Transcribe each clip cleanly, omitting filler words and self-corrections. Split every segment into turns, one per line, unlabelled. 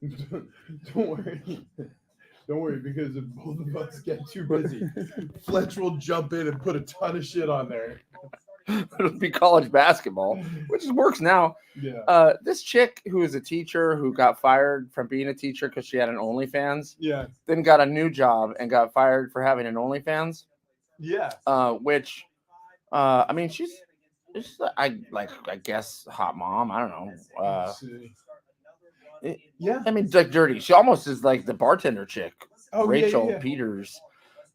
Don't worry. Don't worry, because if both of us get too busy, Fletch will jump in and put a ton of shit on there.
It'll be college basketball, which works now.
Yeah.
This chick who is a teacher who got fired from being a teacher because she had an OnlyFans,
Yeah.
then got a new job and got fired for having an OnlyFans.
Yeah.
Which, I mean, she's I guess hot mom. I don't know.
Yeah.
I mean, like dirty. She almost is like the bartender chick, Rachel
yeah.
Peters.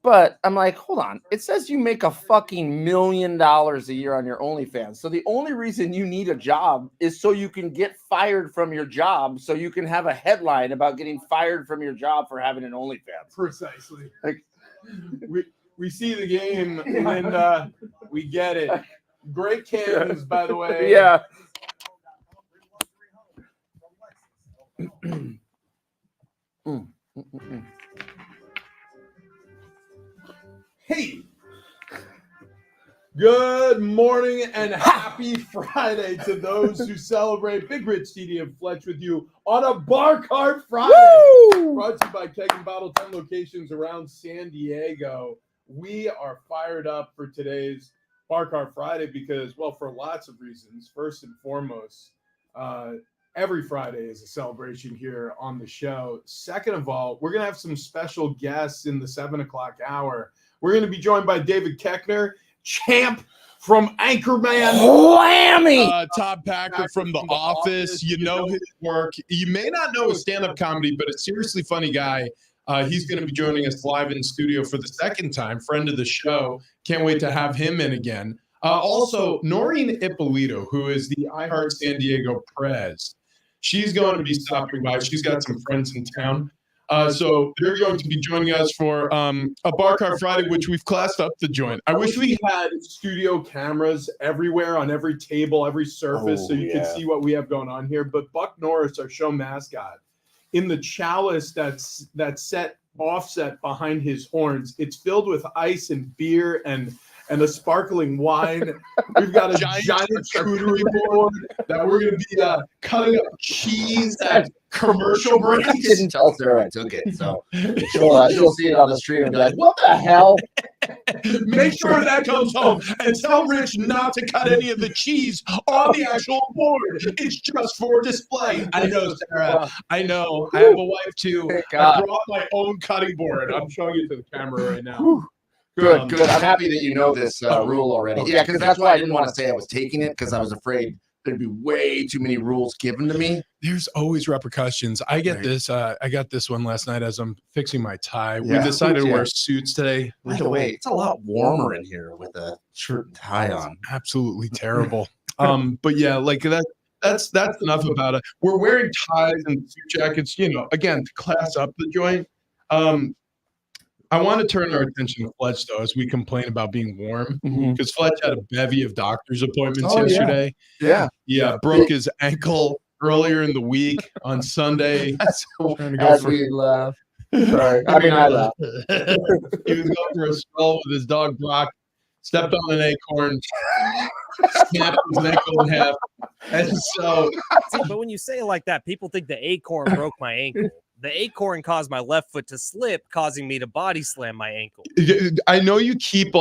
But I'm like, hold on. It says you make a fucking $1 million a year on your OnlyFans. So the only reason you need a job is so you can get fired from your job, so you can have a headline about getting fired from your job for having an OnlyFans.
Precisely.
Like,
we see the game and we get it. Great cans, by the way.
Yeah.
Hey, good morning and happy Friday to those who celebrate Big Rich TD and Fletch with you on a Bar Cart Friday.
Woo!
Brought to you by Keg and Bottle, 10 locations around San Diego. We are fired up for today's Bar Cart Friday because, well, for lots of reasons. First and foremost, every Friday is a celebration here on the show. Second of all, we're going to have some special guests in the 7 o'clock hour. We're going to be joined by David Keckner, champ from Anchorman.
Whammy!
Todd Packer from The Office. You know his work. You may not know his stand-up comedy, but a seriously funny guy. He's going to be joining us live in the studio for the second time. Friend of the show. Can't wait to have him in again. Also, Noreen Ippolito, who is the iHeart San Diego Prez. She's going to be stopping by. She's got some friends in town. So they're going to be joining us for a Bar Cart Friday, which we've classed up the joint. I wish we
had studio cameras everywhere on every table, every surface, so you can see what we have going on here. But Buck Norris, our show mascot, in the chalice that's set offset behind his horns, it's filled with ice and beer and a sparkling wine. We've got a giant charcuterie board that we're going to be cutting up cheese at commercial breaks.
I didn't tell Sarah I took it, so she'll see it on the stream and be like, what the hell?
Make sure that comes home and tell Rich not to cut any of the cheese on the actual board. It's just for display. I know, Sarah. I know. I have a wife, too. I brought my own cutting board. I'm showing it to the camera right now.
Good, good. I'm happy that you know this rule already. Yeah, because that's why I didn't want to say I was taking it, because I was afraid there'd be way too many rules given to me.
There's always repercussions. I get this. I got this one last night as I'm fixing my tie. We decided to wear suits today.
By the way, it's a lot warmer in here with a shirt and tie on.
Absolutely terrible. But yeah, like that's enough about it. We're wearing ties and suit jackets, again, to class up the joint. I want to turn our attention to Fletch, though, as we complain about being warm, because Fletch had a bevy of doctor's appointments yesterday.
Yeah.
Broke his ankle earlier in the week on Sunday.
We laugh. Sorry. I mean, I laugh.
He was going for a stroll with his dog, Brock, stepped on an acorn, snapped his ankle in half. And so.
See, but when you say it like that, people think the acorn broke my ankle. The acorn caused my left foot to slip, causing me to body slam my ankle.
I know you keep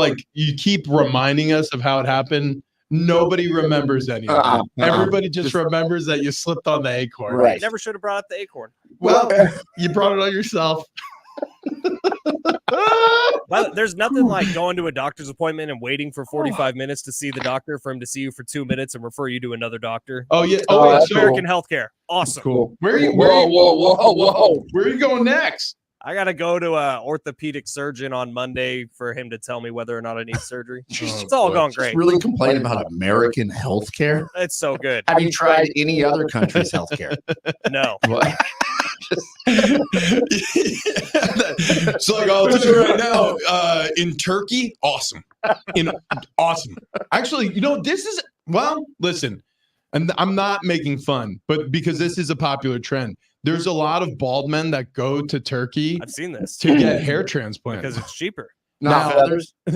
reminding us of how it happened. Nobody remembers any of it. Everybody just remembers that you slipped on the acorn.
Right. Never should have brought up the acorn.
Well, you brought it on yourself.
But there's nothing like going to a doctor's appointment and waiting for 45 minutes to see the doctor for him to see you for 2 minutes and refer you to another doctor.
Oh, yeah.
That's American healthcare. Awesome.
Cool.
Whoa.
Where are you going next?
I got to go to an orthopedic surgeon on Monday for him to tell me whether or not I need surgery. It's all going great.
Really complain about American healthcare?
It's so good.
Have you tried any other country's healthcare?
No.
So I'll tell you right now, in Turkey, awesome. Actually, listen, and I'm not making fun, but because this is a popular trend, there's a lot of bald men that go to Turkey.
I've seen this
to get hair transplants
because it's cheaper.
Not feathers. No,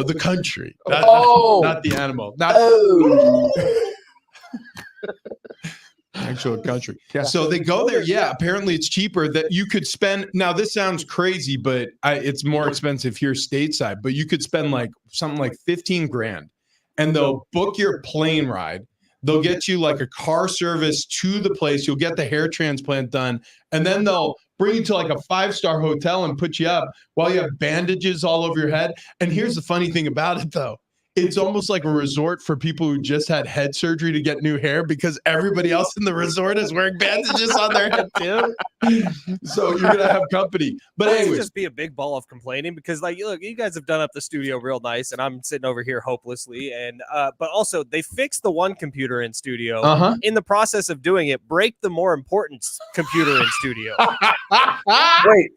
the country. Not the animal. actual country.
Yeah.
So they go there. Yeah, apparently it's cheaper that you could spend. Now this sounds crazy, but it's more expensive here stateside. But you could spend like something like 15 grand, and they'll book your plane ride. They'll get you like a car service to the place. You'll get the hair transplant done, and then they'll bring you to like a 5-star hotel and put you up while you have bandages all over your head. And here's the funny thing about it, though. It's almost like a resort for people who just had head surgery to get new hair because everybody else in the resort is wearing bandages on their head too. So you're gonna have company. But anyways,
just be a big ball of complaining because, like, look, you guys have done up the studio real nice, and I'm sitting over here hopelessly. And but also they fixed the one computer in studio. In the process of doing it, break the more important computer in studio.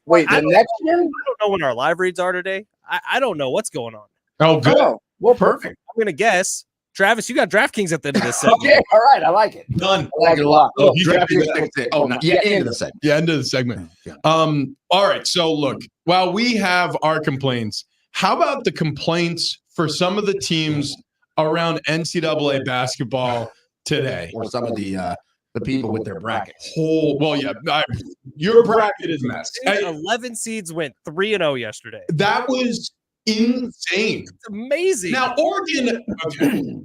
Wait, the next one?
I don't know when our live reads are today. I don't know what's going on.
Oh, good.
Oh, well, perfect.
I'm gonna guess. Travis, you got DraftKings at the end of this segment.
Okay, all right, I like it.
Done.
I like it a lot.
Oh, he's
DraftKings
happy
fixed it. Oh, no, yeah, end of the segment.
Yeah, end of the segment. All right. So look, while we have our complaints, how about the complaints for some of the teams around NCAA basketball today?
Or some of the people with their brackets.
Your bracket is messed.
11 seeds went 3-0 yesterday.
That was insane.
It's amazing.
Now, Oregon, okay.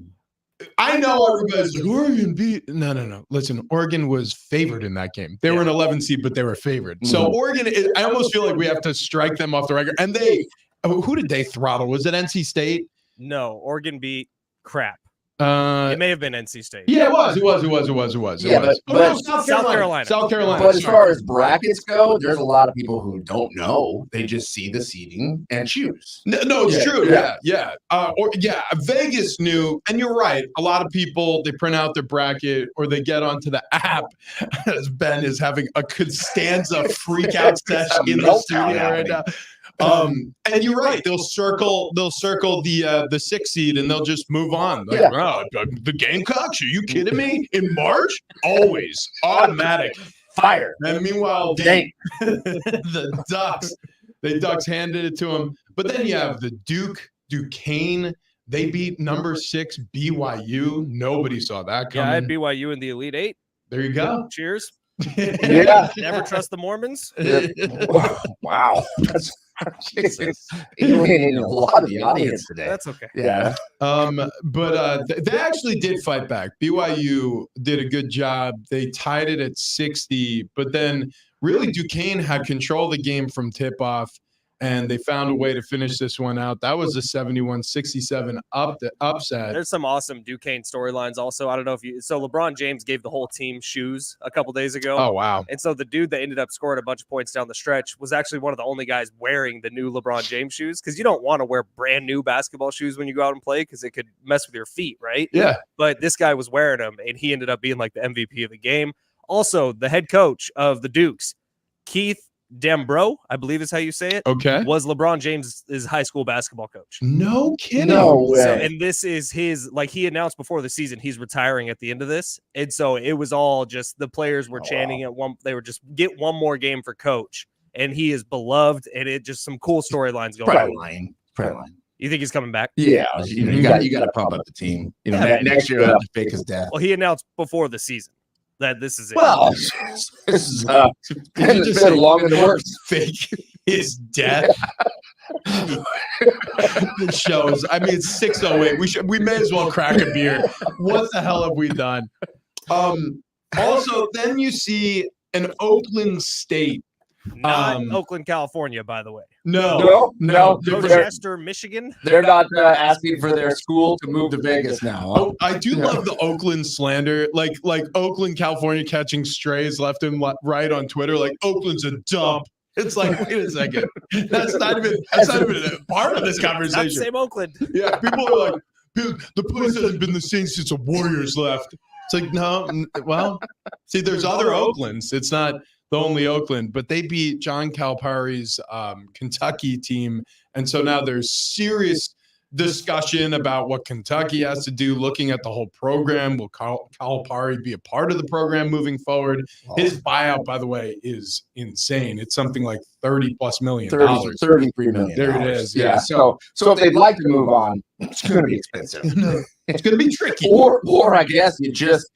I know everybody's like, Oregon beat. No. Listen, Oregon was favored in that game. They were an 11 seed, but they were favored. So Oregon, I almost feel like we have to strike them off the record. And who did they throttle? Was it NC State?
No, Oregon beat crap. It may have been NC State.
Yeah, it was.
Yeah, but
South Carolina.
But as far as brackets go, there's a lot of people who don't know. They just see the seating and choose.
No, it's true. Yeah. Vegas knew, and you're right. A lot of people, they print out their bracket or they get onto the app. As Ben is having a Costanza freak out session in the studio right now. And you're right. They'll circle the 6 seed and they'll just move on. Like, the Gamecocks? Are you kidding me? In March? Always automatic
fire.
And meanwhile, the Ducks handed it to them. But then you have the Duquesne. They beat number 6 BYU. Nobody saw that coming.
Yeah, I had BYU in the Elite 8.
There you go.
Cheers.
Yeah.
Never trust the Mormons.
Wow. Jesus. Alienating a lot of the audience today.
That's okay.
Yeah.
But they actually did fight back. BYU did a good job. They tied it at 60, but then really Duquesne had control of the game from tip-off, and they found a way to finish this one out. That was a 71-67 upset.
There's some awesome Duquesne storylines also. I don't know if you – so LeBron James gave the whole team shoes a couple days ago.
Oh, wow.
And so the dude that ended up scoring a bunch of points down the stretch was actually one of the only guys wearing the new LeBron James shoes because you don't want to wear brand new basketball shoes when you go out and play because it could mess with your feet, right?
Yeah.
But this guy was wearing them, and he ended up being like the MVP of the game. Also, the head coach of the Dukes, Keith Dambro, I believe is how you say it.
Okay.
Was LeBron James' high school basketball coach.
No kidding.
No way.
So, and this is his, like he announced before the season, he's retiring at the end of this. And so it was all just the players were chanting at one, they were just get one more game for coach. And he is beloved, and it just some cool storylines going on.
Probably lying.
You think he's coming back?
Yeah. You got to pump up the team. Next year, he'll have to fake his death.
Well, he announced before the season that this is it.
Well, this is it's been longer than worse.
Fake his death. The shows. I mean, it's 6:08. We may as well crack a beer. What the hell have we done? Also, then you see an Oakland State.
Not Oakland, California, by the way.
No.
Rochester, Michigan.
They're not asking for their school to move to Vegas now.
Oh, I do love the Oakland slander, like Oakland, California catching strays left and right on Twitter. Like Oakland's a dump. It's like, wait a second, that's not even a part of this conversation.
Not the same Oakland.
Yeah, people are like, the place hasn't been the same since the Warriors left. It's like, no, well, see, there's other Oaklands. It's not the only Oakland, but they beat John Calipari's Kentucky team. And so now there's serious discussion about what Kentucky has to do, looking at the whole program. Will Calipari be a part of the program moving forward? His buyout, by the way, is insane. It's something like $30+ million.
$33 million.
There it is.
Yeah. So if they'd like to move on, it's going to be expensive.
It's going to be tricky.
Or I guess you just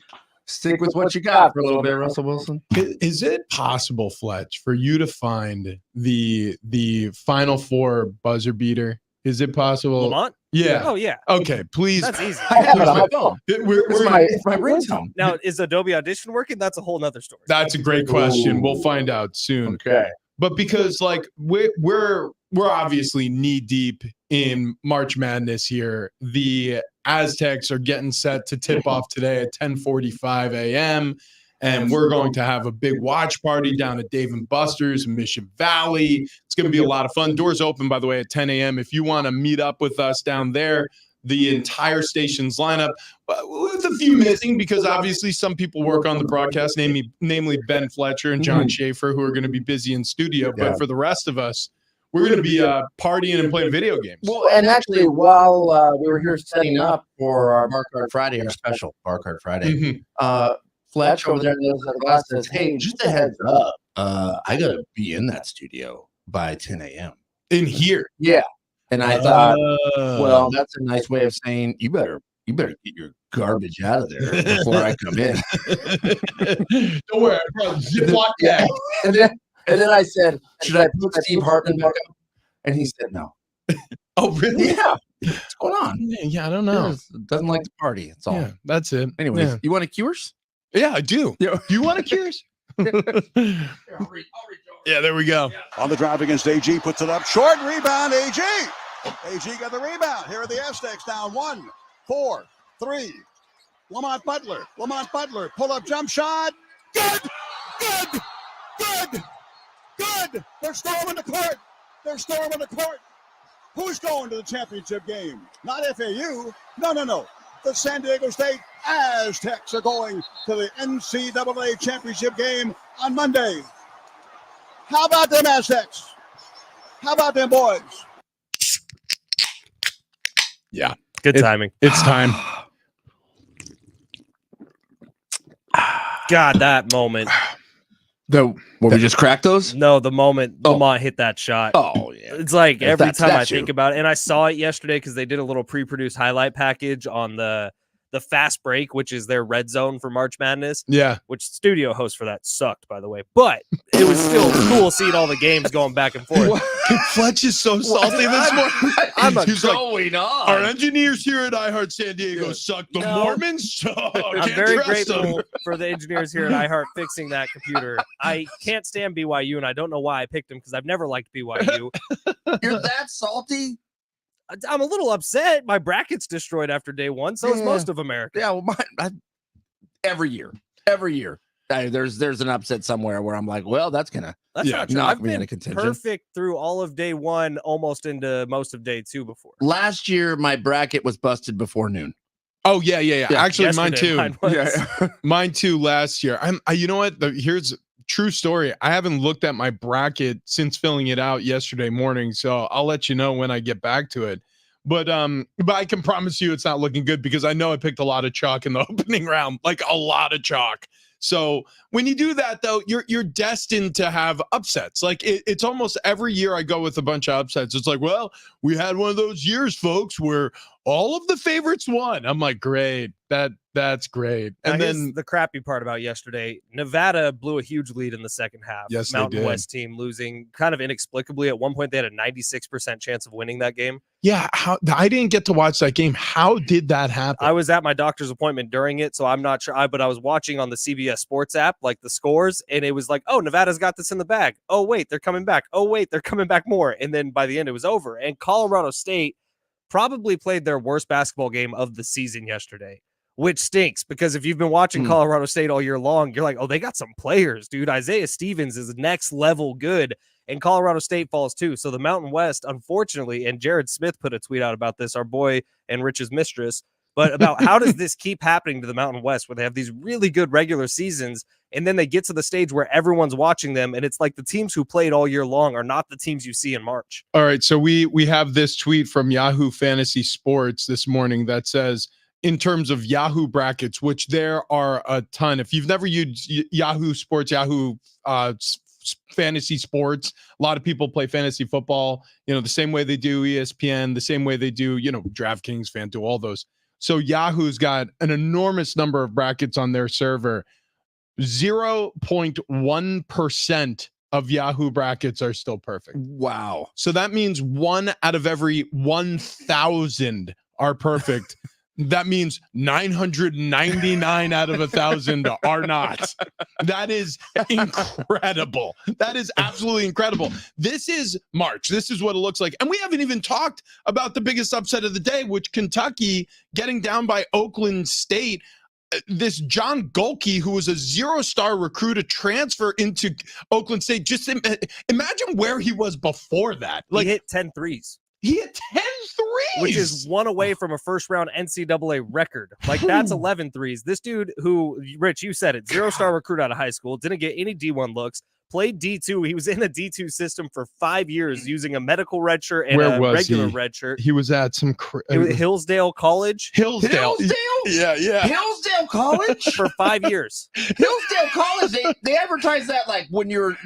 Stick with what you got for a little bit, Russell Wilson.
Is it possible, Fletch, for you to find the Final Four buzzer beater? Is it possible?
Lamont?
Yeah.
Oh, yeah.
Okay, please.
That's easy.
I have it on my phone. It's my ringtone.
Now, is Adobe Audition working? That's a whole nother story.
That's a great question. We'll find out soon.
Okay.
But because like we're obviously knee deep in March Madness here. The Aztecs are getting set to tip off today at 10:45 a.m. And we're going to have a big watch party down at Dave & Buster's in Mission Valley. It's going to be a lot of fun. Doors open, by the way, at 10 a.m. If you want to meet up with us down there, the entire station's lineup, with a few missing because obviously some people work on the broadcast, namely Ben Fletcher and John Schaefer, who are going to be busy in studio. But for the rest of us, we're going to be partying and playing video games.
Well, and actually, while we were here setting up for our Bar Card Friday, our special Bar Card Friday, Fletch over there in the other side of the glass says, "Hey, just a heads up, I got to be in that studio by 10 a.m.
In here."
Yeah. And I thought, well, that's a nice way of saying you better get your garbage out of there before I come in.
Don't worry, I brought Ziploc bag.
And then I said, should I put Steve Hartman back up? And he said, no.
Oh, really?
Yeah. What's going on?
Yeah, I don't know.
Doesn't like to party. That's all.
Yeah, that's it.
Anyways, you want a Cures?
Yeah, I do. Yeah. Do you want a Cures? Yeah, there we go.
On the drive against AG, puts it up short, rebound, AG. AG got the rebound. Here are the Aztecs down 1, 4, 3. Lamont Butler, pull up jump shot. Good. They're storming the court. Who's going to the championship game? Not FAU. No. The San Diego State Aztecs are going to the NCAA championship game on Monday. How about them Aztecs? How about them boys?
Yeah.
Good timing.
It's time.
God, that moment.
Where we just cracked those?
No, the moment Lamont hit that shot.
Oh, yeah.
It's like every time I
you.
think about it, and I saw it yesterday because they did a little pre-produced highlight package on the Fast Break, which is their red zone for March Madness.
Yeah.
Which studio host for that sucked, by the way. But it was still cool seeing all the games going back and forth.
Fletch is so salty this morning.
He's going on.
Our engineers here at iHeart San Diego suck. The Mormons suck.
I'm very grateful for the engineers here at iHeart fixing that computer. I can't stand BYU, and I don't know why I picked them because I've never liked BYU.
You're that salty?
I'm a little upset. My bracket's destroyed after day one. So is most of America.
Yeah, well, every year, there's an upset somewhere where I'm like, well, that's not true.
I've been perfect through all of day one, almost into most of day two before.
Last year, my bracket was busted before noon.
Oh yeah. Actually, mine too. Mine too. Last year, you know what? Here's true story. I haven't looked at my bracket since filling it out yesterday morning, so I'll let you know when I get back to it. But I can promise you it's not looking good because I know I picked a lot of chalk in the opening round, like a lot of chalk. So when you do that, though, you're destined to have upsets. Like it's almost every year I go with a bunch of upsets. It's like, well, we had one of those years, folks, where all of the favorites won. I'm like, great. That's great. And then
the crappy part about yesterday, Nevada blew a huge lead in the second half.
Yes,
Mountain West team losing kind of inexplicably. At one point, they had a 96% chance of winning that game.
Yeah, I didn't get to watch that game. How did that happen?
I was at my doctor's appointment during it, so I'm not sure. But I was watching on the CBS Sports app, like the scores, and it was like, oh, Nevada's got this in the bag. Oh, wait, they're coming back. Oh, wait, they're coming back more. And then by the end, it was over. And Colorado State probably played their worst basketball game of the season yesterday, which stinks because if you've been watching Colorado State all year long, you're like, oh, they got some players, dude. Isaiah Stevens is next level good, and Colorado State falls too. So the Mountain West, unfortunately, and Jared Smith put a tweet out about this, our boy and Rich's mistress, but about how does this keep happening to the Mountain West where they have these really good regular seasons and then they get to the stage where everyone's watching them and it's like the teams who played all year long are not the teams you see in March.
All right, so we have this tweet from Yahoo Fantasy Sports this morning that says, in terms of Yahoo brackets, which there are a ton. If you've never used Yahoo Sports, Yahoo Fantasy Sports, a lot of people play fantasy football, the same way they do ESPN, the same way they do, DraftKings, FanDuel, all those. So Yahoo's got an enormous number of brackets on their server. 0.1% of Yahoo brackets are still perfect.
Wow.
So that means 1 out of every 1,000 are perfect. That means 999 out of 1,000 are not. That is incredible. That is absolutely incredible. This is March. This is what it looks like. And we haven't even talked about the biggest upset of the day, which Kentucky getting down by Oakland State. This John Golke, who was a 0-star recruit, to transfer into Oakland State. Just imagine where he was before that.
Like, he hit 10 threes.
He hit 10 threes,
which is one away from a first-round NCAA record. Like, that's 11 threes. This dude who, Rich, you said it, 0-star recruit out of high school, didn't get any D1 looks, played D2. He was in a D2 system for 5 years using a medical redshirt and a regular redshirt.
He was at some
Hillsdale College.
Hillsdale? Yeah.
Hillsdale College?
For 5 years.
Hillsdale College, they advertise that like when you're,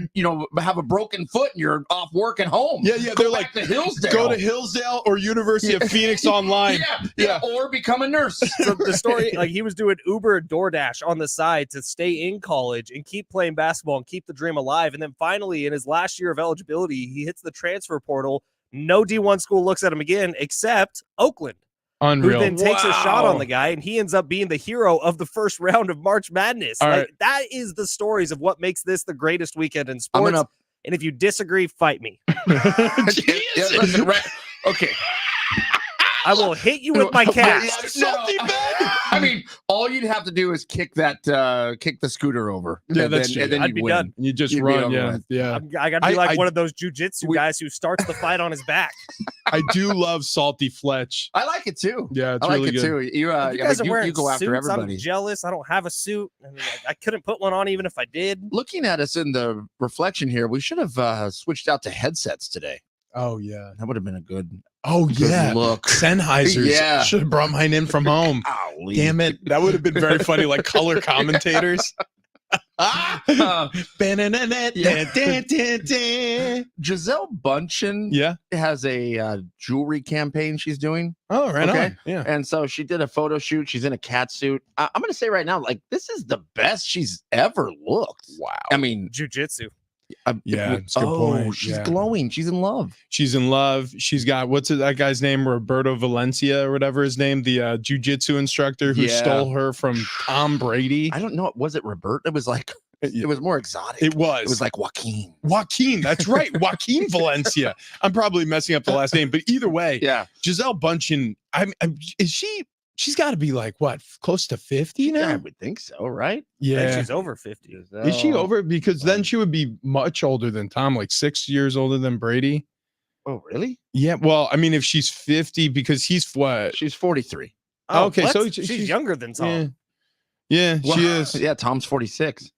have a broken foot and you're off work and home.
Yeah. They're like,
to Hillsdale.
Go to Hillsdale or University of Phoenix online.
Yeah. Or become a nurse.
So the story, like, he was doing Uber and DoorDash on the side to stay in college and keep playing basketball and keep the dream alive. And then finally, in his last year of eligibility, he hits the transfer portal. No D1 school looks at him again, except Oakland.
Unreal.
Who then takes a shot on the guy, and he ends up being the hero of the first round of March Madness. That is the stories of what makes this the greatest weekend in sports. And if you disagree, fight me.
Listen, okay.
I will hit you with my cast.
I mean, all you'd have to do is kick the scooter over.
Yeah, that's true.
And then
I'd be done.
You just run, yeah.
I got to be like one of those jujitsu guys who starts the fight on his back.
I do love Salty Fletch.
I like it too.
Yeah, it's
I like
really
it
good.
too. You
guys are wearing
you go after
suits.
everybody.
I'm jealous. I don't have a suit. And I couldn't put one on even if I did.
Looking at us in the reflection here, we should have switched out to headsets today.
Oh yeah,
that would have been a good.
Look, Sennheisers.
Yeah,
should have brought mine in from home.
Golly.
Damn it, that would have been very funny, like color commentators. Giselle
Bundchen has a jewelry campaign she's doing.
Oh, right on. Yeah.
And so she did a photo shoot. She's in a cat suit. I'm going to say right now, like, this is the best she's ever looked.
Wow.
I mean,
jiu-jitsu.
Yeah, it's a good point.
She's glowing. She's in love.
She's in love. She's got, what's that guy's name? Roberto Valencia or whatever his name, the jiu-jitsu instructor who stole her from Tom Brady.
I don't know. Was it Robert? It was like, it was more exotic.
It was
like Joaquin.
That's right. Joaquin Valencia. I'm probably messing up the last name, but either way, Giselle Bundchen, she's got to be like, what, close to 50 now?
I would think so, right?
Yeah.
She's over 50.
Is she over? Because then she would be much older than Tom, like 6 years older than Brady.
Oh, really?
Yeah. Well, I mean, if she's 50, because he's what?
She's 43.
Oh, okay. So
she's younger than Tom.
Yeah, she is.
Yeah, Tom's 46.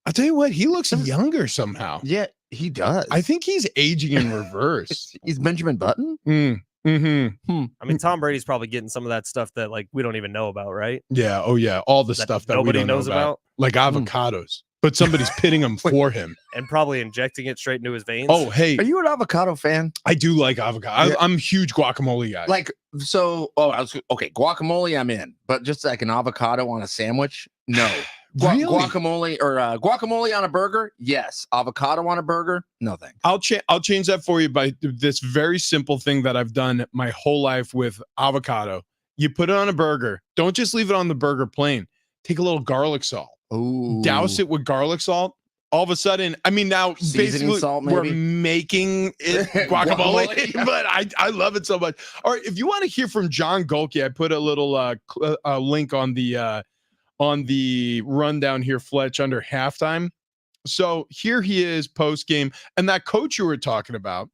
I'll tell you what, he looks younger somehow.
Yeah, he does.
I think he's aging in reverse.
He's Benjamin Button?
Mm-hmm.
I mean, Tom Brady's probably getting some of that stuff that like we don't even know about, right?
Yeah. Oh yeah. All the stuff that
nobody
we don't
knows
know about. Like
Mm.
avocados. But somebody's pitting them for him.
And probably injecting it straight into his veins.
Oh, hey.
Are you an avocado fan?
I do like avocado. I'm a huge guacamole guy.
Like, so, okay, guacamole, I'm in. But just like an avocado on a sandwich? No.
Really?
Guacamole or guacamole on a burger? Yes. Avocado on a burger? No thanks.
I'll change that for you by this very simple thing that I've done my whole life with avocado. You put it on a burger. Don't just leave it on the burger plain. Take a little garlic salt.
Ooh.
Douse it with garlic salt. All of a sudden, I mean, now
Seasoning
basically
salt, maybe?
we're making it guacamole, but I love it so much. All right, if you want to hear from John Golke, I put a little link on the rundown here, Fletch, under halftime. So here he is post game, and that coach you were talking about,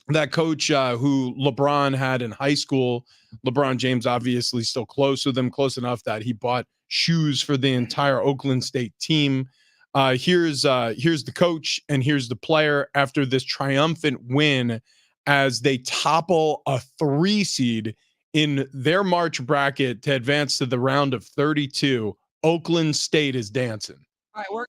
that coach who LeBron had in high school, LeBron James, obviously still close with him, close enough that he bought shoes for the entire Oakland State team. Here's the coach and here's the player after this triumphant win as they topple a 3 seed in their March bracket to advance to the round of 32. Oakland State is dancing.
All right, we're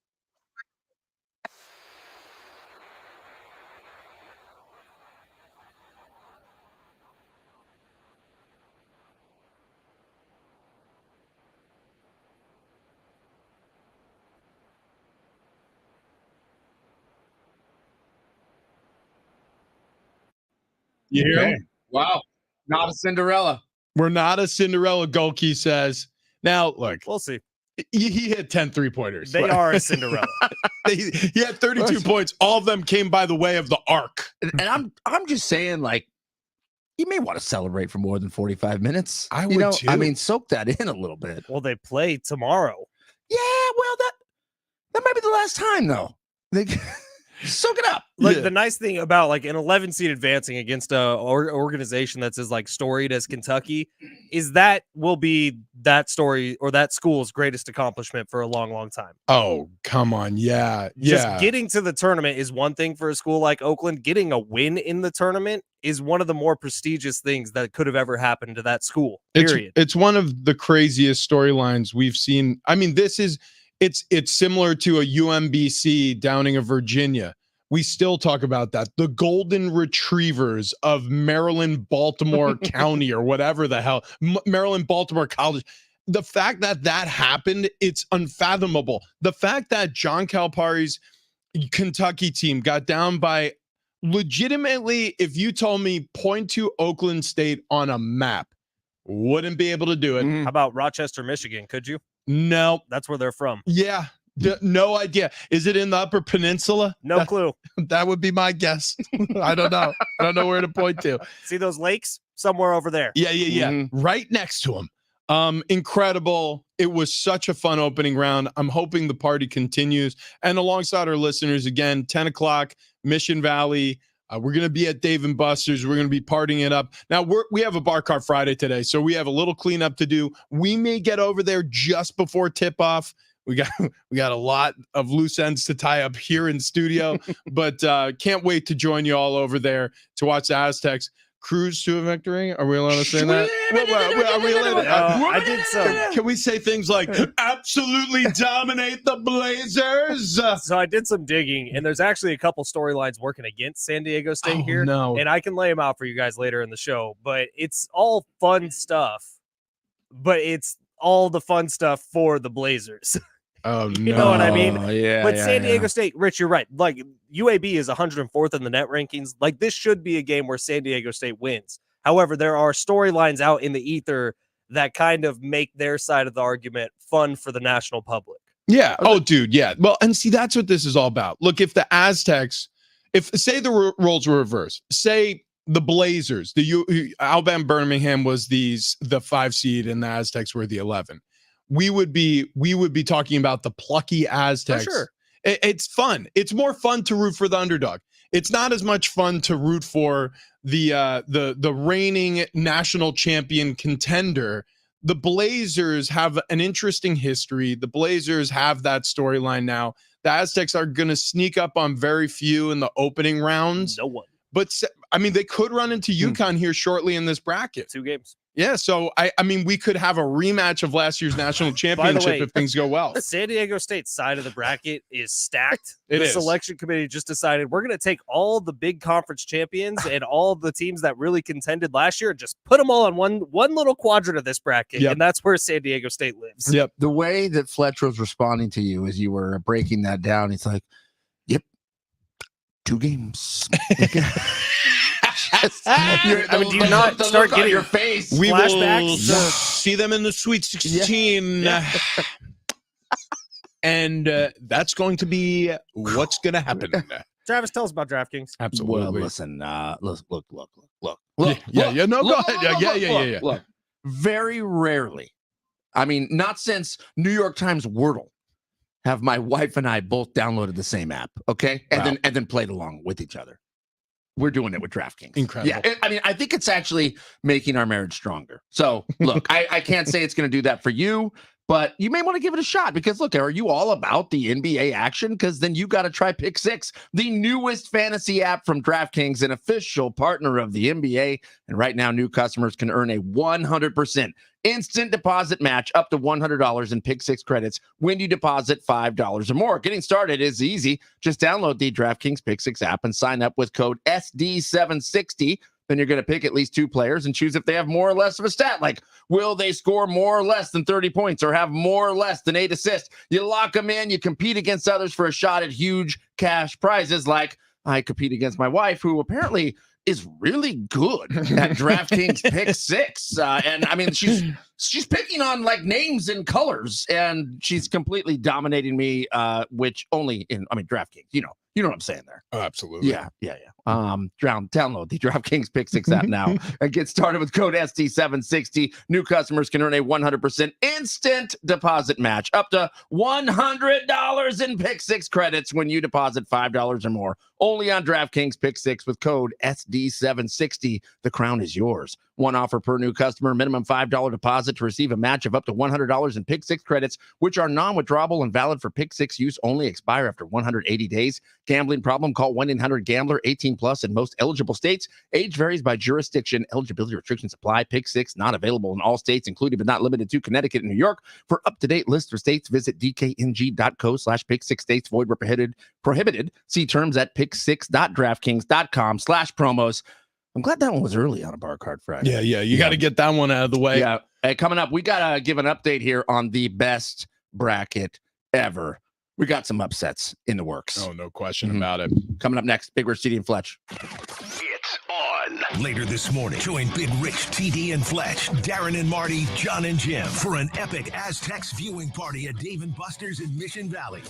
You hear
Okay.
him?
Wow. Not a Cinderella.
We're not a Cinderella, Golke says. Now, look,
We'll see.
he hit 10 3-pointers.
They are a Cinderella.
He had 32 points. All of them came by the way of the arc.
And I'm just saying, like, you may want to celebrate for more than 45 minutes.
I
you
would
know,
too.
I mean, soak that in a little bit.
Well, they play tomorrow.
Yeah, well, that might be the last time, though. Soak it up.
Like the nice thing about like an 11 seed advancing against a organization that's as like storied as Kentucky is that will be that story or that school's greatest accomplishment for a long, long time.
Oh, come on. Yeah.
Just getting to the tournament is one thing for a school like Oakland. Getting a win in the tournament is one of the more prestigious things that could have ever happened to that school. Period.
It's one of the craziest storylines we've seen. I mean, it's similar to a UMBC downing of Virginia. We still talk about that. The golden retrievers of Maryland, Baltimore County, or whatever the hell, Maryland, Baltimore College. The fact that happened, it's unfathomable. The fact that John Calipari's Kentucky team got down by legitimately, if you told me point to Oakland State on a map, wouldn't be able to do it.
How about Rochester, Michigan? Could you?
No.
That's where they're from.
Yeah. No idea. Is it in the Upper Peninsula?
No clue.
That would be my guess. I don't know. I don't know where to point to.
See those lakes? Somewhere over there.
Yeah.
Mm-hmm.
Right next to him. Incredible. It was such a fun opening round. I'm hoping the party continues. And alongside our listeners, again, 10 o'clock, Mission Valley. We're going to be at Dave & Buster's. We're going to be partying it up. Now, we have a Bar Cart Friday today, so we have a little cleanup to do. We may get over there just before tip-off. We got a lot of loose ends to tie up here in studio, but can't wait to join you all over there to watch the Aztecs cruise to a victory. Are we allowed to say that? Are we allowed to,
I did some.
Can we say things like absolutely dominate the Blazers?
So I did some digging, and there's actually a couple storylines working against San Diego State here.
No.
And I can lay them out for you guys later in the show, but it's all fun stuff, but it's all the fun stuff for the Blazers.
Oh, no.
You know what I mean?
Yeah.
But San Diego State, Rich, you're right. Like UAB is 104th in the net rankings. Like this should be a game where San Diego State wins. However, there are storylines out in the ether that kind of make their side of the argument fun for the national public.
Yeah. Oh, dude. Yeah. Well, and see, that's what this is all about. Look, if the Aztecs, say the roles were reversed, say the Blazers, Alabama Birmingham was the 5 seed and the Aztecs were the 11. We would be talking about the plucky Aztecs.
For sure.
It's fun. It's more fun to root for the underdog. It's not as much fun to root for the reigning national champion contender. The Blazers have an interesting history. The Blazers have that storyline now. The Aztecs are going to sneak up on very few in the opening rounds.
No one.
But I mean, they could run into UConn here shortly in this bracket.
2 games.
Yeah, so I mean, we could have a rematch of last year's national championship if things go well.
The San Diego State side of the bracket is stacked.
It
the
is.
Selection committee just decided we're going to take all the big conference champions and all the teams that really contended last year and just put them all on one little quadrant of this bracket, and that's where San Diego State lives.
Yep.
The way that Fletcher was responding to you as you were breaking that down, it's like, yep, 2 games.
I mean, do you not start getting
your face?
We will
flashbacks?
see them in the Sweet 16.
Yeah.
And that's going to be what's going to happen.
Travis, tell us about DraftKings.
Absolutely.
Well, listen, look.
Yeah. No, go ahead. Yeah.
Look, very rarely, I mean, not since New York Times Wordle, have my wife and I both downloaded the same app, okay? And then played along with each other. We're doing it with DraftKings.
Incredible.
Yeah, I mean, I think it's actually making our marriage stronger. So, look, I can't say it's going to do that for you, but you may want to give it a shot because, look, are you all about the NBA action? Because then you got to try Pick 6, the newest fantasy app from DraftKings, an official partner of the NBA. And right now, new customers can earn a 100% instant deposit match up to $100 in Pick 6 credits when you deposit $5 or more. Getting started is easy. Just download the DraftKings Pick 6 app and sign up with code SD760. Then you're going to pick at least 2 players and choose if they have more or less of a stat. Like, will they score more or less than 30 points or have more or less than 8 assists? You lock them in. You compete against others for a shot at huge cash prizes. Like I compete against my wife, who apparently is really good at DraftKings Pick Six. And I mean, she's picking on like names and colors, and she's completely dominating me, which only DraftKings, you know what I'm saying there.
Oh, absolutely.
Yeah. Download the DraftKings Pick Six app now and get started with code ST760. New customers can earn a 100% instant deposit match up to $100 in Pick Six credits when you deposit $5 or more. Only on DraftKings Pick Six with code SD760. The crown is yours. One offer per new customer, minimum $5 deposit to receive a match of up to $100 in Pick Six credits, which are non-withdrawable and valid for Pick Six use only. Expire after 180 days. Gambling problem? Call 1-800-GAMBLER. 18 plus in most eligible states. Age varies by jurisdiction. Eligibility restrictions apply. Pick Six not available in all states, including but not limited to Connecticut and New York. For up-to-date list of states, visit dkng.co/pick6 states. Void where prohibited. See terms at pick6.draftkings.com/promos. I'm glad that one was early on a bar card Friday.
Yeah. You got to get that one out of the way.
Yeah. Hey, coming up, we got to give an update here on the best bracket ever. We got some upsets in the works.
Oh, no question about it.
Coming up next, Big Rich, TD, and Fletch.
It's on. Later this morning, join Big Rich, TD, and Fletch, Darren and Marty, John and Jim for an epic Aztecs viewing party at Dave & Buster's in Mission Valley.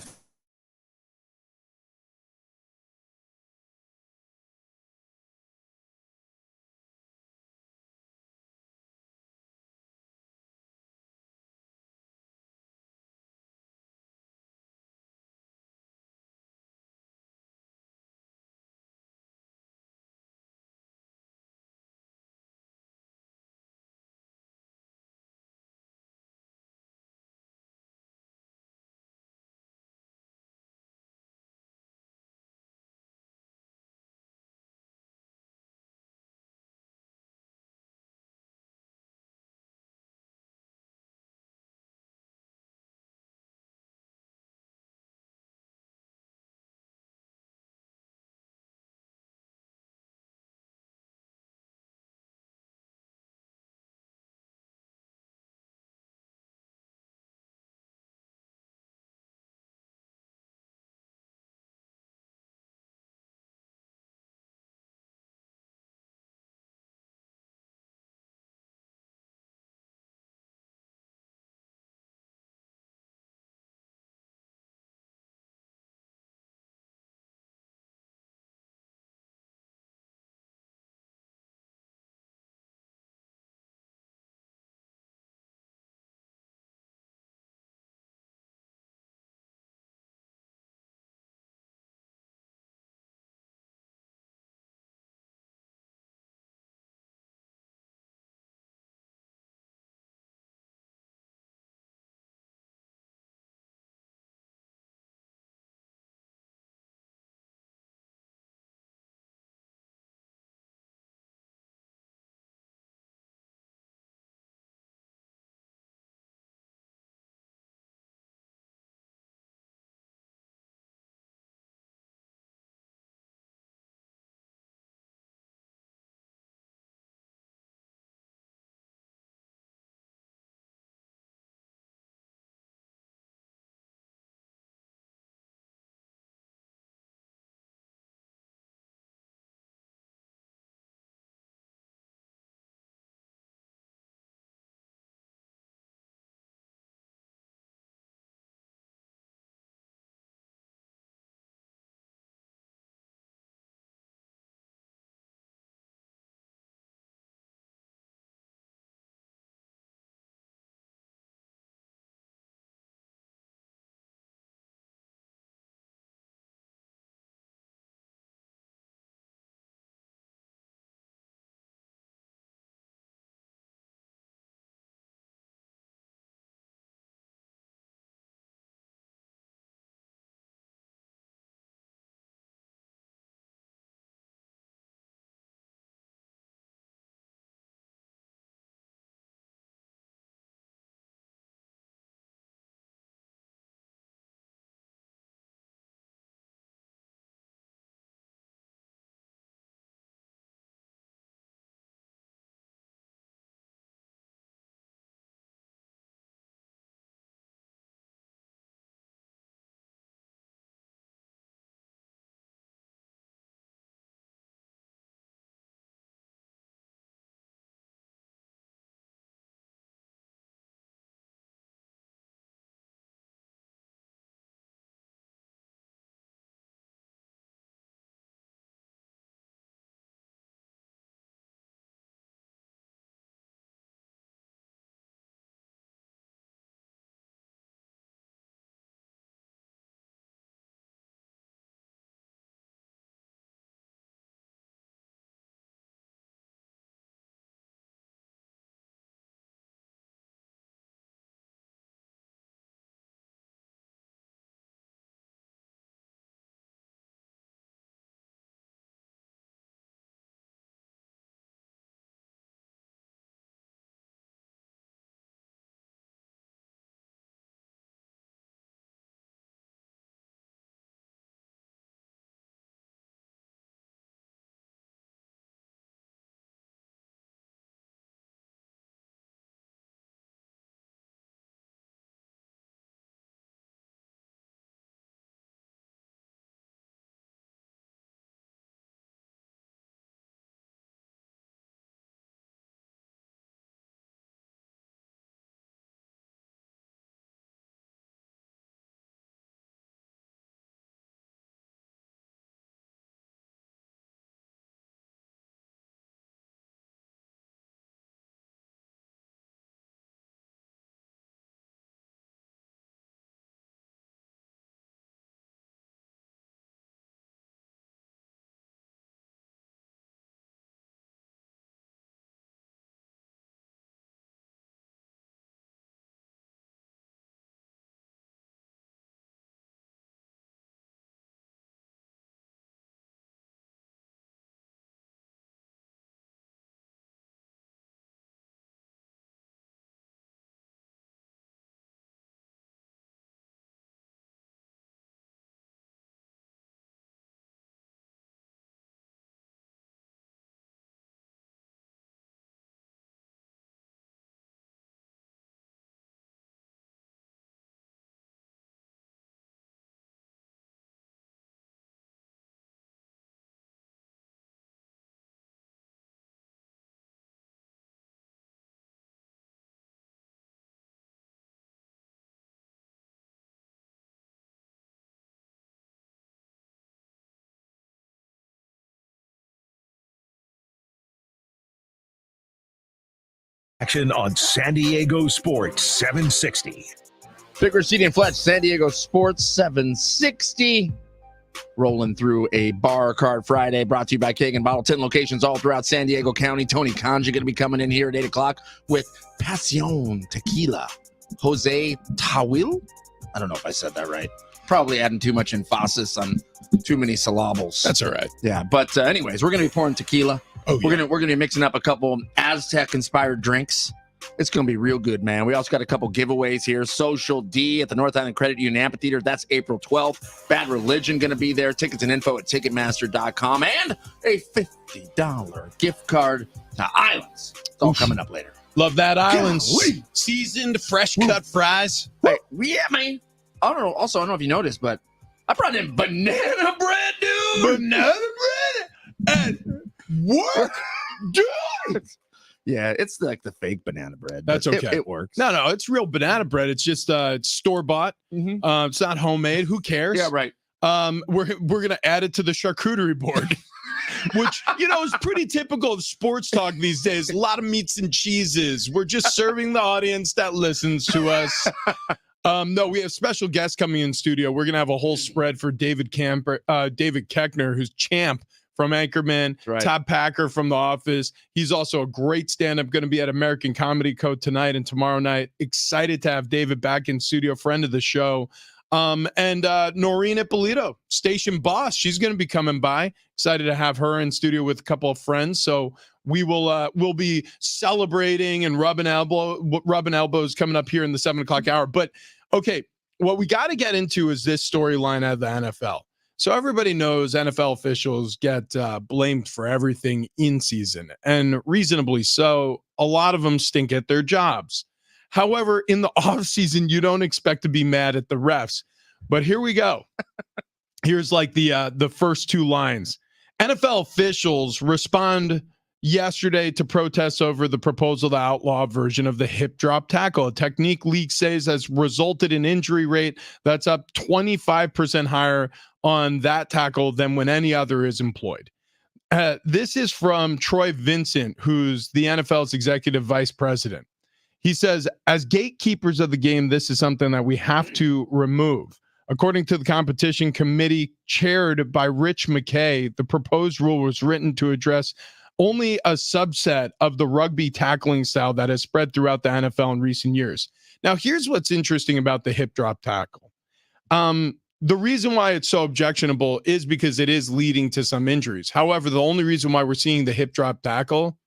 Action on San Diego Sports 760.
Big Rich, TD and Fletch, San Diego Sports 760. Rolling through a Bar Card Friday, brought to you by Keg and Bottle. 10 locations all throughout San Diego County. Tony Conja going to be coming in here at 8 o'clock with Pasión Tequila. Jose Tawil? I don't know if I said that right. Probably adding too much emphasis on too many syllables.
That's all right.
Yeah, but anyways, we're going to be pouring tequila.
Oh,
We're gonna be mixing up a couple Aztec-inspired drinks. It's gonna be real good, man. We also got a couple giveaways here. Social D at the North Island Credit Union Amphitheater. That's April 12th. Bad Religion gonna be there. Tickets and info at Ticketmaster.com. And a $50 gift card to Islands. It's all coming up later.
Love that Islands.
Golly.
Seasoned, fresh cut fries.
Hey, yeah, man. I don't know. Also, I don't know if you noticed, but I brought in banana bread, dude.
Banana bread and what? Dude.
Yeah, it's like the fake banana bread.
That's
but
okay.
It works.
No, it's real banana bread. It's just it's store bought. It's not homemade. Who cares?
Yeah, right.
We're gonna add it to the charcuterie board, which is pretty typical of sports talk these days. A lot of meats and cheeses. We're just serving the audience that listens to us. No, we have special guests coming in studio. We're gonna have a whole spread for David Keckner, who's champ from Anchorman,
Right.
Todd Packer from The Office. He's also a great stand-up, going to be at American Comedy Code tonight and tomorrow night. Excited to have David back in studio, friend of the show. And Noreen Ippolito, station boss, she's going to be coming by. Excited to have her in studio with a couple of friends. So we'll be celebrating and rubbing elbows coming up here in the 7 o'clock hour. But okay, what we got to get into is this storyline out of the NFL. So everybody knows NFL officials get blamed for everything in season, and reasonably so. A lot of them stink at their jobs. However, in the offseason, you don't expect to be mad at the refs. But here we go. Here's like the first two lines. NFL officials respond yesterday to protests over the proposal to outlaw a version of the hip drop tackle, a technique league says has resulted in injury rate that's up 25% higher on that tackle than when any other is employed. This is from Troy Vincent, who's the NFL's executive vice president. He says, as gatekeepers of the game, this is something that we have to remove. According to the competition committee chaired by Rich McKay, the proposed rule was written to address only a subset of the rugby tackling style that has spread throughout the NFL in recent years. Now, here's what's interesting about the hip drop tackle. The reason why it's so objectionable is because it is leading to some injuries. However, the only reason why we're seeing the hip drop tackle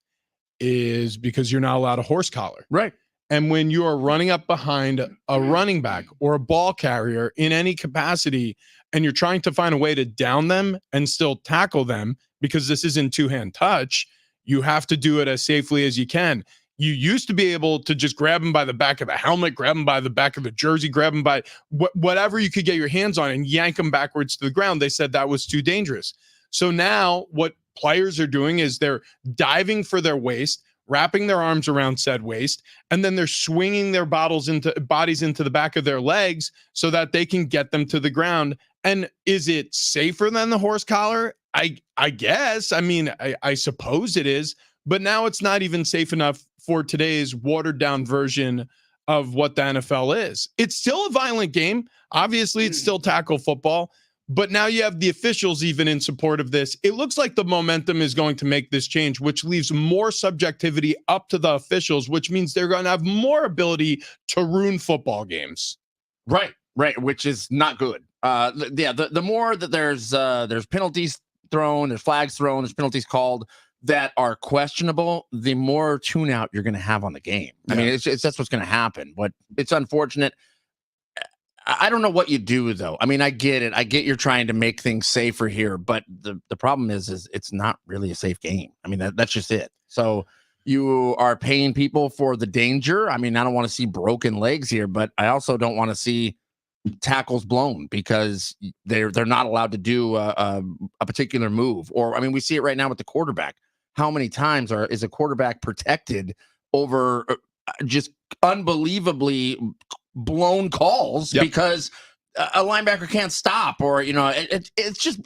is because you're not allowed a horse collar.
Right.
And when you are running up behind a running back or a ball carrier in any capacity, and you're trying to find a way to down them and still tackle them, because this isn't two-hand touch, you have to do it as safely as you can. You used to be able to just grab them by the back of the helmet, grab them by the back of the jersey, grab them by whatever you could get your hands on and yank them backwards to the ground. They said that was too dangerous. So now what players are doing is they're diving for their waist, wrapping their arms around said waist, and then they're swinging their bodies into the back of their legs so that they can get them to the ground. And is it safer than the horse collar? I guess. I mean, I suppose it is, but now it's not even safe enough for today's watered down version of what the NFL is. It's still a violent game. Obviously, it's still tackle football, but now you have the officials even in support of this. It looks like the momentum is going to make this change, which leaves more subjectivity up to the officials, which means they're going to have more ability to ruin football games.
Right, which is not good. The more that there's penalties thrown, there's flags thrown, there's penalties called that are questionable, the more tune out you're going to have on the game. I mean, that's what's going to happen. But it's unfortunate. I don't know what you do though. I mean, I get it. I get you're trying to make things safer here, but the problem is it's not really a safe game. I mean, that's just it. So you are paying people for the danger. I mean, I don't want to see broken legs here, but I also don't want to see tackles blown because they're not allowed to do a particular move. Or, I mean, we see it right now with the quarterback. How many times is a quarterback protected over just unbelievably blown calls because a linebacker can't stop, or it's just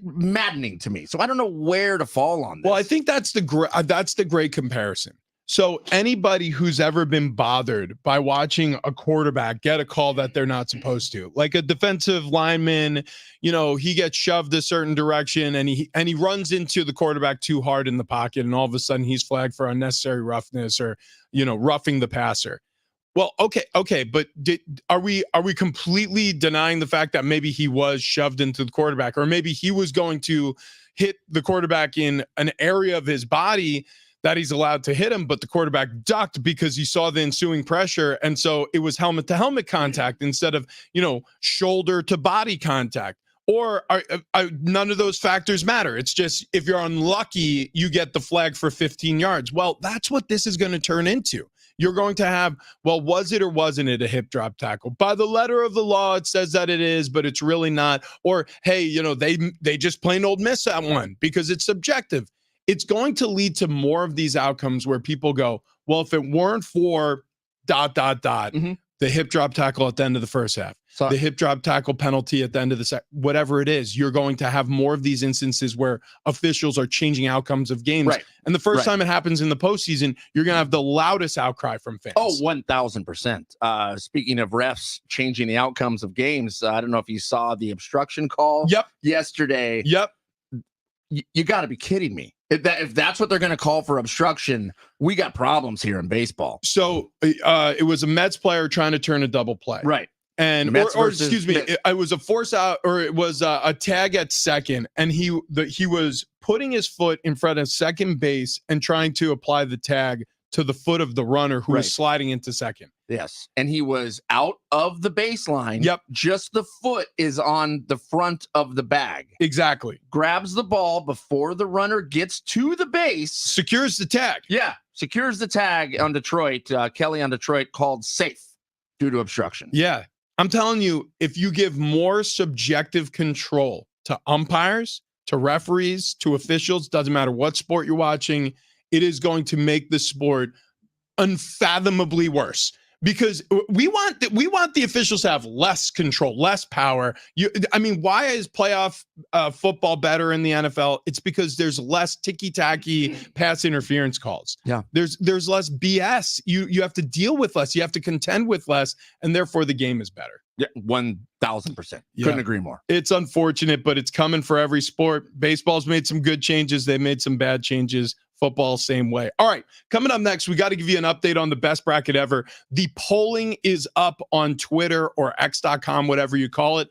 maddening to me. So I don't know where to fall on this.
Well, I think that's the great comparison. So anybody who's ever been bothered by watching a quarterback get a call that they're not supposed to, like a defensive lineman, he gets shoved a certain direction and he runs into the quarterback too hard in the pocket, and all of a sudden he's flagged for unnecessary roughness or roughing the passer. Well, okay, but are we completely denying the fact that maybe he was shoved into the quarterback, or maybe he was going to hit the quarterback in an area of his body that he's allowed to hit him, but the quarterback ducked because he saw the ensuing pressure, and so it was helmet to helmet contact instead of shoulder to body contact? Or none of those factors matter? It's just if you're unlucky, you get the flag for 15 yards. Well, that's what this is going to turn into. You're going to have, well, was it or wasn't it a hip drop tackle? By the letter of the law, it says that it is, but it's really not. Or, hey, they just plain old miss that one because it's subjective. It's going to lead to more of these outcomes where people go, well, if it weren't for ... the hip drop tackle at the end of the first half, the hip drop tackle penalty at the end of the second, whatever it is, you're going to have more of these instances where officials are changing outcomes of games. Right. And the first time it happens in the postseason, you're going to have the loudest outcry from fans.
Oh, 1,000%. Speaking of refs changing the outcomes of games, I don't know if you saw the obstruction call yesterday.
Yep.
You got to be kidding me. If that's what they're going to call for obstruction, we got problems here in baseball.
So it was a Mets player trying to turn a double play.
Right.
And excuse me, it was a force out, or it was a tag at second, and he was putting his foot in front of second base and trying to apply the tag to the foot of the runner who was sliding into second.
Yes. And he was out of the baseline.
Yep.
Just the foot is on the front of the bag.
Exactly.
Grabs the ball before the runner gets to the base.
Secures the tag.
Yeah. Secures the tag on Detroit. Kelly on Detroit called safe due to obstruction.
Yeah. I'm telling you, if you give more subjective control to umpires, to referees, to officials, doesn't matter what sport you're watching, it is going to make the sport unfathomably worse. Because we want the officials to have less control, less power. Why is playoff football better in the NFL? It's because there's less ticky-tacky pass interference calls.
Yeah,
there's less BS. You have to deal with less. You have to contend with less, and therefore the game is better.
Yeah, 1,000%. Couldn't agree more.
It's unfortunate, but it's coming for every sport. Baseball's made some good changes. They made some bad changes. Football, same way. All right, coming up next, we got to give you an update on the best bracket ever. The polling is up on Twitter or X.com, whatever you call it.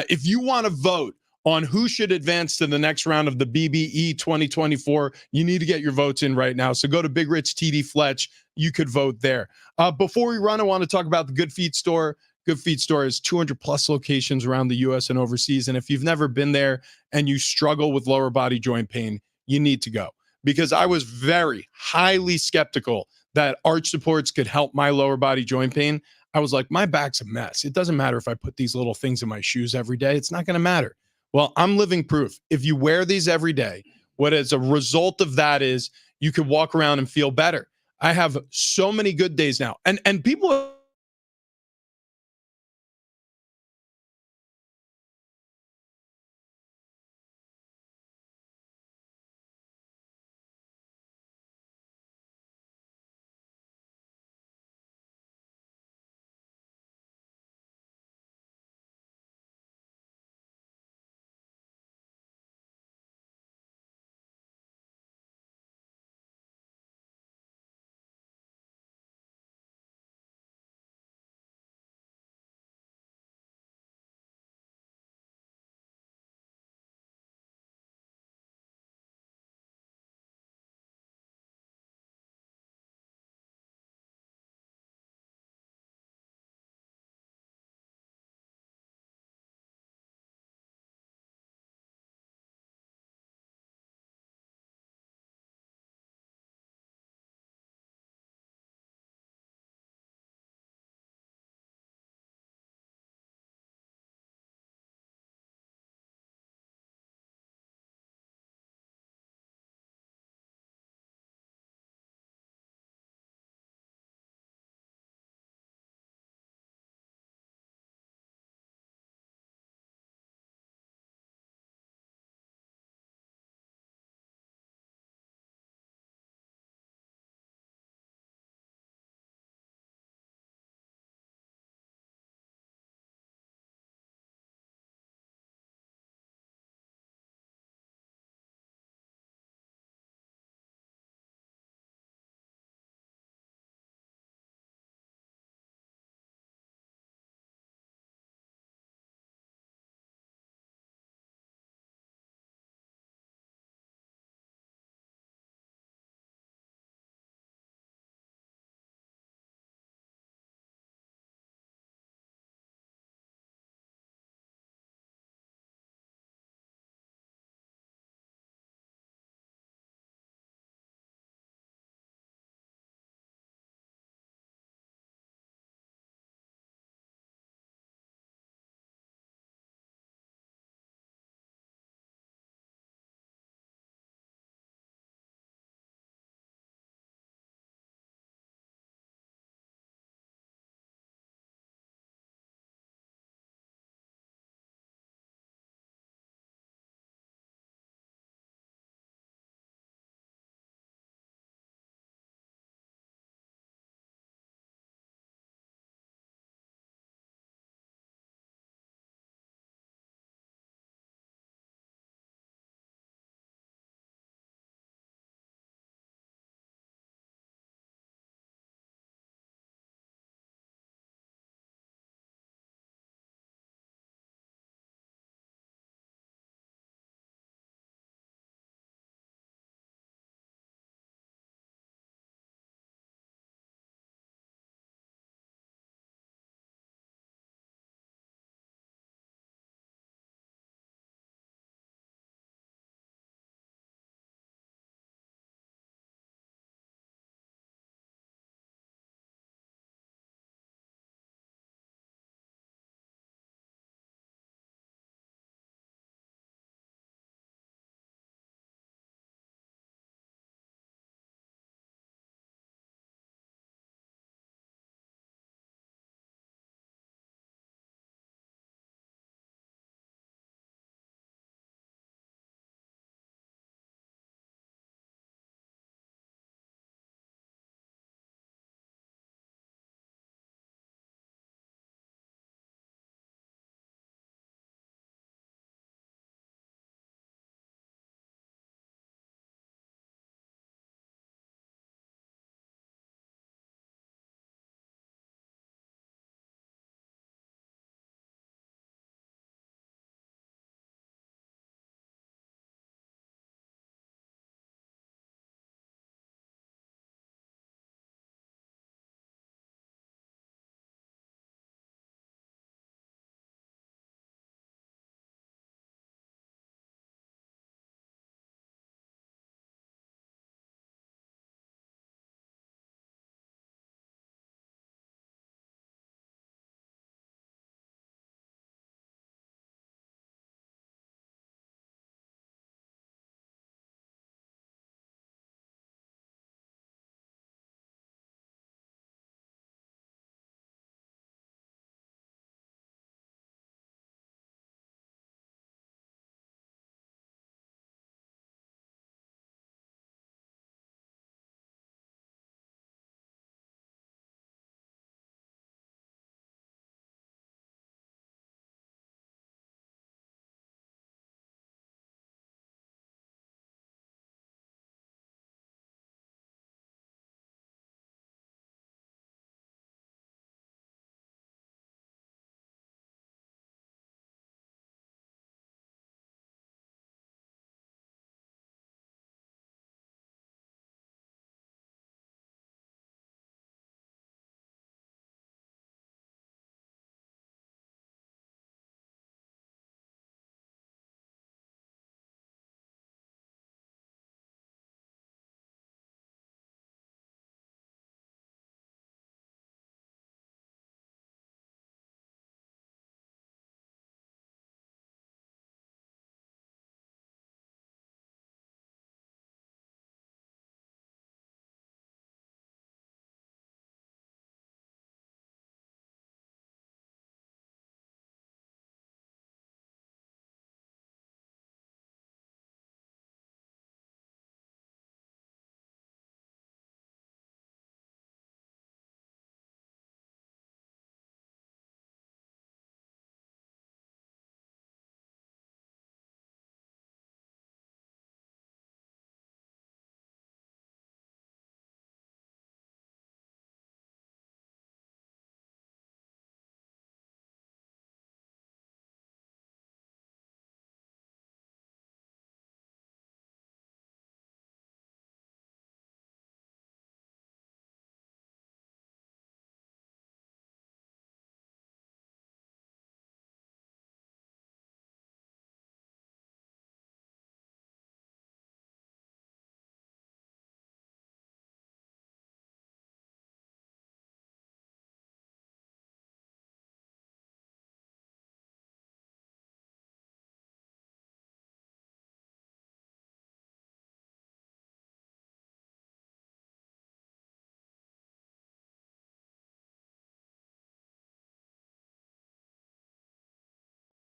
If you want to vote on who should advance to the next round of the BBE 2024, you need to get your votes in right now. So go to Big Rich TD Fletch. You could vote there. Before we run, I want to talk about the Good Feet store. Good Feet store has 200 plus locations around the U.S. and overseas. And if you've never been there and you struggle with lower body joint pain, you need to go. Because I was very highly skeptical that arch supports could help my lower body joint pain. I was like, my back's a mess. It doesn't matter if I put these little things in my shoes every day. It's not going to matter. Well, I'm living proof. If you wear these every day, what as a result of that is you could walk around and feel better. I have so many good days now. And people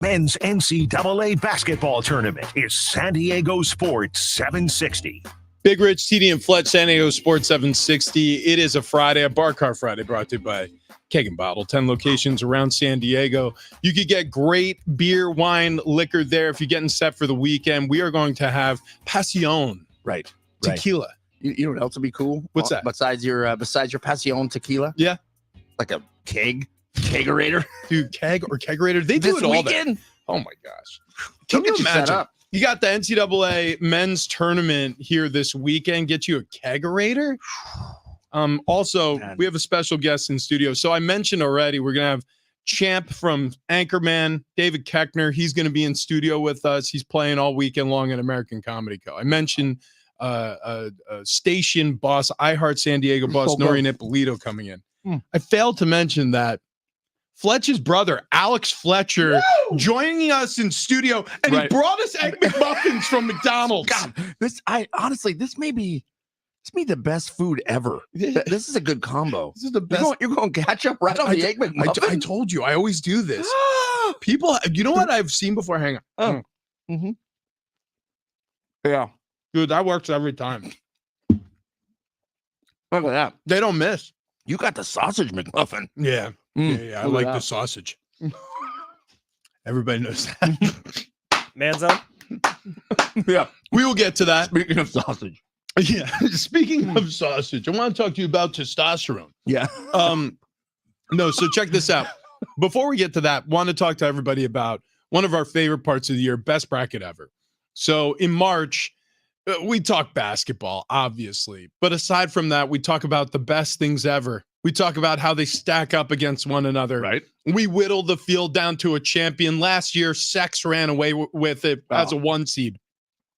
men's NCAA basketball tournament is San Diego Sports 760.
Big Rich, TD, and Fletch, San Diego Sports 760. It is a Friday, a Bar Car Friday, brought to you by Keg and Bottle. 10 locations around San Diego. You could get great beer, wine, liquor there if you're getting set for the weekend. We are going to have Pasión.
Right.
Tequila.
You know what else would be cool?
What's that?
Besides your Pasión tequila?
Yeah.
Like a kegerator.
Dude, keg or kegerator. They do
This
it all
weekend?
there. Oh, my gosh. Can you
Get set
imagine?
up.
You got the NCAA men's tournament here this weekend. Get you a kegerator. Also,
Man.
we have a special guest in studio. So I mentioned already, we're going to have Champ from Anchorman, David Keckner. He's going to be in studio with us. He's playing all weekend long at American Comedy Co. I mentioned station boss, iHeart San Diego boss, Norian Ippolito coming in. I failed to mention that Fletch's brother, Alex Fletcher, joining us in studio, and he brought us Egg McMuffins from McDonald's.
God, this may be the best food ever. This is a good combo.
This is the best.
You're going ketchup right on the Egg McMuffin?
I told you, I always do this. People, you know what I've seen before? Hang on.
Mm-hmm. Yeah.
Dude, that works every time.
Look at that.
They don't miss.
You got the sausage McMuffin.
Yeah. Yeah. I
Look
like
at
the
that.
sausage. Everybody knows that.
Man's up.
Yeah.
We will get to that.
Speaking of sausage.
Yeah. Speaking of sausage, I want to talk to you about testosterone.
Yeah.
No, so check this out. Before we get to that, want to talk to everybody about one of our favorite parts of the year, best bracket ever. So in March, we talk basketball, obviously. But aside from that, we talk about the best things ever. We talk about how they stack up against one another.
Right.
We whittle the field down to a champion. Last year, Sex ran away with it as a 1 seed.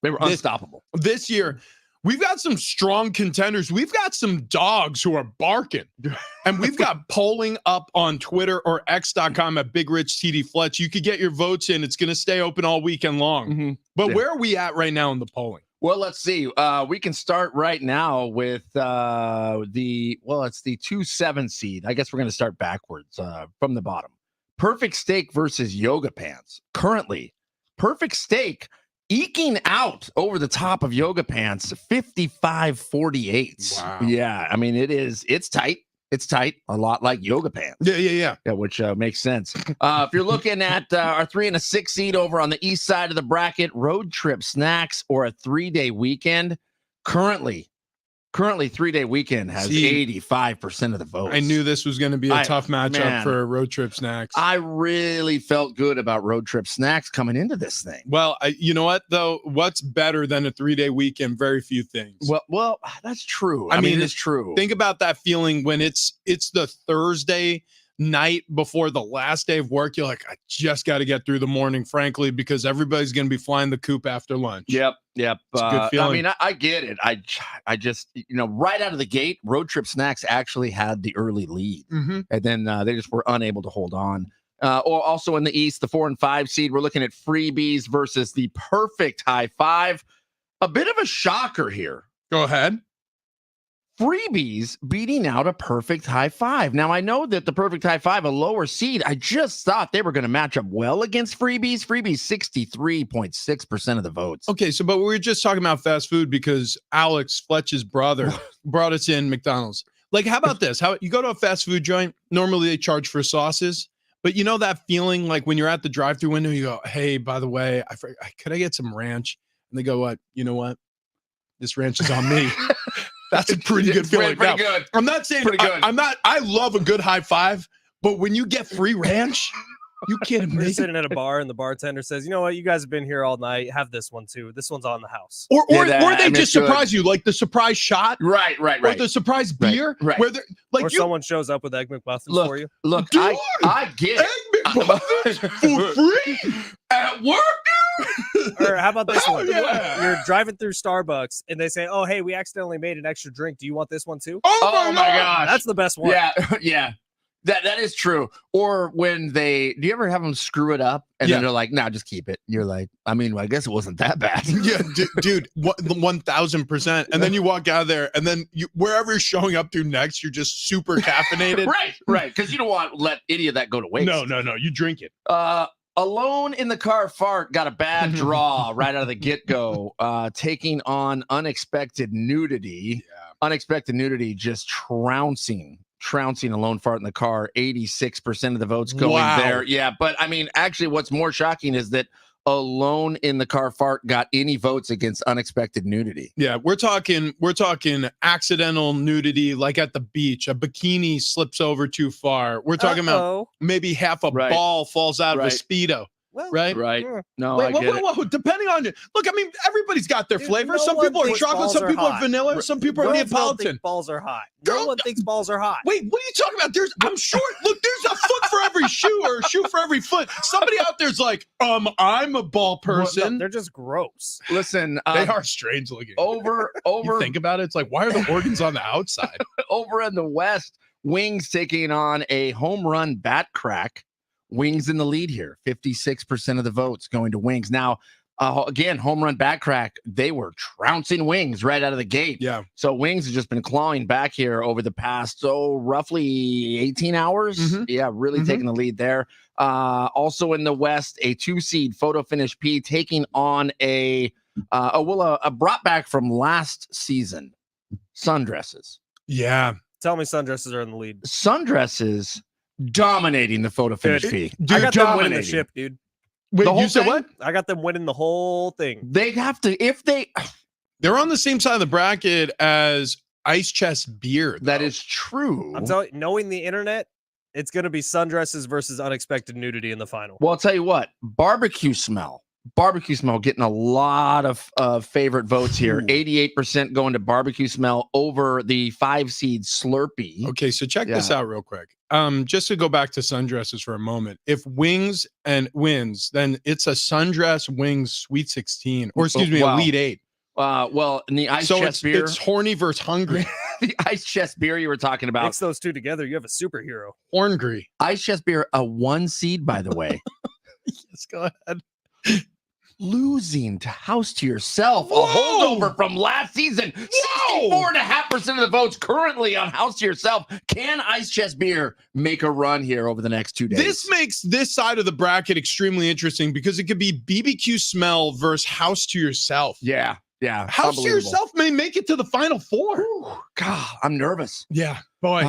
They were unstoppable.
This year, we've got some strong contenders. We've got some dogs who are barking. And we've got polling up on Twitter or X.com at Big Rich TD Fletch. You could get your votes in. It's going to stay open all weekend long.
Mm-hmm.
But where are we at right now in the polling?
Well, let's see. We can start right now with it's the 2-7 seed. I guess we're going to start backwards from the bottom. Perfect Steak versus Yoga Pants. Currently, Perfect Steak eking out over the top of Yoga Pants 55-48.
Wow.
Yeah, I mean it's tight. It's tight, a lot like Yoga Pants.
Yeah.
Which makes sense. If you're looking at our 3 and a 6 seed over on the east side of the bracket, Road Trip Snacks or a 3-day weekend. Currently 3-day weekend has 85% of the votes.
I knew this was going to be a tough matchup for Road Trip Snacks.
I really felt good about Road Trip Snacks coming into this thing.
Well, you know what, though? What's better than a 3-day weekend? Very few things.
Well, that's true.
I mean,
it's true.
Think about that feeling when it's the Thursday night before the last day of work. You're like, I just got to get through the morning, frankly, because everybody's going to be flying the coop after lunch.
Yep.
It's a good feeling.
I mean, I get it. I just, right out of the gate, Road Trip Snacks actually had the early lead.
Mm-hmm.
And then they just were unable to hold on. Or also in the East, the 4 and 5 seed, we're looking at Freebies versus the Perfect High Five. A bit of a shocker here.
Go ahead.
Freebies beating out a Perfect High Five. Now, I know that the Perfect High Five, a lower seed, I just thought they were going to match up well against Freebies. Freebies, 63.6% of the votes.
Okay, but we were just talking about fast food because Alex Fletch's brother brought us in McDonald's. Like, how about this? How you go to a fast food joint, normally they charge for sauces, but you know that feeling like when you're at the drive-thru window, you go, hey, by the way, could I get some ranch? And they go, what? You know what? This ranch is on me. That's a pretty good feeling.
Pretty good.
I'm not saying
Pretty good.
I love a good high five, but when you get free ranch, you can't
We're
make
sitting at a bar and the bartender says, you know what, you guys have been here all night. Have this one too. This one's on the house.
Or they
it's
just surprise you, like the surprise shot.
Right.
Or the surprise beer.
Right.
Where they're like
Or someone shows up with Egg McMuffins for you.
Look,
Dude,
I get
Egg McMuffins for free at work, dude.
Or how about this one?
Yeah.
You're driving through Starbucks and they say, oh, hey, we accidentally made an extra drink. Do you want this one too?
Oh my gosh.
That's the best one.
Yeah. That is true. Or when do you ever have them screw it up and then they're like, nah, just keep it. You're like, I mean, I guess it wasn't that bad.
Yeah, dude, 1000%. And then you walk out of there, and then wherever you're showing up to next, you're just super caffeinated.
Right. Because you don't want to let any of that go to waste.
No, you drink it.
Alone in the car fart got a bad draw right out of the get-go, taking on Unexpected Nudity.
Yeah.
Unexpected Nudity just trouncing Alone Fart in the Car. 86% of the votes going there. Yeah, but I mean, actually, what's more shocking is that Alone in the Car Fart got any votes against Unexpected Nudity.
Yeah, we're talking accidental nudity, like at the beach. A bikini slips over too far. We're talking about maybe half a ball falls out of a Speedo.
Well,
right?
No,
Wait, whoa. Depending on it. Look, I mean, everybody's got their flavor. Some people are chocolate, some people are vanilla, some people are Neapolitan.
Balls are hot. No one thinks balls are hot.
Wait, what are you talking about? I'm short. Look, there's a foot for every shoe or a shoe for every foot. Somebody out there's like, I'm a ball person.
Well, no, they're just gross.
Listen,
they are strange looking.
Over.
You think about it, it's like, why are the organs on the outside?
Over in the West, Wings taking on a home run bat crack. Wings in the lead here. 56% of the votes going to Wings. Now, again, home run bat crack. They were trouncing Wings right out of the gate.
Yeah.
So Wings has just been clawing back here over the past, roughly 18 hours.
Mm-hmm.
Yeah, really taking the lead there. Also in the West, a 2-seed Photo Finish P taking on a brought back from last season, Sundresses.
Yeah.
Tell me Sundresses are in the lead.
Sundresses dominating the Photo Finish P.
I got them winning the ship, dude.
Wait, you said what?
I got them winning the whole thing.
They have to,
they're on the same side of the bracket as Ice Chest Beer.
That is true.
I'm telling you, knowing the internet, it's going to be Sundresses versus Unexpected Nudity in the final.
Well, I'll tell you what, Barbecue Smell getting a lot of favorite votes here. 88% going to Barbecue Smell over the 5-seed Slurpee.
Okay, so check this out real quick. Just to go back to Sundresses for a moment. If Wings and wins, then it's a Sundress Wings Sweet 16, or excuse me, Elite 8.
Well, in the Ice Chest Beer,
it's horny versus hungry.
The Ice Chest Beer you were talking about.
Mix those two together, you have a superhero.
Horngry.
Ice Chest Beer, a 1-seed, by the way.
Yes, go ahead.
Losing to House to Yourself,
Whoa!
A holdover from last season. 64.5% of the votes currently on House to Yourself. Can Ice Chest Beer make a run here over the next 2 days?
This makes this side of the bracket extremely interesting because it could be BBQ Smell versus House to Yourself.
Yeah.
House to Yourself may make it to the Final Four.
Ooh, God, I'm nervous.
Yeah, boy.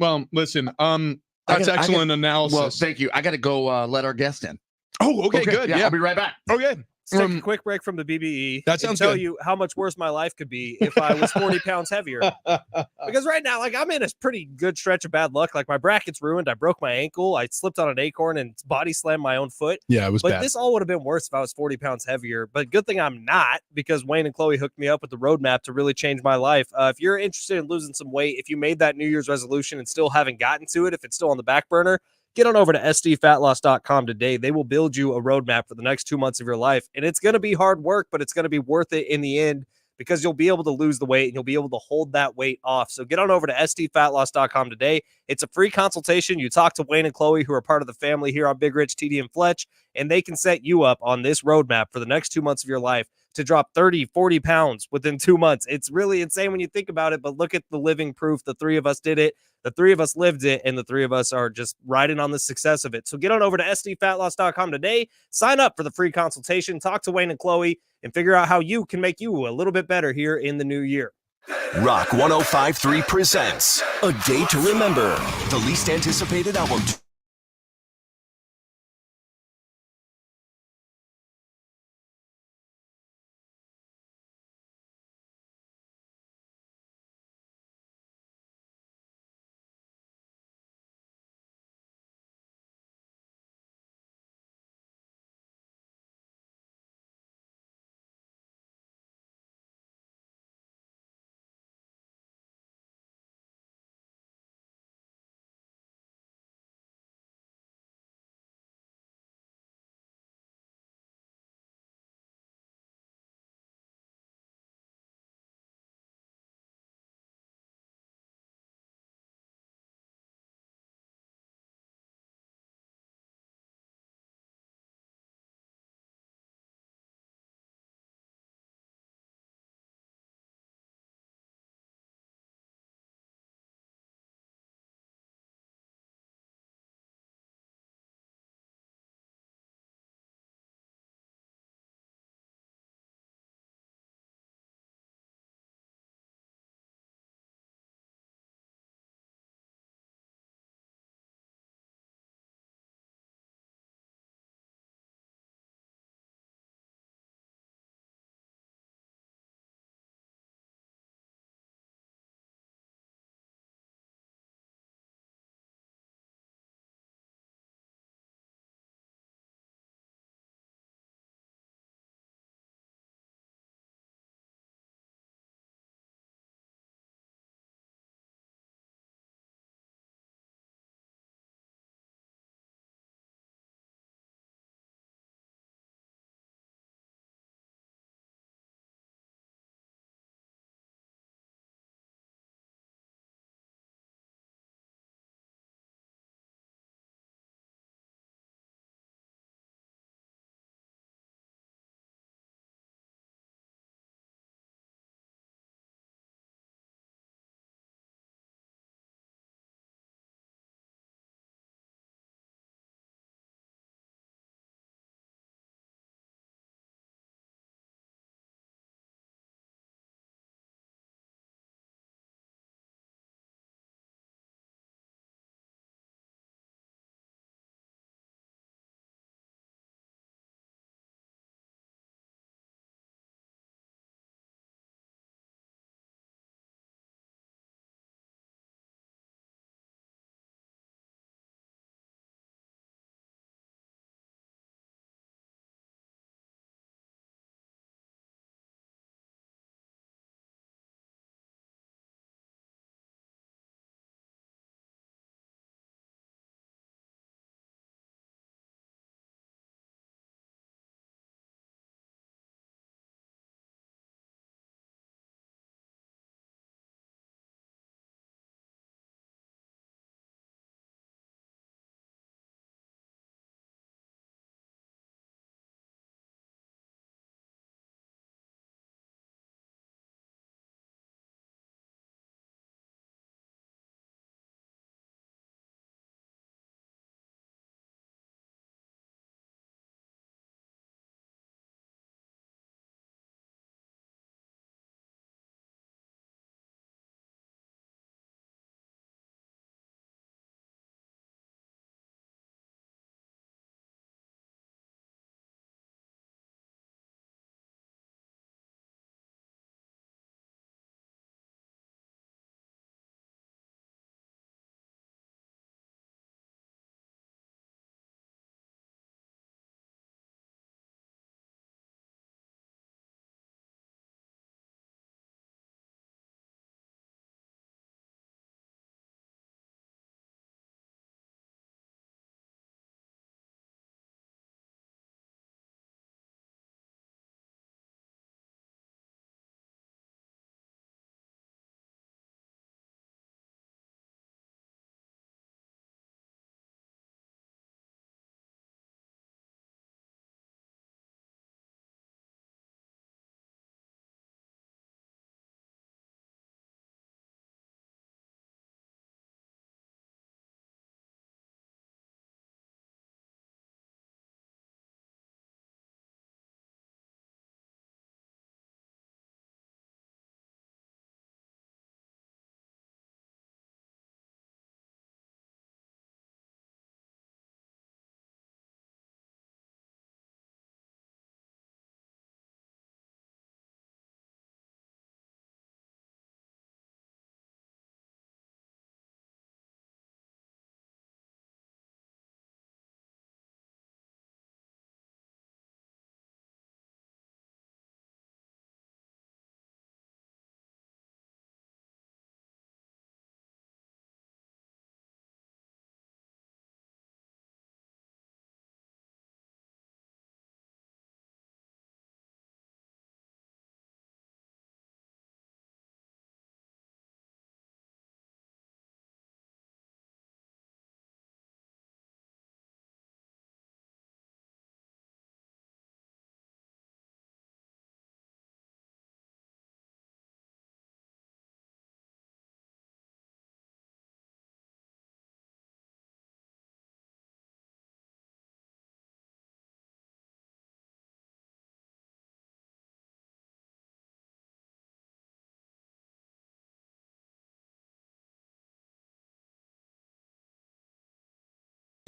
Well, listen, that's excellent analysis.
Well, thank you. I got to go let our guest in.
Oh, okay, good. Yeah,
I'll be right back.
Okay.
Let's take a quick break from the BBE.
That sounds
and tell
good.
you how much worse my life could be if I was 40 pounds heavier. Because right now, like, I'm in a pretty good stretch of bad luck. Like, my bracket's ruined. I broke my ankle. I slipped on an acorn and body slammed my own foot.
Yeah, it was bad.
But this all would have been worse if I was 40 pounds heavier. But good thing I'm not, because Wayne and Chloe hooked me up with the roadmap to really change my life. If you're interested in losing some weight, if you made that New Year's resolution and still haven't gotten to it, if it's still on the back burner, get on over to sdfatloss.com today. They will build you a roadmap for the next 2 months of your life. And it's going to be hard work, but it's going to be worth it in the end because you'll be able to lose the weight and you'll be able to hold that weight off. So get on over to sdfatloss.com today. It's a free consultation. You talk to Wayne and Chloe, who are part of the family here on Big Rich, TD, and Fletch, and they can set you up on this roadmap for the next 2 months of your life to drop 30, 40 pounds within 2 months. It's really insane when you think about it, but look at the living proof. The 3 of us did it. The 3 of us lived it, and the 3 of us are just riding on the success of it. So get on over to sdfatloss.com today, sign up for the free consultation, talk to Wayne and Chloe, and figure out how you can make you a little bit better here in the new year.
Rock 105.3 presents A Day to Remember, the least anticipated album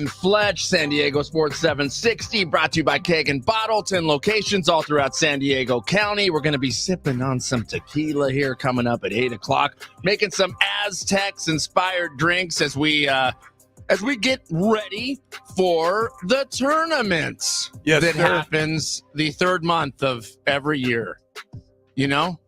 Fletch, San Diego Sports 760, brought to you by Keg and Bottle, 10 locations all throughout San Diego County. We're going to be sipping on some tequila here coming up at 8 o'clock, making some Aztecs-inspired drinks as we get ready for the tournament that happens the third month of every year. You know?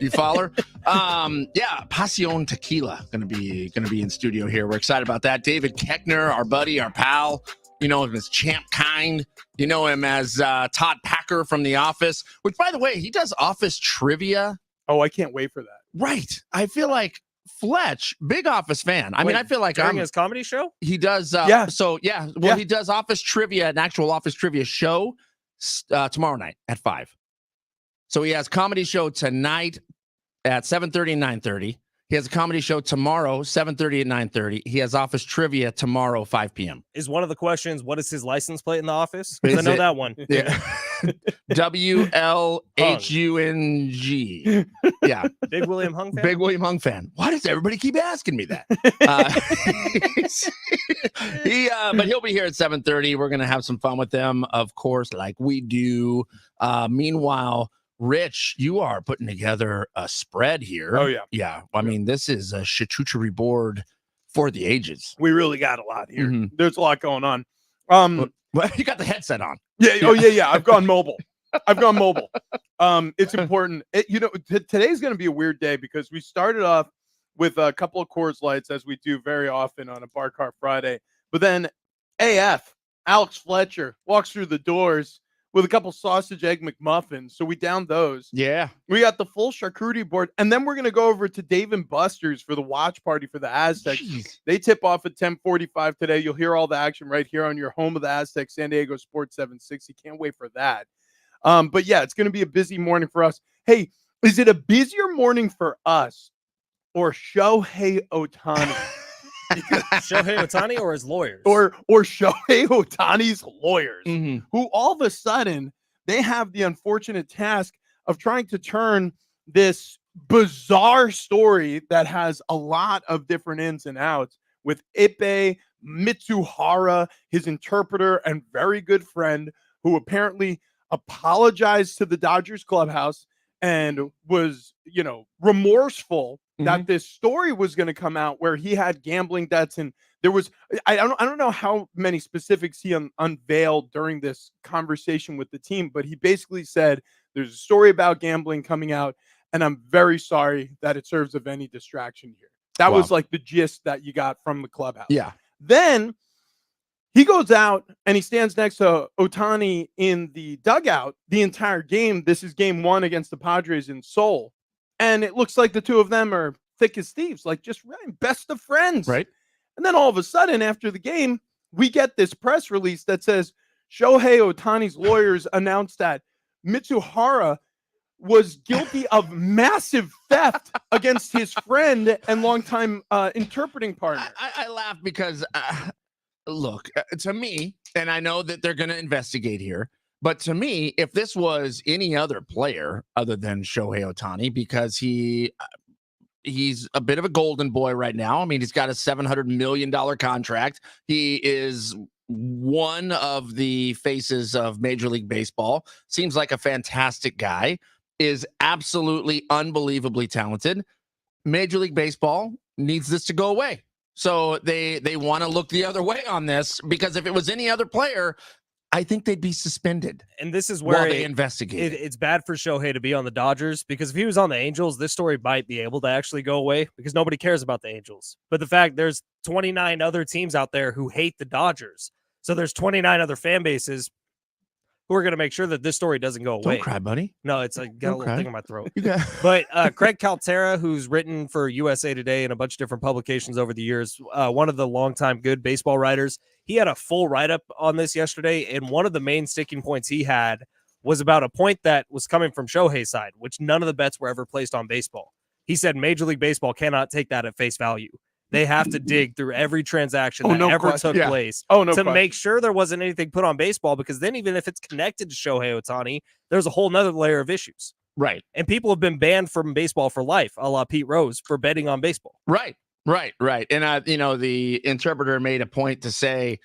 You follow? Yeah, Pasión Tequila gonna be in studio here. We're excited about that. David Keckner, our buddy, our pal. You know him as Champ Kind. You know him as Todd Packer from The Office. Which, by the way, he does Office trivia.
Oh, I can't wait for that.
Right. I feel like Fletch, big Office fan. I mean, I feel like
during his comedy show.
He does.
Yeah.
So yeah. Well, he does Office trivia, an actual Office trivia show tomorrow night at 5. So he has comedy show tonight at 7:30 and 9:30. He has a comedy show tomorrow, 7:30 and 9:30. He has Office trivia tomorrow, 5 p.m.
Is one of the questions, what is his license plate in The Office? Because I know that one.
Yeah. WLHUNG. Yeah.
Big William Hung fan?
Big William Hung fan. Why does everybody keep asking me that? But he'll be here at 7:30. We're going to have some fun with them, of course, like we do. Meanwhile, Rich, you are putting together a spread here.
Oh, yeah.
Yeah. I mean, this is a charcuterie board for the ages.
We really got a lot here.
Mhm.
There's a lot going on.
Well, you got the headset on.
Yeah. Oh, yeah. I've gone mobile. It's important. Today's going to be a weird day because we started off with a couple of Coors Lights, as we do very often on a Bar Car Friday. But then AF, Alex Fletcher, walks through the doors with a couple sausage egg McMuffins. So we downed those.
Yeah.
We got the full charcuterie board. And then we're going to go over to Dave & Buster's for the watch party for the Aztecs.
Jeez.
They tip off at 10:45 today. You'll hear all the action right here on your home of the Aztecs, San Diego Sports 760. Can't wait for that. But yeah, it's going to be a busy morning for us. Hey, is it a busier morning for us or Shohei Ohtani?
Shohei Ohtani or his lawyers?
Or Shohei Ohtani's lawyers,
Mhm.
who all of a sudden they have the unfortunate task of trying to turn this bizarre story that has a lot of different ins and outs with Ippei Mitsuhara, his interpreter and very good friend, who apparently apologized to the Dodgers clubhouse and was, remorseful that this story was going to come out where he had gambling debts, and there was I don't know how many specifics he unveiled during this conversation with the team, but he basically said there's a story about gambling coming out, and I'm very sorry that it serves of any distraction here. That was like the gist that you got from the clubhouse.
Yeah.
Then he goes out and he stands next to Ohtani in the dugout the entire game. This is game 1 against the Padres in Seoul. And it looks like the two of them are thick as thieves, like just best of friends.
Right.
And then all of a sudden, after the game, we get this press release that says Shohei Ohtani's lawyers announced that Mitsuhara was guilty of massive theft against his friend and longtime interpreting partner.
I laugh because, look, to me, and I know that they're going to investigate here, but to me, if this was any other player other than Shohei Ohtani, because he's a bit of a golden boy right now. I mean, he's got a $700 million contract. He is one of the faces of Major League Baseball. Seems like a fantastic guy. Is absolutely unbelievably talented. Major League Baseball needs this to go away. So they want to look the other way on this, because if it was any other player, I think they'd be suspended.
And this is where
they investigate.
It's bad for Shohei to be on the Dodgers, because if he was on the Angels, this story might be able to actually go away because nobody cares about the Angels. But the fact there's 29 other teams out there who hate the Dodgers. So there's 29 other fan bases who are going to make sure that this story doesn't go away.
Don't cry, buddy.
No, it's like got a little thing in my throat.
Yeah.
But Craig Caltera, who's written for USA Today and a bunch of different publications over the years, one of the longtime good baseball writers, he had a full write-up on this yesterday, and one of the main sticking points he had was about a point that was coming from Shohei's side, which none of the bets were ever placed on baseball. He said Major League Baseball cannot take that at face value. They have to dig through every transaction that ever took place to make sure there wasn't anything put on baseball, because then even if it's connected to Shohei Ohtani, there's a whole nother layer of issues.
Right.
And people have been banned from baseball for life, a la Pete Rose, for betting on baseball.
Right. And, the interpreter made a point to say,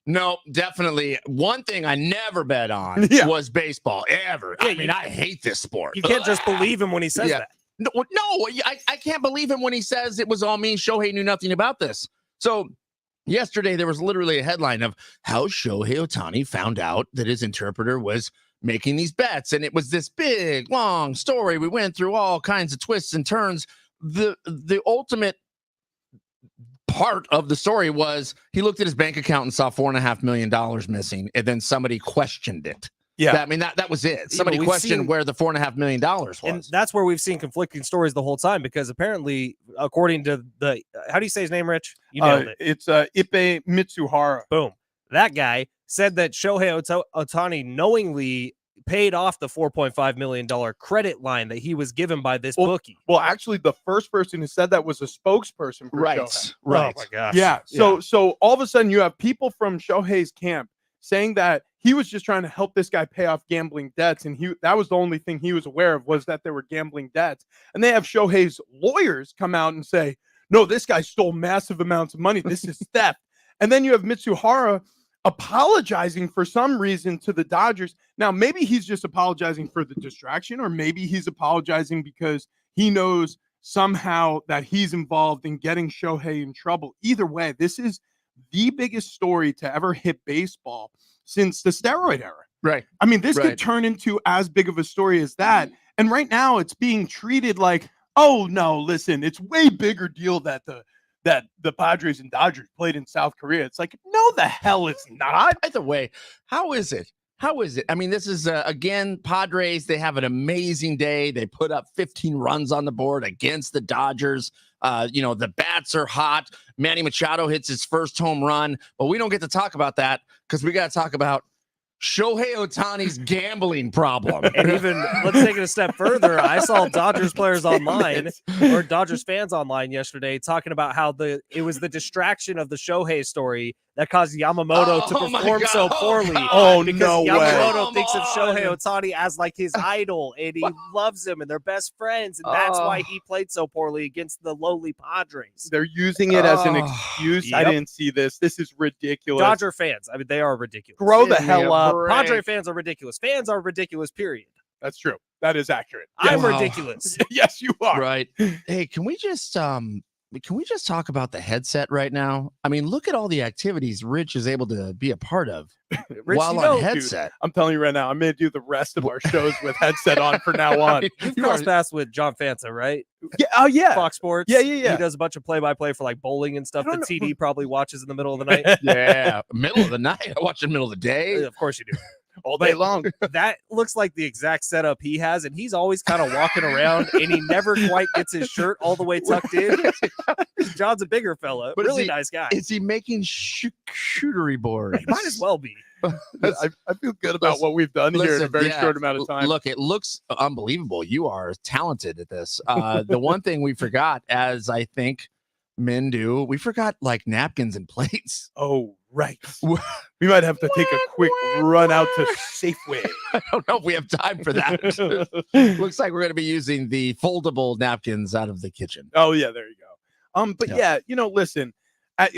No, definitely. One thing I never bet on was baseball, ever.
Yeah,
I mean, I hate this sport.
You can't just believe him when he says that.
No, I can't believe him when he says it was all me. Shohei knew nothing about this. So yesterday, there was literally a headline of how Shohei Ohtani found out that his interpreter was making these bets. And it was this big, long story. We went through all kinds of twists and turns. The ultimate part of the story was he looked at his bank account and saw $4.5 million missing, and then somebody questioned it. Yeah, that was it. Somebody questioned where the $4.5 million was,
and that's where we've seen conflicting stories the whole time. Because apparently, according to the how do you say his name, Rich? You nailed it.
It's Ippei Mitsuhara.
Boom. That guy said that Shohei Ohtani knowingly paid off the $4.5 million credit line that he was given by this bookie.
Well, actually, the first person who said that was a spokesperson for Shohei.
Right.
Oh my gosh.
Yeah. So all of a sudden, you have people from Shohei's camp saying that he was just trying to help this guy pay off gambling debts, and that was the only thing he was aware of, was that there were gambling debts. And they have Shohei's lawyers come out and say, no, this guy stole massive amounts of money. This is theft. And then you have Mitsuhara apologizing for some reason to the Dodgers. Now, maybe he's just apologizing for the distraction, or maybe he's apologizing because he knows somehow that he's involved in getting Shohei in trouble. Either way, this is the biggest story to ever hit baseball since the steroid era.
Right.
I mean, this could turn into as big of a story as that. And right now it's being treated like, oh no, listen, it's way bigger deal that the Padres and Dodgers played in South Korea. It's like, no, the hell it's not.
By the way, how is it? I mean, this is, again, Padres, they have an amazing day. They put up 15 runs on the board against the Dodgers. The bats are hot. Manny Machado hits his first home run, but we don't get to talk about that because we got to talk about Shohei Ohtani's gambling problem.
And even, let's take it a step further. I saw Dodgers players online, or Dodgers fans online yesterday, talking about how it was the distraction of the Shohei story that caused Yamamoto to perform so poorly. Because Yamamoto thinks of Shohei Ohtani as like his idol, and he loves him, and they're best friends, and that's why he played so poorly against the lowly Padres.
They're using it as an excuse.
Yep.
I didn't see this. This is ridiculous.
Dodger fans, I mean, they are ridiculous.
Grow the hell up.
Padre fans are ridiculous. Fans are ridiculous, period.
That's true. That is accurate.
I'm ridiculous.
Yes, you are.
Right. Hey, can we just talk about the headset right now? I mean, look at all the activities Rich is able to be a part of while on headset.
Dude, I'm telling you right now, I'm going to do the rest of our shows with headset on from now on.
You cross paths with John Fanta, right?
Yeah. Oh, yeah.
Fox Sports.
Yeah.
He does a bunch of play-by-play for like bowling and stuff that TD probably watches in the middle of the night.
Yeah. Middle of the night. I watch it in the middle of the day.
Of course you do.
All day long.
That looks like the exact setup he has, and he's always kind of walking around, and he never quite gets his shirt all the way tucked in. John's a bigger fella, but really nice guy.
Is he making shootery boards?
Might as well be.
I feel good about what we've done here in a very short amount of time.
Look, it looks unbelievable. You are talented at this. The one thing we forgot, as I think men do, we forgot like napkins and plates.
Oh, right. We might have to take a quick run out to Safeway.
I don't know if we have time for that. Looks like we're going to be using the foldable napkins out of the kitchen.
Oh, yeah, there you go. But yeah, listen,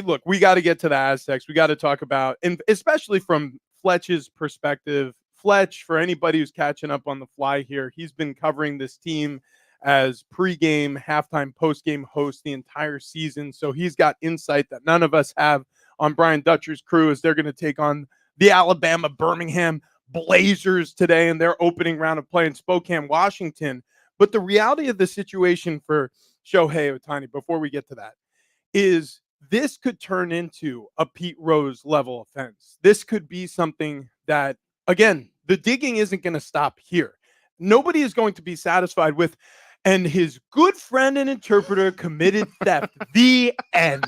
look, we got to get to the Aztecs. We got to talk about, and especially from Fletch's perspective. Fletch, for anybody who's catching up on the fly here, he's been covering this team as pregame, halftime, postgame host the entire season. So he's got insight that none of us have on Brian Dutcher's crew as they're going to take on the Alabama Birmingham Blazers today in their opening round of play in Spokane, Washington. But the reality of the situation for Shohei Ohtani, before we get to that, is this could turn into a Pete Rose level offense. This could be something that, again, the digging isn't going to stop here. Nobody is going to be satisfied with, and his good friend and interpreter committed theft. The end.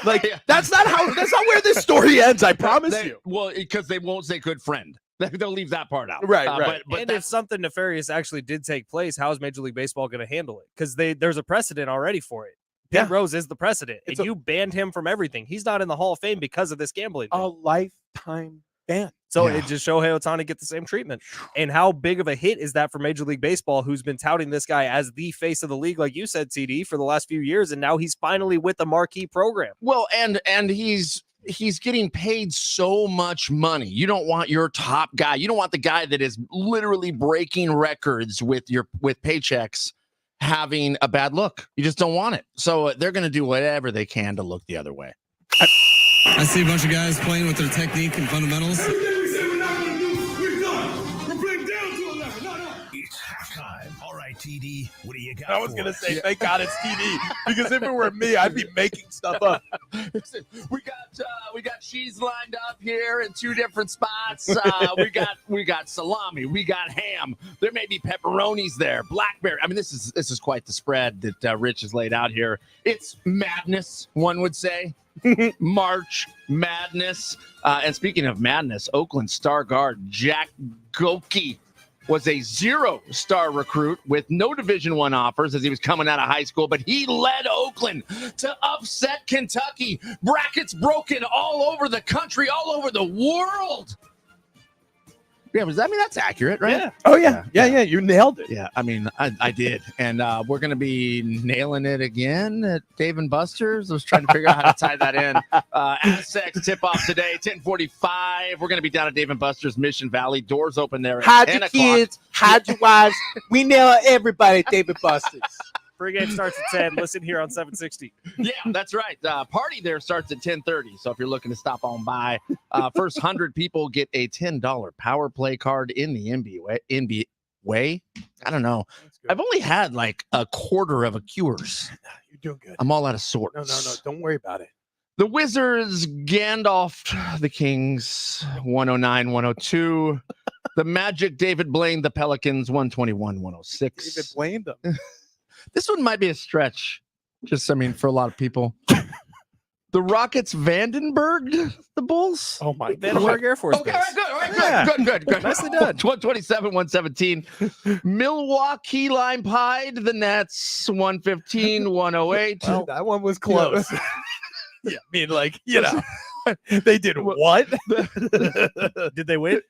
Like, that's not where this story ends. I promise you.
Well, because they won't say good friend. They'll leave that part out.
Right.
But if something nefarious actually did take place, how is Major League Baseball going to handle it? Because there's a precedent already for it. Pete Rose is the precedent. And you banned him from everything. He's not in the Hall of Fame because of this gambling thing.
A lifetime ban.
So it just Shohei Ohtani get the same treatment. And how big of a hit is that for Major League Baseball, who's been touting this guy as the face of the league, like you said, TD, for the last few years, and now he's finally with the marquee program.
Well, and he's he's getting paid so much money. You don't want your top guy. You don't want the guy that is literally breaking records with paychecks having a bad look. You just don't want it. So they're going to do whatever they can to look the other way.
I see a bunch of guys playing with their technique and fundamentals.
It's halftime. All right, TD, what do you got?
I was going to say, thank God it's TD, because if it were me, I'd be making stuff up.
We got cheese lined up here in two different spots. We got salami, we got ham. There may be pepperonis there, blackberry. I mean, this is quite the spread that Rich has laid out here. It's madness, one would say. March Madness. And speaking of madness, Oakland star guard Jack Goki was a 0-star recruit with no Division I offers as he was coming out of high school, but he led Oakland to upset Kentucky. Brackets broken all over the country, all over the world. Yeah, that's accurate, right?
Yeah. Oh, yeah. Yeah. You nailed it.
Yeah, I mean, I did. And we're going to be nailing it again at Dave & Buster's. I was trying to figure out how to tie that in. Aztecs tip-off today, 10:45. We're going to be down at Dave & Buster's, Mission Valley. Doors open there at
Hide
10
your
o'clock.
kids, hide your wives. We nail everybody at Dave & Buster's.
Pregame starts at 10. Listen here on 760.
Yeah, that's right. Party there starts at 10:30. So if you're looking to stop on by, first 100 people get a $10 power play card in the NBA way. I don't know. I've only had like a quarter of a Coors.
You're doing good.
I'm all out of sorts.
No. Don't worry about it.
The Wizards Gandalf the Kings 109-102. The Magic David Blaine the Pelicans 121-106.
David blamed them.
This one might be a stretch. For a lot of people. The Rockets Vandenberg the Bulls.
Oh my
Vandenberg Air Force
Okay,
Base.
all right, good.
Nicely done.
127-117. Milwaukee Lime Pied the Nets 115-108.
Well, that one was close. Yeah, I mean, they did what?
Did they win?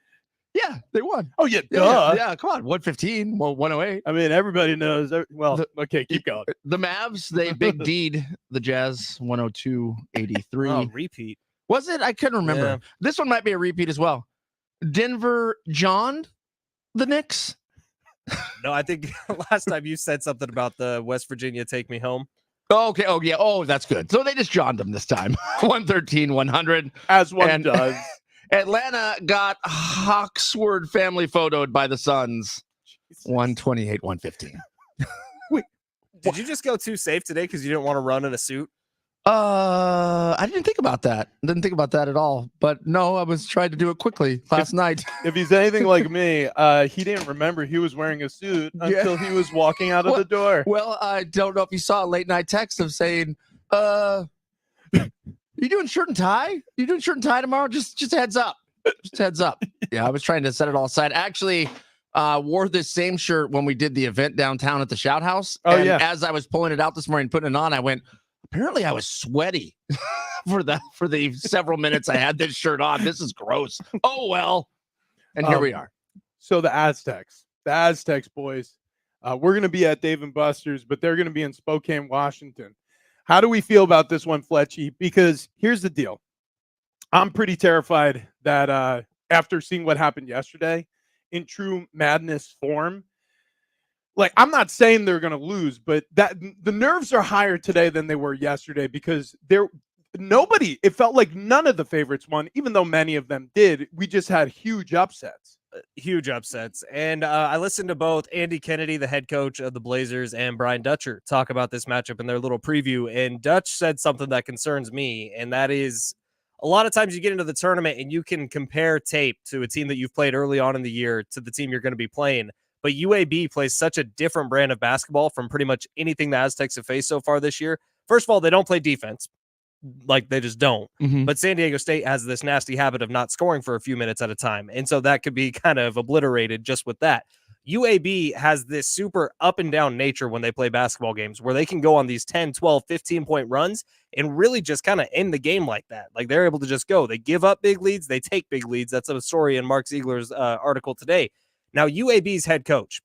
Yeah, they won.
Oh, yeah, duh.
Yeah, come on. 115, 108.
I mean, everybody knows. Well, okay, keep going.
The Mavs, they big D'd the Jazz 102-83.
Oh, repeat.
Was it? I couldn't remember.
Yeah.
This one might be a repeat as well. Denver John the Knicks.
No, I think last time you said something about the West Virginia Take Me Home.
Okay. Oh, yeah. Oh, that's good. So they just johned them this time. 113-100.
As one does.
Atlanta got Hawksword family photoed by the Suns. 128-115.
Did you just go too safe today because you didn't want to run in a suit?
I didn't think about that. Didn't think about that at all. But no, I was trying to do it quickly last night.
If he's anything like me, he didn't rember he was wearing a suit until he was walking out of the door.
Well, I don't know if you saw a late night text of saying, you doing shirt and tie? You doing shirt and tie tomorrow? Just heads up. Just heads up. Yeah, I was trying to set it all aside. Actually, wore this same shirt when we did the event downtown at the Shout House.
Oh,
and
yeah.
As I was pulling it out this morning, putting it on, I went, apparently I was sweaty for the several minutes I had this shirt on. This is gross. Oh, well. And here we are.
So the Aztecs, boys, we're going to be at Dave & Buster's, but they're going to be in Spokane, Washington. How do we feel about this one, Fletchy? Because here's the deal. I'm pretty terrified that after seeing what happened yesterday in true madness form, I'm not saying they're going to lose, but that the nerves are higher today than they were yesterday because it felt like none of the favorites won, even though many of them did. We just had huge upsets.
And I listened to both Andy Kennedy, the head coach of the Blazers, and Brian Dutcher talk about this matchup in their little preview. And Dutch said something that concerns me, and that is a lot of times you get into the tournament and you can compare tape to a team that you've played early on in the year to the team you're going to be playing. But UAB plays such a different brand of basketball from pretty much anything the Aztecs have faced so far this year. First of all, they don't play defense. They just don't.
Mm-hmm.
But San Diego State has this nasty habit of not scoring for a few minutes at a time. And so that could be kind of obliterated just with that. UAB has this super up and down nature when they play basketball games where they can go on these 10, 12, 15-point runs and really just kind of end the game like that. They're able to just go. They give up big leads. They take big leads. That's a story in Mark Ziegler's article today. Now, UAB's head coach,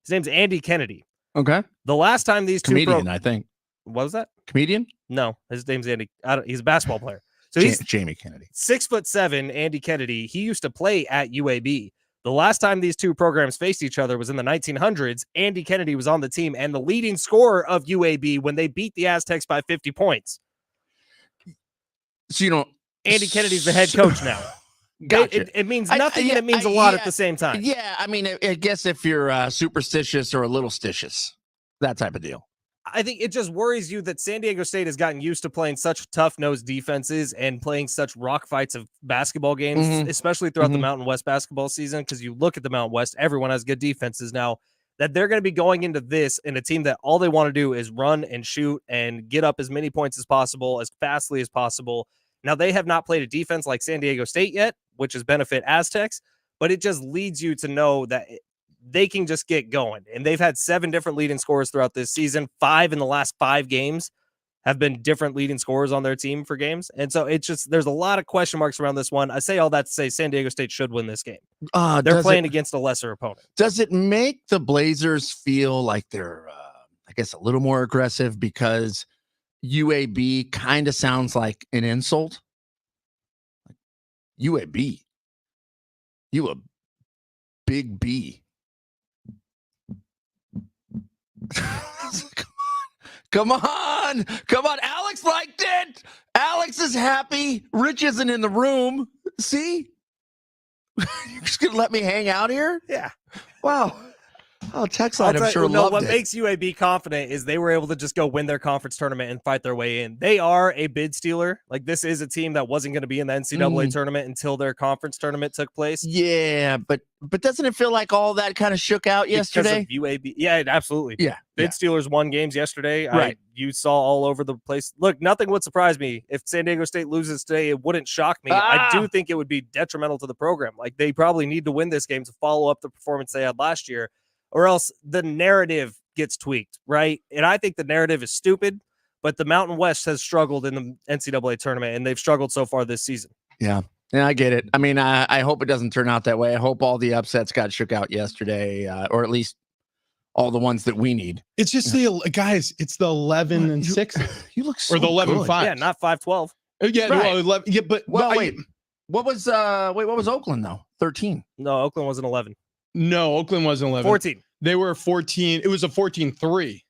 his name's Andy Kennedy.
Okay.
The last time these
Comedian, I think.
What was that?
Comedian?
No, his name's Andy. He's a basketball player. So he's
Jamie Kennedy.
6'7", Andy Kennedy. He used to play at UAB. The last time these two programs faced each other was in the 1900s. Andy Kennedy was on the team and the leading scorer of UAB when they beat the Aztecs by 50 points.
So
Andy Kennedy's the head coach now.
Gotcha.
It means nothing and it means a lot at the same time.
Yeah, I mean, I guess if you're superstitious or a little stitious, that type of deal.
I think it just worries you that San Diego State has gotten used to playing such tough-nosed defenses and playing such rock fights of basketball games, especially throughout the Mountain West basketball season, because you look at the Mountain West, everyone has good defenses now, that they're going to be going into this in a team that all they want to do is run and shoot and get up as many points as possible, as fastly as possible. Now, they have not played a defense like San Diego State yet, which is benefit Aztecs, but it just leads you to know that they can just get going. And they've had 7 different leading scorers throughout this season. 5 in the last 5 games have been different leading scorers on their team for games. And so it's just, there's a lot of question marks around this one. I say all that to say San Diego State should win this game. They're playing against a lesser opponent.
Does it make the Blazers feel like they're, I guess, a little more aggressive because UAB kind of sounds like an insult? UAB. You a big B. Come on. Alex liked it. Alex is happy. Rich isn't in the room. See? You're just going to let me hang out here?
Yeah.
Wow. Oh, Texline, I'm sure loved
what
it.
makes UAB confident is they were able to just go win their conference tournament and fight their way in. They are a bid stealer. Like, this is a team that wasn't going to be in the NCAA tournament until their conference tournament took place.
Yeah, but doesn't it feel like all that kind of shook out yesterday?
Because of UAB. Yeah, absolutely.
Yeah.
Bid stealers won games yesterday.
Right.
You saw all over the place. Look, nothing would surprise me. If San Diego State loses today, it wouldn't shock me. I do think it would be detrimental to the program. Like, they probably need to win this game to follow up the performance they had last year, or else the narrative gets tweaked, right? And I think the narrative is stupid, but the Mountain West has struggled in the NCAA tournament, and they've struggled so far this season.
Yeah, I get it. I mean, I hope it doesn't turn out that way. I hope all the upsets got shook out yesterday, or at least all the ones that we need.
It's just guys, it's the 11 and 6.
You look so
or the 11 5.
Yeah, not 5-12.
Yeah,
right.
well, 11, yeah, but
wait. What was Oakland though? 13.
No, Oakland wasn't 11.
No, Oakland wasn't 11.
14.
They were 14. It was a 14-3.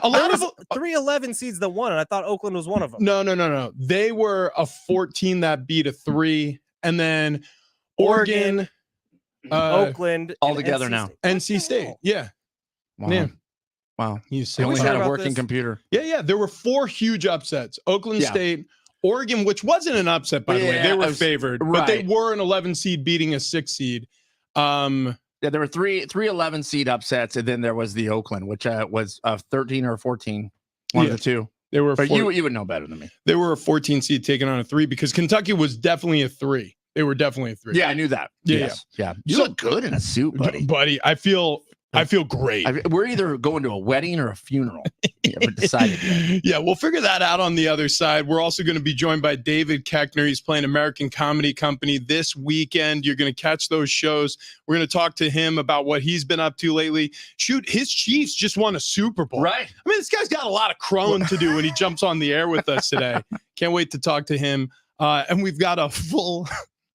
A lot of
3-11 seeds that won, and I thought Oakland was one of them.
No. They were a 14 that beat a 3, and then Oregon,
Oakland,
all together now.
NC State. Yeah.
Wow.
Yeah.
Wow.
You
They only
sure
had a
about
working
this?
computer.
Yeah. There were 4 huge upsets. Oakland State, Oregon, which wasn't an upset, by the way. They were favored, but they were an 11 seed beating a 6 seed.
Yeah, there were three 11 seed upsets, and then there was the Oakland, which was 13 or 14, one of the two.
They were.
But you would know better than me.
They were a 14 seed taking on a 3 because Kentucky was definitely a 3. They were definitely a 3.
Yeah, I knew that.
Yeah.
You look good in a suit, buddy.
I feel great.
We're either going to a wedding or a funeral. We haven't decided yet.
Yeah, we'll figure that out on the other side. We're also going to be joined by David Keckner. He's playing American Comedy Company this weekend. You're going to catch those shows. We're going to talk to him about what he's been up to lately. Shoot, his Chiefs just won a Super Bowl.
Right.
I mean, this guy's got a lot of crowing to do when he jumps on the air with us today. Can't wait to talk to him. And we've got a full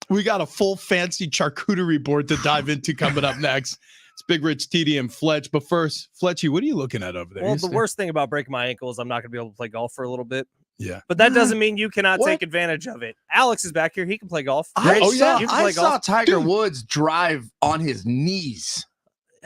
fancy charcuterie board to dive into coming up next. It's Big Rich, TD, and Fletch. But first, Fletchy, what are you looking at over there?
Well, the worst thing about breaking my ankle is I'm not going to be able to play golf for a little bit.
Yeah.
But that doesn't mean you cannot take advantage of it. Alex is back here. He can play golf.
I saw Tiger Woods drive on his knees.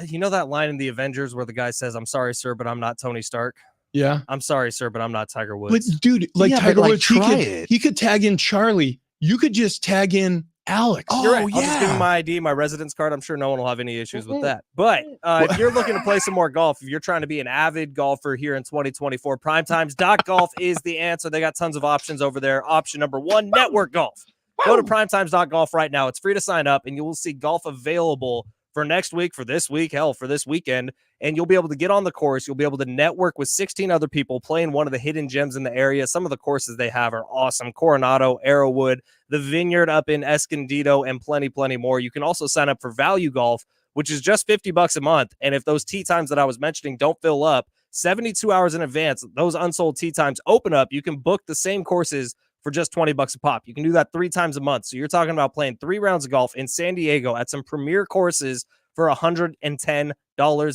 You know that line in The Avengers where the guy says, "I'm sorry, sir, but I'm not Tony Stark."
Yeah.
I'm sorry, sir, but I'm not Tiger Woods.
But dude, Tiger Woods, he could tag in Charlie. You could just tag in Alex.
You're right. I'll just give him my ID, my residence card. I'm sure no one will have any issues with that. But if you're looking to play some more golf, if you're trying to be an avid golfer here in 2024, primetimes.golf is the answer. They got tons of options over there. Option number 1, network golf. Go to primetimes.golf right now. It's free to sign up, and you will see golf available for next week, for this week, hell, for this weekend. And you'll be able to get on the course. You'll be able to network with 16 other people playing one of the hidden gems in the area. Some of the courses they have are awesome. Coronado, Arrowwood, the Vineyard up in Escondido, and plenty more. You can also sign up for Value Golf, which is just $50 a month. And if those tee times that I was mentioning don't fill up, 72 hours in advance, those unsold tee times open up. You can book the same courses for just $20 a pop. You can do that 3 times a month. So you're talking about playing 3 rounds of golf in San Diego at some premier courses for $110.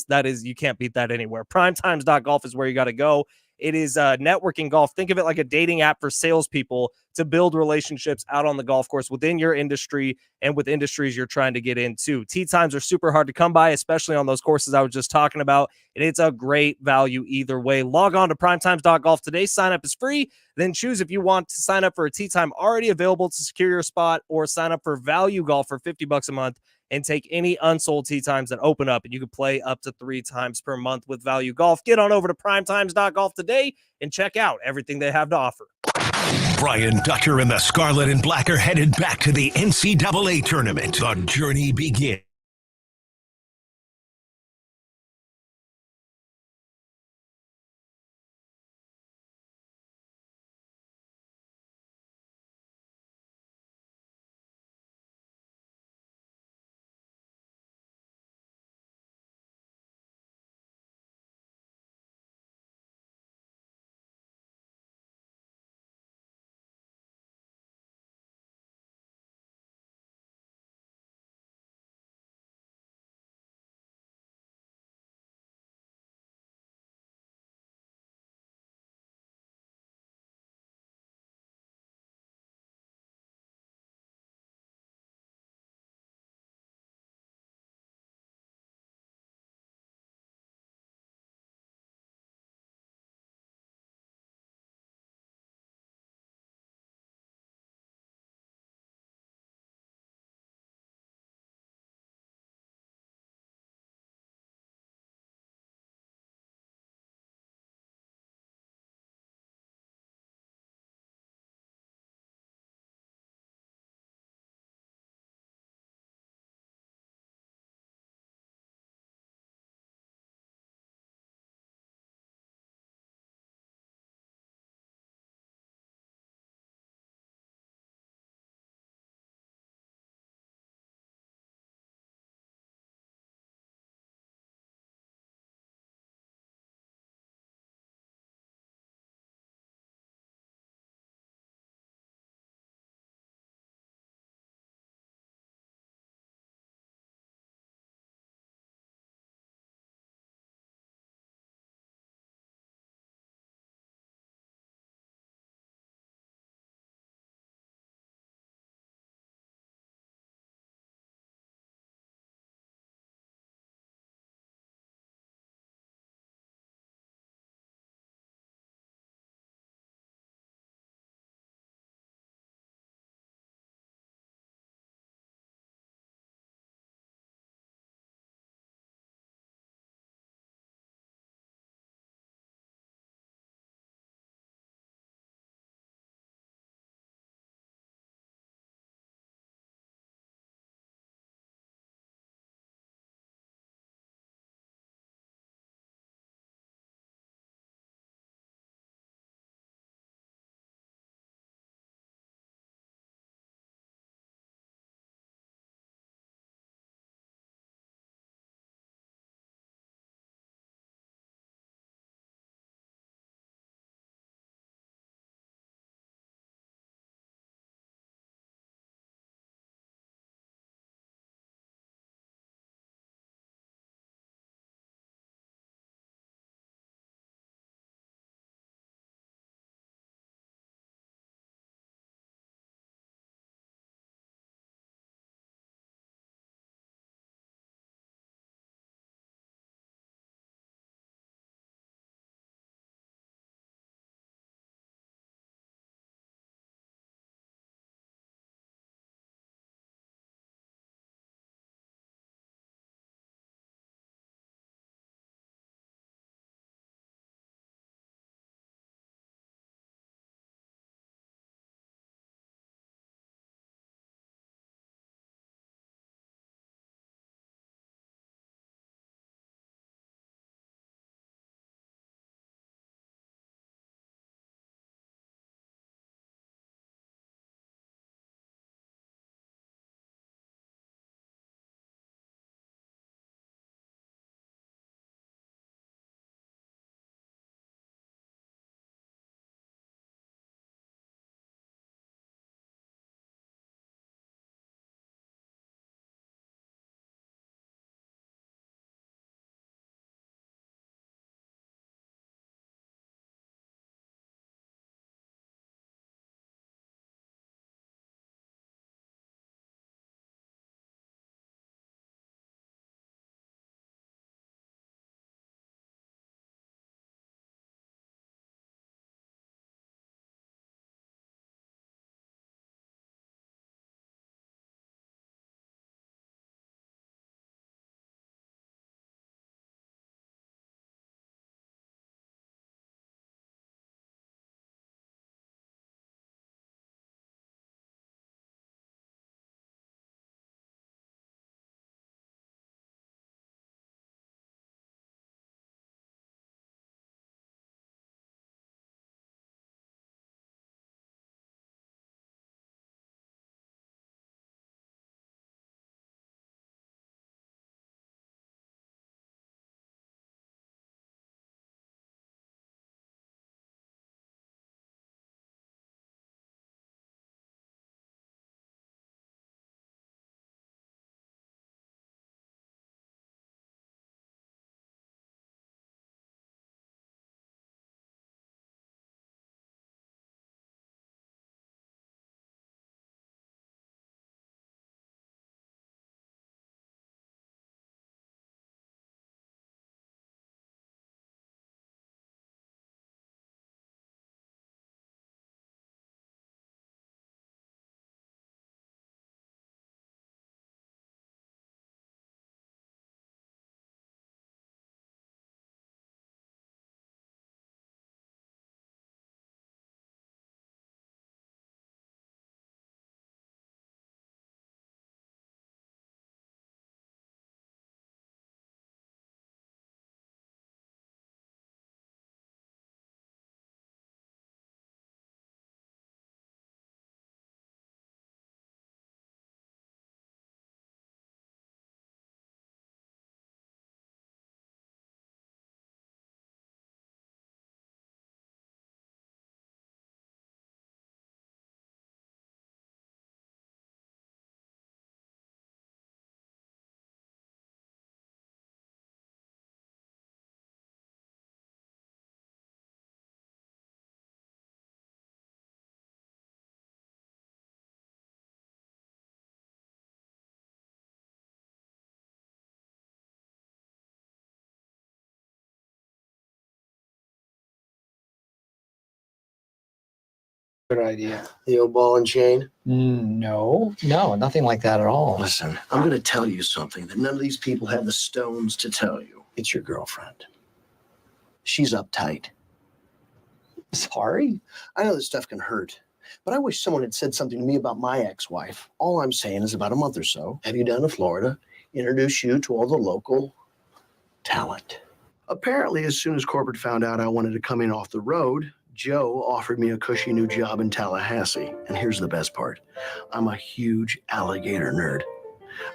That is, you can't beat that anywhere. Primetimes.golf is where you got to go. It is networking golf. Think of it like a dating app for salespeople to build relationships out on the golf course within your industry and with industries you're trying to get into. Tee times are super hard to come by, especially on those courses I was just talking about, and it's a great value either way. Log on to primetimes.golf today. Sign up is free. Then choose if you want to sign up for a tee time already available to secure your spot, or sign up for value golf for $50 a month and take any unsold tee times that open up, and you can play up to 3 times per month with value golf. Get on over to primetimes.golf today and check out everything they have to offer.
Brian Dutcher and the Scarlet and Black are headed back to the NCAA tournament. The journey begins.
Good idea.
The old ball and chain?
No, nothing like that at all.
Listen, I'm going to tell you something that none of these people have the stones to tell you. It's your girlfriend. She's uptight.
Sorry?
I know this stuff can hurt, but I wish someone had said something to me about my ex-wife. All I'm saying is about a month or so, have you down to Florida, introduce you to all the local talent. Apparently, as soon as corporate found out I wanted to come in off the road, Joe offered me a cushy new job in Tallahassee. And here's the best part. I'm a huge alligator nerd.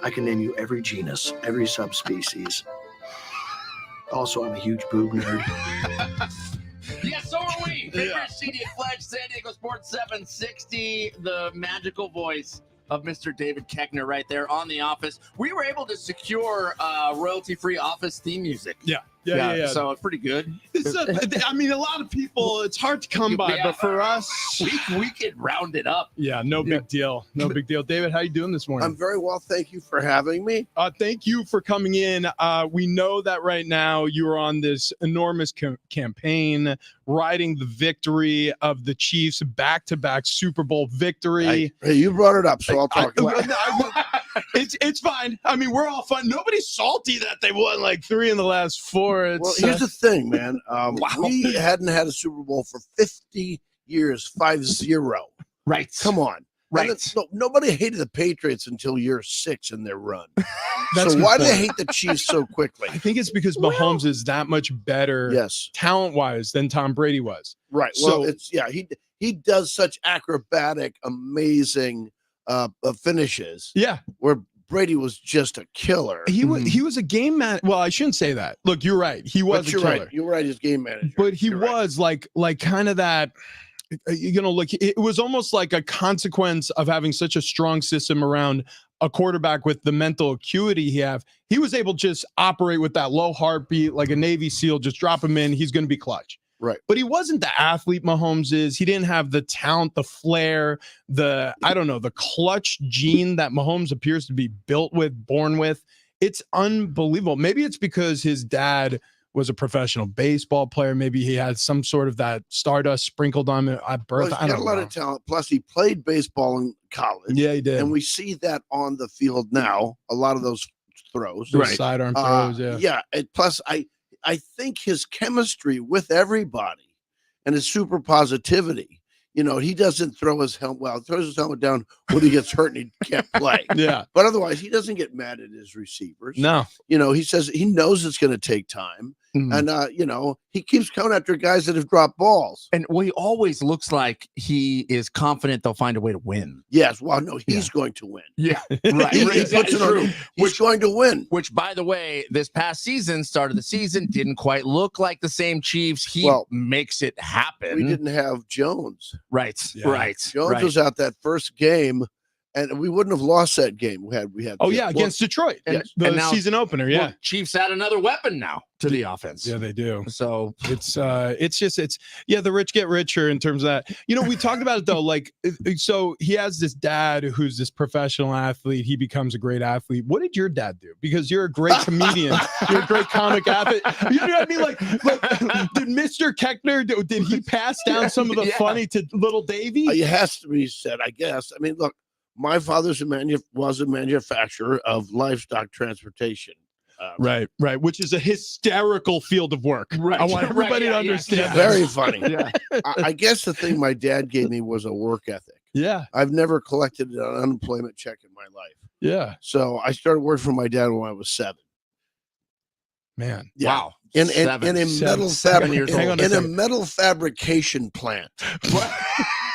I can name you every genus, every subspecies. Also, I'm a huge boob nerd.
Yes, so are we. Favorite CD Fledge, San Diego Sports 760, the magical voice of Mr. David Keckner right there on The Office. We were able to secure royalty-free Office theme music.
Yeah.
So it's pretty good.
I mean, a lot of people, it's hard to come by, but for us,
we could round it up.
Yeah, no big deal. No big deal. David, how you doing this morning?
I'm very well. Thank you for having me.
Thank you for coming in. We know that right now you are on this enormous campaign, riding the victory of the Chiefs' back-to-back Super Bowl victory.
Hey, you brought it up, so I'll talk about it.
It's fine. I mean, we're all fun. Nobody's salty that they won like 3 in the last 4.
Well, here's the thing, man. We hadn't had a Super Bowl for 50 years, 5-0.
Right.
Come on.
Right.
Nobody hated the Patriots until year 6 in their run.
That's
so
a
why
good
do they
point.
hate the Chiefs so quickly?
I think it's because Mahomes is that much better, talent-wise, than Tom Brady was.
Right.
So,
Well, he does such acrobatic, amazing finishes.
Yeah.
Where Brady was just a killer.
He was a game man. Well, I shouldn't say that. Look, you're right. He was a killer.
Right. You're right. His game manager.
But he was like kind of that. Like it was almost like a consequence of having such a strong system around a quarterback with the mental acuity he have. He was able to just operate with that low heartbeat, like a Navy SEAL. Just drop him in. He's going to be clutch.
Right.
But he wasn't the athlete Mahomes is. He didn't have the talent, the flair, the clutch gene that Mahomes appears to be built with, born with. It's unbelievable. Maybe it's because his dad was a professional baseball player. Maybe he had some sort of that stardust sprinkled on him at birth.
Well, he got a lot of talent. Plus, he played baseball in college.
Yeah, he did.
And we see that on the field now. A lot of those throws.
Those sidearm throws,
Yeah. And plus, I think his chemistry with everybody and his super positivity, he doesn't throw his helmet. Well, throws his helmet down when he gets hurt and he can't play.
Yeah.
But otherwise, he doesn't get mad at his receivers.
No.
He says he knows it's going to take time. And, he keeps coming after guys that have dropped balls.
And he always looks like he is confident they'll find a way to win.
Yes. Well, no, he's going to win.
Yeah. Right.
He's going to win.
Which, by the way, this past season, start of the season, didn't quite look like the same Chiefs. He makes it happen.
We didn't have Jones.
Right.
Yeah.
Right.
Jones was out that first game. And we wouldn't have lost that game. We had.
Against Detroit, the
now,
season opener. Yeah,
Chiefs add another weapon now to the offense.
Yeah, they do.
So
it's the rich get richer in terms of that. We talked about it though. Like, so he has this dad who's this professional athlete. He becomes a great athlete. What did your dad do? Because you're a great comedian. You're a great comic athlete. You know what I mean? Like did Mr. Keckner did he pass down some of the funny to little Davey?
It has to be said, I guess. I mean, look. My father's was a manufacturer of livestock transportation.
Right, which is a hysterical field of work.
Right.
I want everybody to understand.
Very funny. Yeah. I guess the thing my dad gave me was a work ethic.
Yeah.
I've never collected an unemployment check in my life.
Yeah.
So I started working for my dad when I was 7.
Man.
Yeah.
Wow.
In a metal fabrication plant.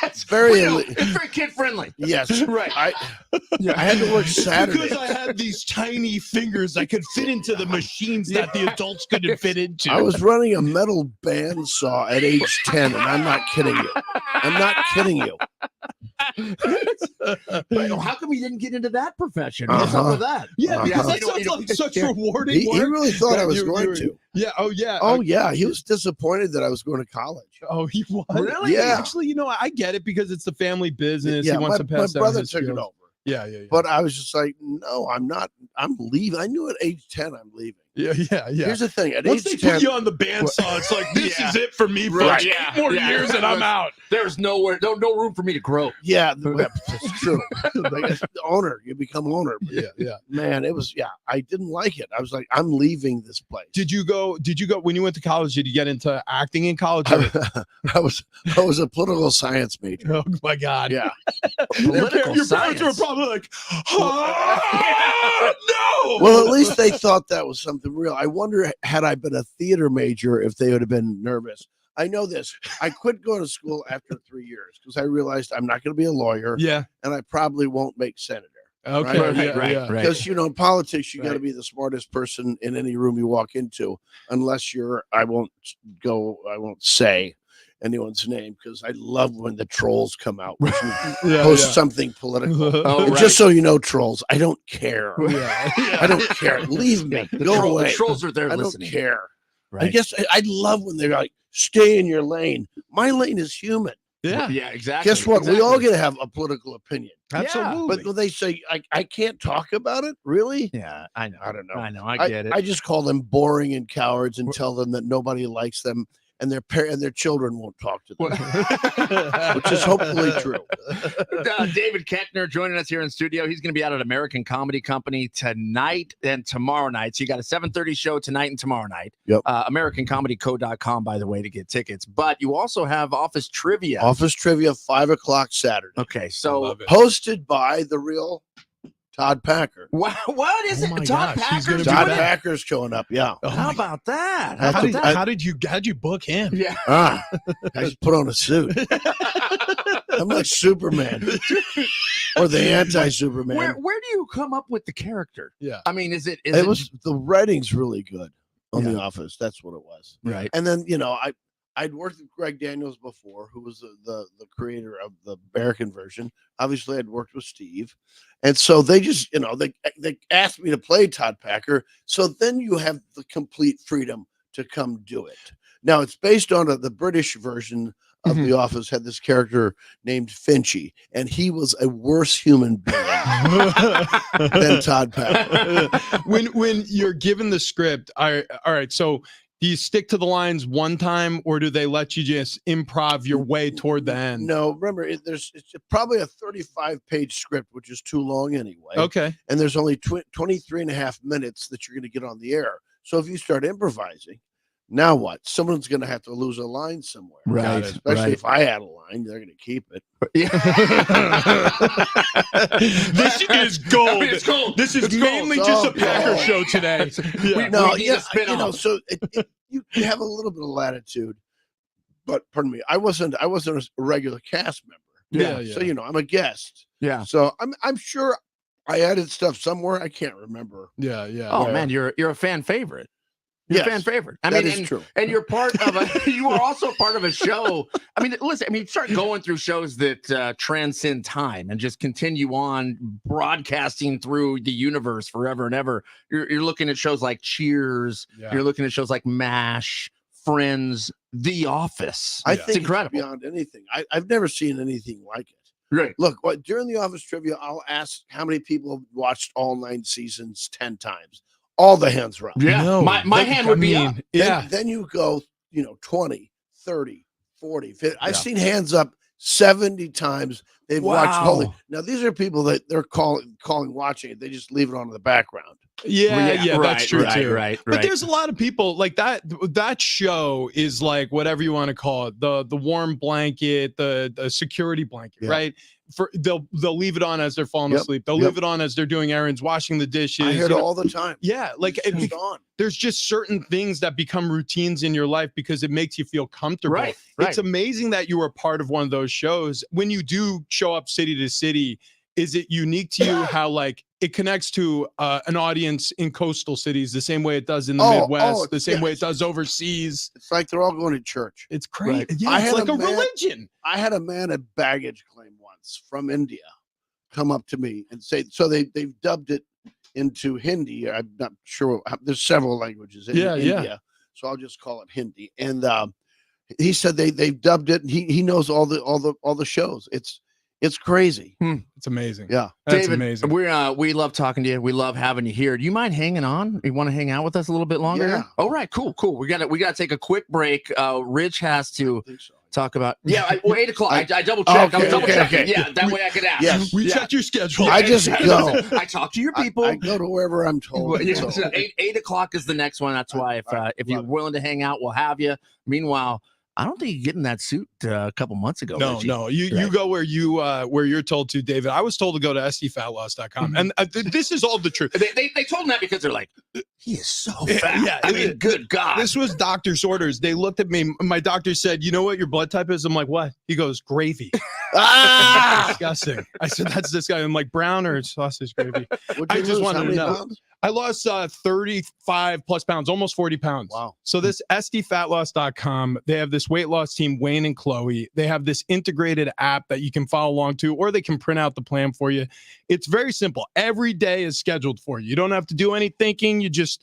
It's very
it's very kid friendly.
Yes,
right.
I had to work Saturday
because I had these tiny fingers I could fit into the machines that the adults couldn't fit into.
I was running a metal bandsaw at age 10, and I'm not kidding you. I'm not kidding you.
How come he didn't get into that profession? What's up with that?
Yeah, because that sounds like such rewarding work.
He really thought I was going to.
Yeah. Oh, yeah.
Oh, yeah. He was disappointed that I was going to college.
Oh, he was?
Really? Yeah.
Actually, I get it because it's the family business.
Yeah,
he wants to pass
my
down
brother
his
took
skills.
it over.
Yeah.
But I was just like, no, I'm not. I'm leaving. I knew at age 10 I'm leaving.
Yeah.
Here's the thing. At
Once
age
they
10,
put you on the bandsaw, it's like, this is it for me for
Right.
8 more years and I'm out.
There's no room for me to grow.
yeah, that's true. Like, as the owner, you become owner. But
Yeah.
man, it was I didn't like it. I was like, I'm leaving this place.
Did you go when you went to college? Did you get into acting in college?
I was a political science major.
Oh my God.
Yeah.
Your
Political
parents were
science.
probably like, no.
Well, at least they thought that was something real. I wonder, had I been a theater major, if they would have been nervous. I know this. I quit going to school after 3 years because I realized I'm not going to be a lawyer.
Yeah.
And I probably won't make senator.
Okay.
Right.
Because in politics, you got to be the smartest person in any room you walk into, unless you're. I won't say anyone's name because I love when the trolls come out and post something political. And just so you know, trolls, I don't care. I don't care. Leave me. Go away.
The trolls are there
I
listening.
don't care.
Right.
I guess I love when they're like, stay in your lane. My lane is human.
Yeah.
Yeah, exactly.
Guess what?
Exactly.
We all get to have a political opinion.
Absolutely.
But when they say I can't talk about it, really?
Yeah, I know.
I don't know.
I know. I get it.
I just call them boring and cowards and tell them that nobody likes them and their children won't talk to them, which is hopefully true.
David Keckner joining us here in studio. He's going to be out at American Comedy Company tonight and tomorrow night. So you got a 7:30 show tonight and tomorrow night.
Yep.
AmericanComedyCo.com, by the way, to get tickets. But you also have Office Trivia.
Office Trivia, 5:00 Saturday.
Okay, so
hosted by the real Todd Packer.
what is it?
Oh my
Todd
gosh, he's
Packer's
gonna be
Todd
doing it?
Packer's showing up. Yeah.
How about that?
How'd you book him?
Yeah.
I just put on a suit. I'm like Superman or the anti-Superman.
Where do you come up with the character?
Yeah.
I mean, is it
The writing's really good on The Office. That's what it was.
right?
And then I'd worked with Greg Daniels before, who was the creator of the American version. Obviously, I'd worked with Steve, and so they just they asked me to play Todd Packer. So then you have the complete freedom to come do it. Now it's based on the British version of The Office. Had this character named Finchy, and he was a worse human being than Todd Packer.
When you're given the script, all right, so do you stick to the lines one time, or do they let you just improv your way toward the end?
No, remember, it's probably a 35-page script, which is too long anyway.
Okay.
And there's only 23 and a half minutes that you're going to get on the air. So if you start improvising, now what? Someone's going to have to lose a line somewhere.
Right.
Especially if I add a line, they're going to keep it.
This is gold.
I mean, it's gold.
This is
It's
mainly
gold.
just
Oh,
a Packer
yeah.
show today.
No,
we need a spin-off.
so you have a little bit of latitude, but pardon me, I wasn't a regular cast member.
Yeah.
So I'm a guest.
Yeah.
So I'm sure I added stuff somewhere. I can't remember.
Yeah.
Oh man, you're a fan favorite. You're a fan favorite. I
that
mean,
is true.
And you're part of you are also part of a show. I mean, listen, start going through shows that transcend time and just continue on broadcasting through the universe forever and ever. You're looking at shows like Cheers.
Yeah.
You're looking at shows like MASH, Friends, The Office.
I
It's
think
incredible.
it's beyond anything. I've never seen anything like it.
Right.
Look, during the Office trivia, I'll ask how many people have watched all 9 seasons 10 times. All the hands are up.
Yeah.
No,
my hand would be up.
Yeah.
Then you go, 20, 30, 40, 50. I've seen hands up 70 times. They've watched all the. Now, these are people that they're calling watching it. They just leave it on in the background.
Yeah, that's true too.
Right.
But there's a lot of people like that. That show is like whatever you want to call it, the warm blanket, the security blanket, right? They'll leave it on as they're falling asleep. They'll leave it on as they're doing errands, washing the dishes.
I hear it all the time.
Yeah, like
It's on.
there's just certain things that become routines in your life because it makes you feel comfortable.
Right.
It's amazing that you were part of one of those shows. When you do show up city to city, is it unique to you how like it connects to an audience in coastal cities the same way it does in the Midwest, the same way it does overseas?
It's like they're all going to church.
It's crazy.
Right.
Yeah, it's like a religion.
I had a man at baggage claim once from India come up to me and say, so they've dubbed it into Hindi. I'm not sure. There's several languages in India, so I'll just call it Hindi. And he said they've dubbed it. And he knows all the shows. It's crazy.
It's amazing.
Yeah.
That's
David,
amazing.
we love talking to you. We love having you here. Do you mind hanging on? You want to hang out with us a little bit longer?
Yeah.
All right, cool. We gotta take a quick break. Rich has to talk about 8 o'clock. I double checked.
Okay,
I'm double checking.
okay.
Yeah, that way I could ask.
Yes.
We
Yeah.
checked your schedule.
I just go.
I talk to your people.
I go to wherever I'm told.
Yeah,
so.
8 o'clock is the next one. That's why if you're willing to hang out, we'll have you. Meanwhile, I don't think you get in that suit a couple months ago.
No,
Reggie.
no. You go where you're told to, David. I was told to go to sdfatloss.com. And this is all the truth.
They told him that because they're like, he is so fat.
Yeah,
I mean, good God.
This was doctor's orders. They looked at me. My doctor said, "You know what your blood type is?" I'm like, "What?" He goes, "Gravy." Disgusting. I said, "That's disgusting." I'm like, "Brown or sausage gravy?" I just wanted to know.
Pounds?
I lost 35 plus pounds, almost 40 pounds.
Wow.
So this sdfatloss.com, they have this weight loss team, Wayne and Chloe. They have this integrated app that you can follow along to, or they can print out the plan for you. It's very simple. Every day is scheduled for you. You don't have to do any thinking. You just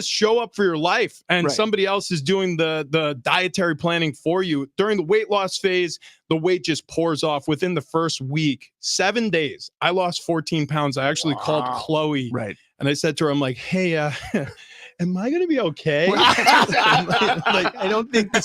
show up for your life, and somebody else is doing the dietary planning for you. During the weight loss phase, the weight just pours off within the first week. 7 days, I lost 14 pounds. I actually called Chloe.
Right.
And I said to her, I'm like, hey, am I going to be okay? like, I don't think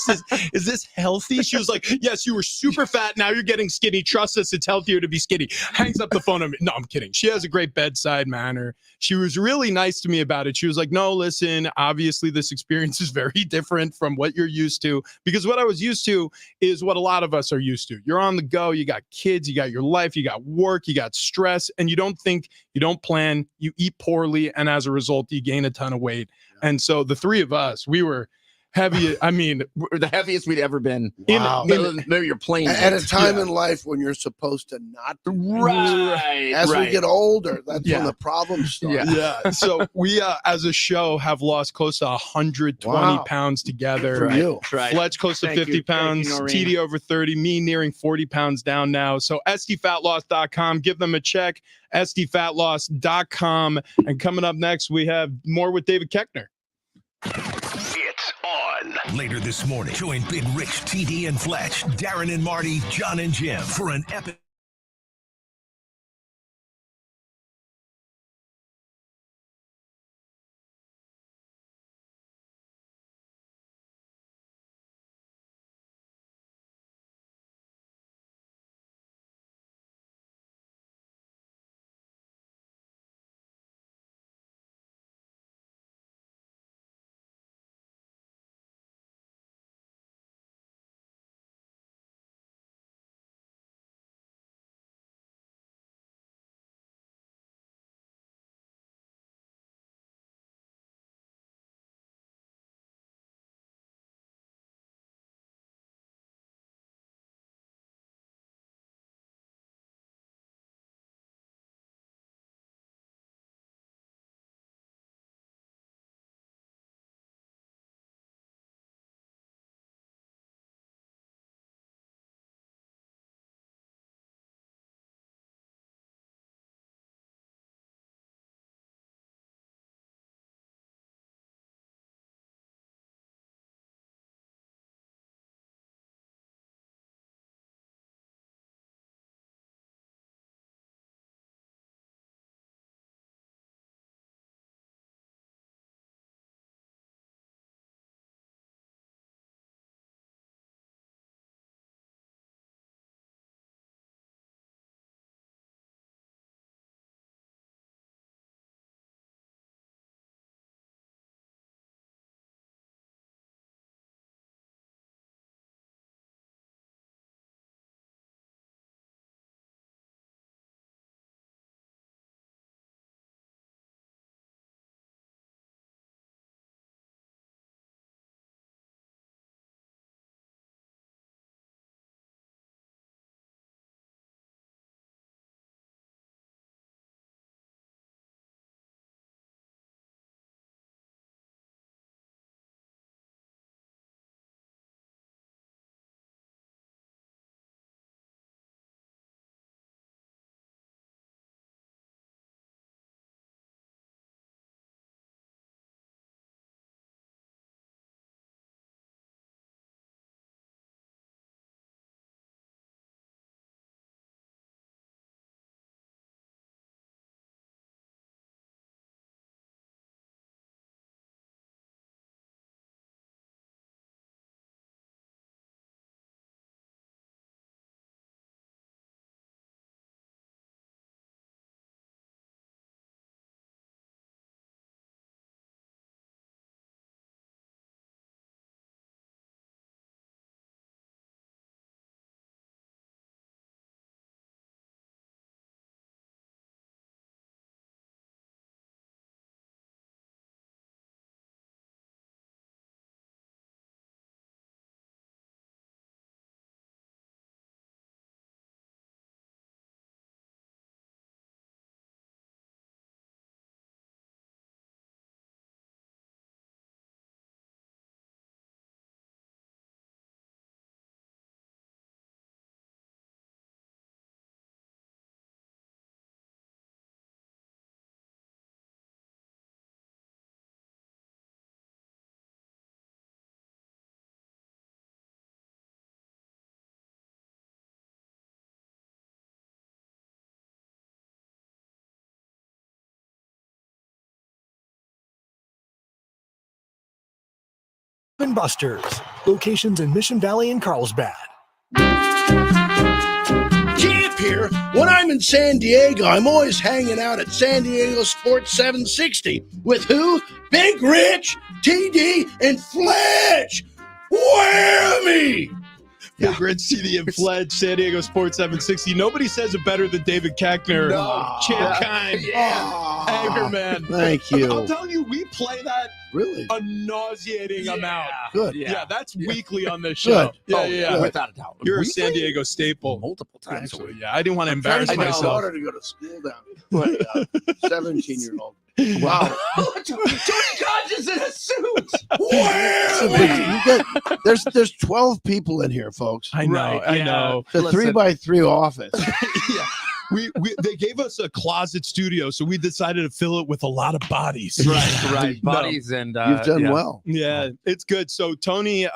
is this healthy? She was like, yes, you were super fat. Now you're getting skinny. Trust us. It's healthier to be skinny. Hangs up the phone on me. No, I'm kidding. She has a great bedside manner. She was really nice to me about it. She was like, no, listen, obviously this experience is very different from what you're used to, because what I was used to is what a lot of us are used to. You're on the go. You got kids, you got your life, you got work, you got stress, and you don't think, you don't plan, you eat poorly. And as a result, you gain a ton of weight. And so the three of us, we were heavy. I mean,
the heaviest we'd ever been.
Wow.
Maybe your plane
at a time in life when you're supposed to not.
Right.
As we get older, that's when the problems start.
Yeah. So we, as a show, have lost close to 120 pounds together.
For you.
Fletch close to 50 pounds. TD over 30. Me nearing 40 pounds down now. So sdfatloss.com. Give them a check. sdfatloss.com. And coming up next, we have more with David Keckner.
It's on. Later this morning, join Big Rich, TD, and Fletch, Darren and Marty, John and Jim for an epic.
Busters, locations in Mission Valley and Carlsbad.
Jeff here. When I'm in San Diego, I'm always hanging out at San Diego Sports 760. With who? Big Rich, TD, and Fletch. Whammy!
Big Rich, TD, and Fledge, San Diego Sports 760. Nobody says it better than David Kackner. Champ kind. Anchor man.
Thank you.
I'm telling you, we play that
really
a nauseating amount.
Good.
Yeah, that's weekly on this show.
Good.
Yeah.
Without a doubt.
You're
Weekly?
a San Diego staple.
Multiple times.
Actually, yeah. I didn't want to embarrass
My
myself.
daughter to go to school down. My 17-year-old. Wow.
Tony Hodges in a suit.
There's 12 people in here, folks.
I know. I know.
It's a 3x3 office.
Yeah. They gave us a closet studio, so we decided to fill it with a lot of bodies.
Right. Bodies and
You've done well.
Yeah, it's good. So Tony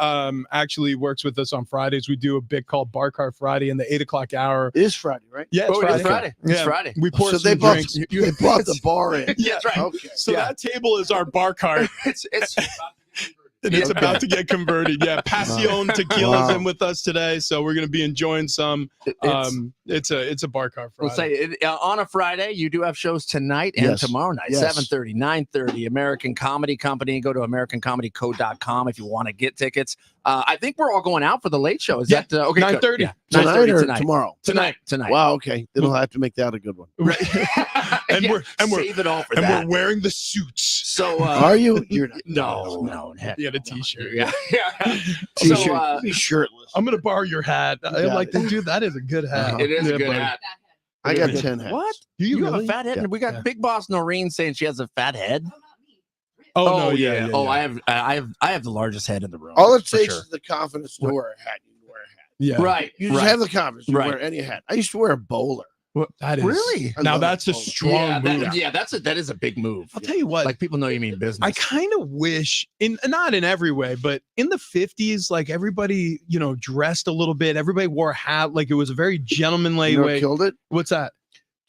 actually works with us on Fridays. We do a bit called Bar Car Friday in the 8 o'clock hour.
It is Friday, right?
Yeah, it's
It's
Friday.
Friday. It's Friday.
We pour
So
some
they brought,
drinks.
they brought the bar in.
Yeah, that's right.
Okay.
So that table is our bar cart.
It's
And it's about to get converted. Yeah, Passion Tequila's in with us today, so we're going to be enjoying some. It's a bar car Friday.
We'll say on a Friday, you do have shows tonight and tomorrow night, 7:30, 9:30, American Comedy Company. Go to AmericanComedyCo.com if you want to get tickets. I think we're all going out for the late show. Is that okay?
9:30.
Yeah.
Tonight or
tonight.
tomorrow?
Tonight.
Wow, okay. Then we'll have to make that a good one.
Right. and
Yeah,
we're
save it all for
and
that.
we're wearing the suits.
So
Are you? You're not.
no. Heck,
You got a t-shirt.
yeah.
T-shirt.
So,
Be shirtless.
I'm gonna borrow your hat. I'm
got
like,
it.
dude, that is a good hat.
it is a good
buddy.
hat.
I got 10 hats.
What?
Do you
have
really?
a fat head?
Yeah.
And we got Big Boss Noreen saying she has a fat head.
Oh no, yeah.
Oh, I have the largest head in the room.
All it
for
takes
sure.
is the confidence to wear a hat. You can wear a hat.
Yeah.
Right.
You just have the confidence to
Right.
wear any hat. I used to wear a bowler.
Well, that is
Really?
I
now
love
that's a
bowler.
strong move.
that is a big move.
I'll tell you what.
Like people know you mean business.
I kind of wish, not in every way, but in the 50s, like everybody, dressed a little bit. Everybody wore a hat, like it was a very gentlemanly
You know what
way.
killed it?
What's that?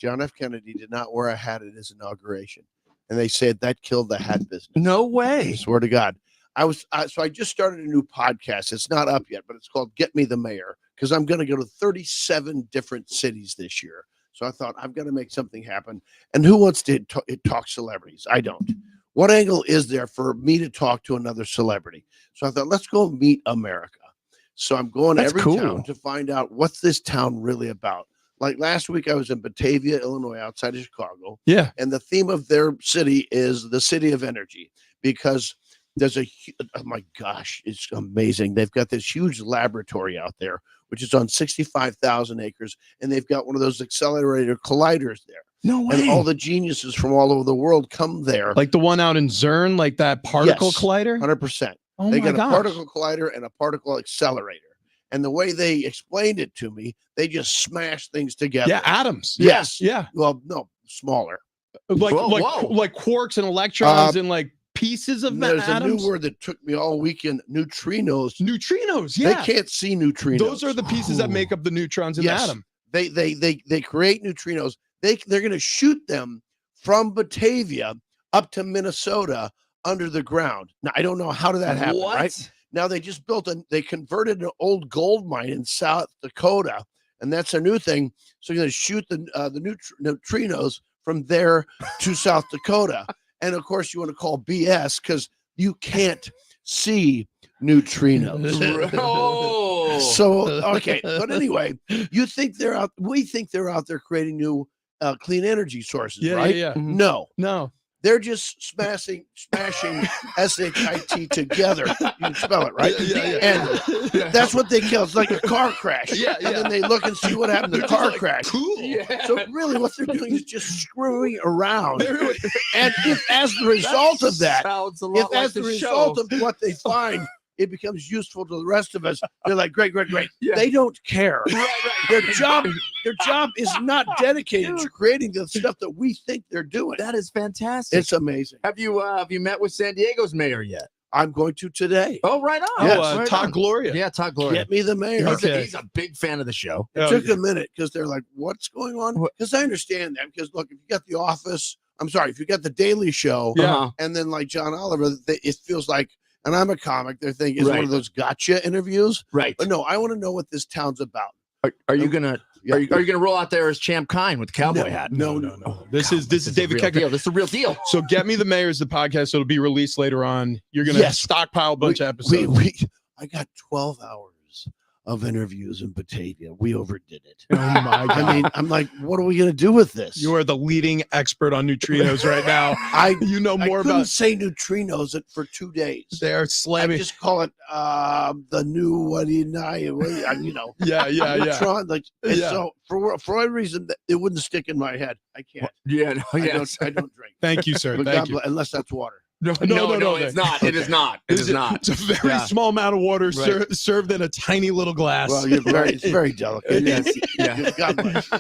John F. Kennedy did not wear a hat at his inauguration. And they said that killed the hat business.
No
I
way.
swear to God. So I just started a new podcast. It's not up yet, but it's called Get Me the Mayor, because I'm going to go to 37 different cities this year. So I thought I've got to make something happen. And who wants to talk celebrities? I don't. What angle is there for me to talk to another celebrity? So I thought, let's go meet America. So I'm going to
That's
every
cool.
town to find out what's this town really about. Like last week, I was in Batavia, Illinois, outside of Chicago.
Yeah.
And the theme of their city is the city of energy, because there's oh my gosh, it's amazing. They've got this huge laboratory out there, which is on 65,000 acres. And they've got one of those accelerator colliders there.
No way.
And all the geniuses from all over the world come there.
Like the one out in Zurn, like that particle
Yes,
collider?
100%.
Oh
They
my
got a
gosh.
particle collider and a particle accelerator. And the way they explained it to me, they just smash things together.
Yeah, atoms.
Yes.
Yeah.
Well, no, smaller.
Like
Whoa.
like quarks and electrons and like pieces of
There's
atoms.
a new word that took me all weekend, neutrinos.
Neutrinos, yeah.
They can't see neutrinos.
Those are the pieces that make up the neutrons in the atom.
They create neutrinos. They're going to shoot them from Batavia up to Minnesota under the ground. Now, I don't know how did that happen,
What?
right? Now they just they converted an old gold mine in South Dakota, and that's a new thing. So you're going to shoot the neutrinos from there to South Dakota. And of course, you want to call BS because you can't see neutrinos.
Oh.
So, okay. But anyway, we think they're out there creating new clean energy sources,
Yeah,
right?
yeah, yeah.
No. They're just smashing SHIT together. You can spell it, right? And that's what they kill. It's like a car crash. And then they look and see what happened to the car crash.
Cool.
Yeah.
So really what they're doing is just screwing around. And if as the result of that,
sounds a lot
if
like
as the
the
result
show.
of what they find, it becomes useful to the rest of us, they're like, great.
Yeah.
They don't care.
Right.
Their job is not dedicated to creating the stuff that we think they're doing.
That is fantastic.
It's amazing.
Have you met with San Diego's mayor yet?
I'm going to today.
Oh, right on.
Yes.
Right
Todd
on.
Gloria.
Yeah, Todd Gloria.
Get me the mayor.
He's a big fan of the show.
It took a minute because they're like, what's going on? Because I understand that. Because look, if you got The Office, if you got The Daily Show,
Yeah.
and then like John Oliver, it feels like and I'm a comic, they're thinking it's one
Right.
of those gotcha interviews.
Right.
But no, I want to know what this town's about.
Are you gonna are you gonna roll out there as Champ Kine with the cowboy hat?
No. This is David
real
Keckner.
deal. This is the real deal.
So Get Me the Mayor's the podcast. So it'll be released later on. You're gonna stockpile a bunch of episodes.
I got 12 hours of interviews in Batavia. We overdid it.
Oh my god!
I mean, I'm like, what are we gonna do with this?
You are the leading expert on neutrinos right now. You know more
I couldn't
about.
say neutrinos for 2 days.
They are slamming.
I just call it the new what do you know? You know.
Yeah.
Neutron, like, and
Yeah.
so for whatever reason, it wouldn't stick in my head. I can't.
Yeah. No,
I don't drink.
Thank you, sir.
But
Thank
God
you.
bless- unless that's water.
No, it's not. It is not. It is not.
It's a very small amount of water served in a tiny little glass.
Well, it's very delicate.
Yes. Yeah.
God bless.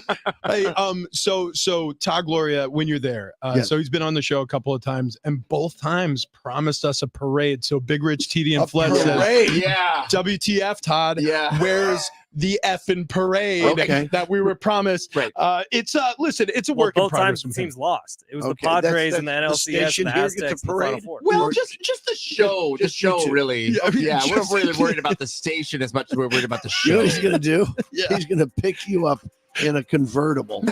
Hey, so Todd Gloria, when you're there, so he's been on the show a couple of times, and both times promised us a parade. So Big Rich, TD, and Fletch says,
Yeah.
WTF, Todd?
Yeah.
Where's the effing parade that we were promised?
Right.
It's listen, it's a work in
Both
progress.
times the team's lost. It was
Okay,
the Padres
that's
and the
the
NLCS
station
and the
here gets a
Aztecs in the Final
parade?
Four.
Well, just the show. The
just you
show,
two.
really.
Yeah, I mean,
Yeah, we're
just-
really worried about the station as much as we're worried about the
You know
show.
what he's gonna do?
Yeah.
He's gonna pick you up in a convertible,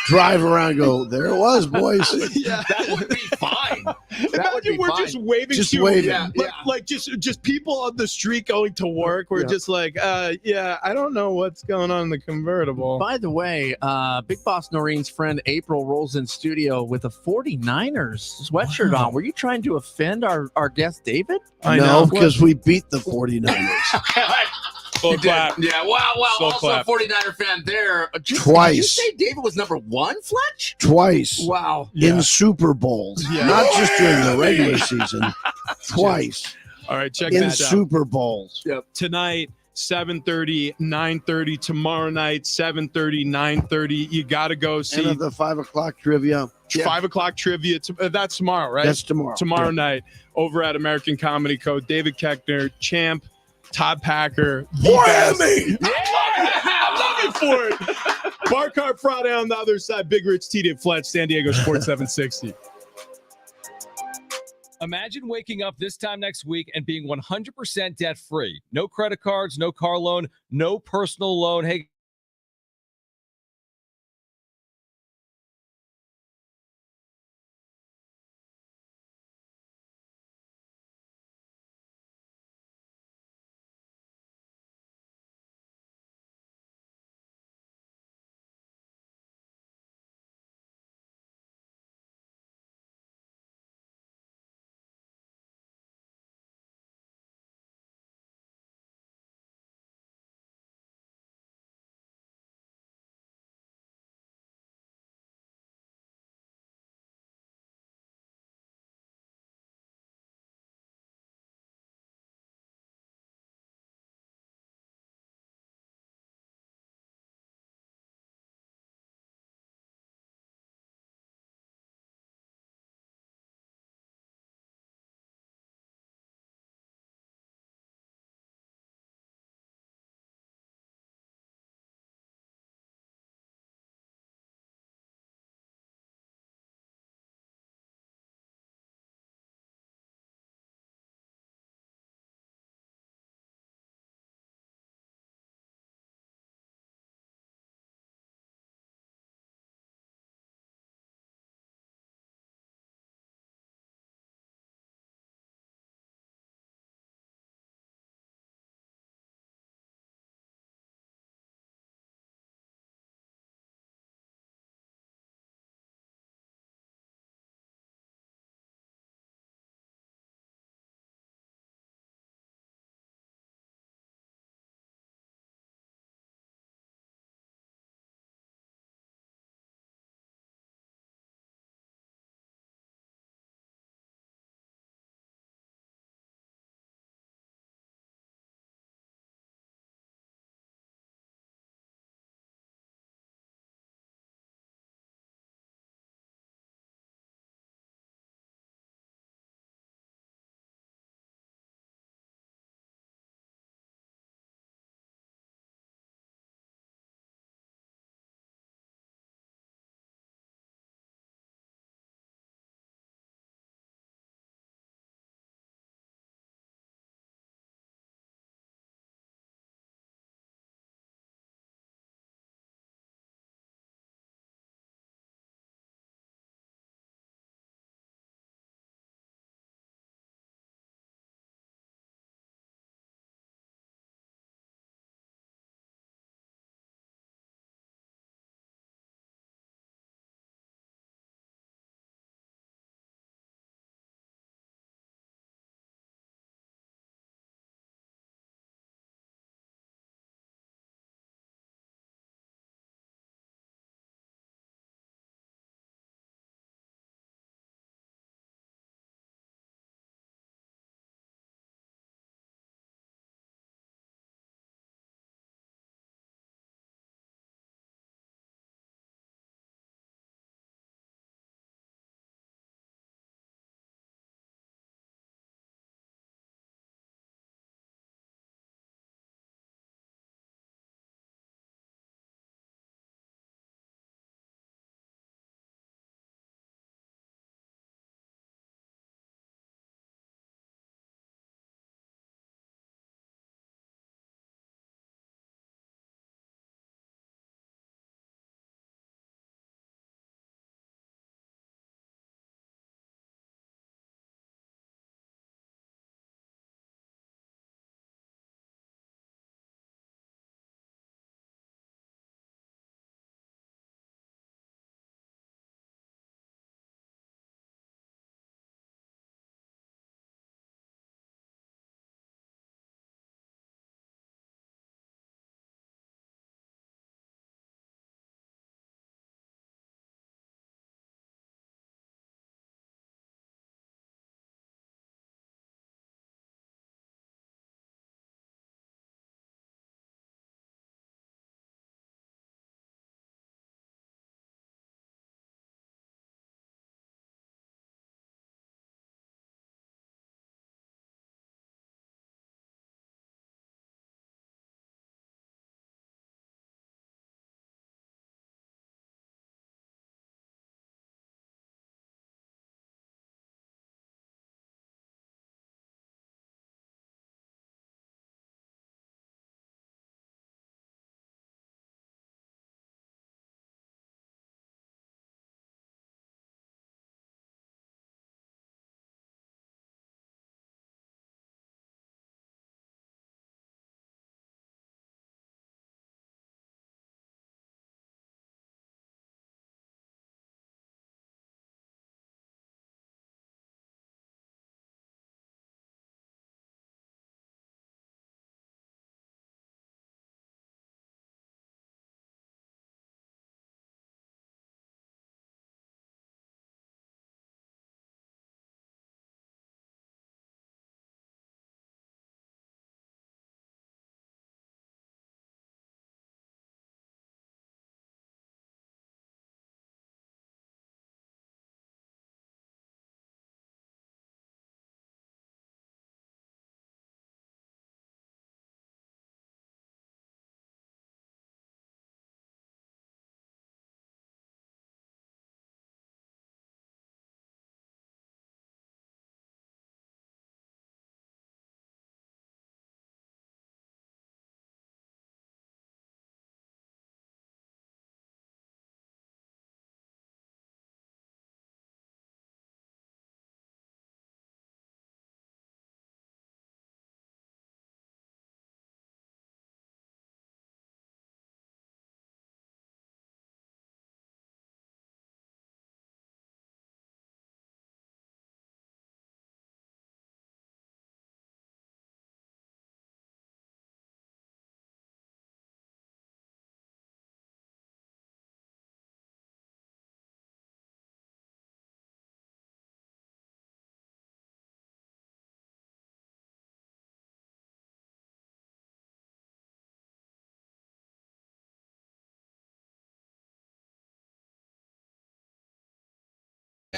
drive around, go. There it was, boys.
Yeah.
That would be fine. That would
Imagine
be
we're
fine.
just waving
Just
to
waving.
Yeah,
like just people on the street going to work. We're just like, I don't know what's going on in the convertible.
By the way, Big Boss Noreen's friend April rolls in studio with a 49ers sweatshirt on. Were you trying to offend our guest David?
I
No,
know.
because we beat the 49ers.
Slow clap.
Yeah, wow.
Slow
Also
clap.
a 49er fan there. Did you
Twice.
say David was number one, Fletch?
Twice.
Wow.
Yeah.
In Super Bowls.
Yeah.
Not just during the regular season. Twice.
All right, check
In
this out.
Super Bowls.
Tonight, 7:30, 9:30. Tomorrow night, 7:30, 9:30. You got to go see
And the 5 o'clock trivia.
5 o'clock trivia. That's tomorrow, right?
That's tomorrow.
Tomorrow night over at American Comedy Code. David Keckner, Champ, Todd Packer.
Miami!
I'm looking for it. Bar Cart Friday on the other side. Big Rich, TD, and Fletch, San Diego Sports 760.
Imagine waking up this time next week and being 100% debt free. No credit cards, no car loan, no personal loan. Hey,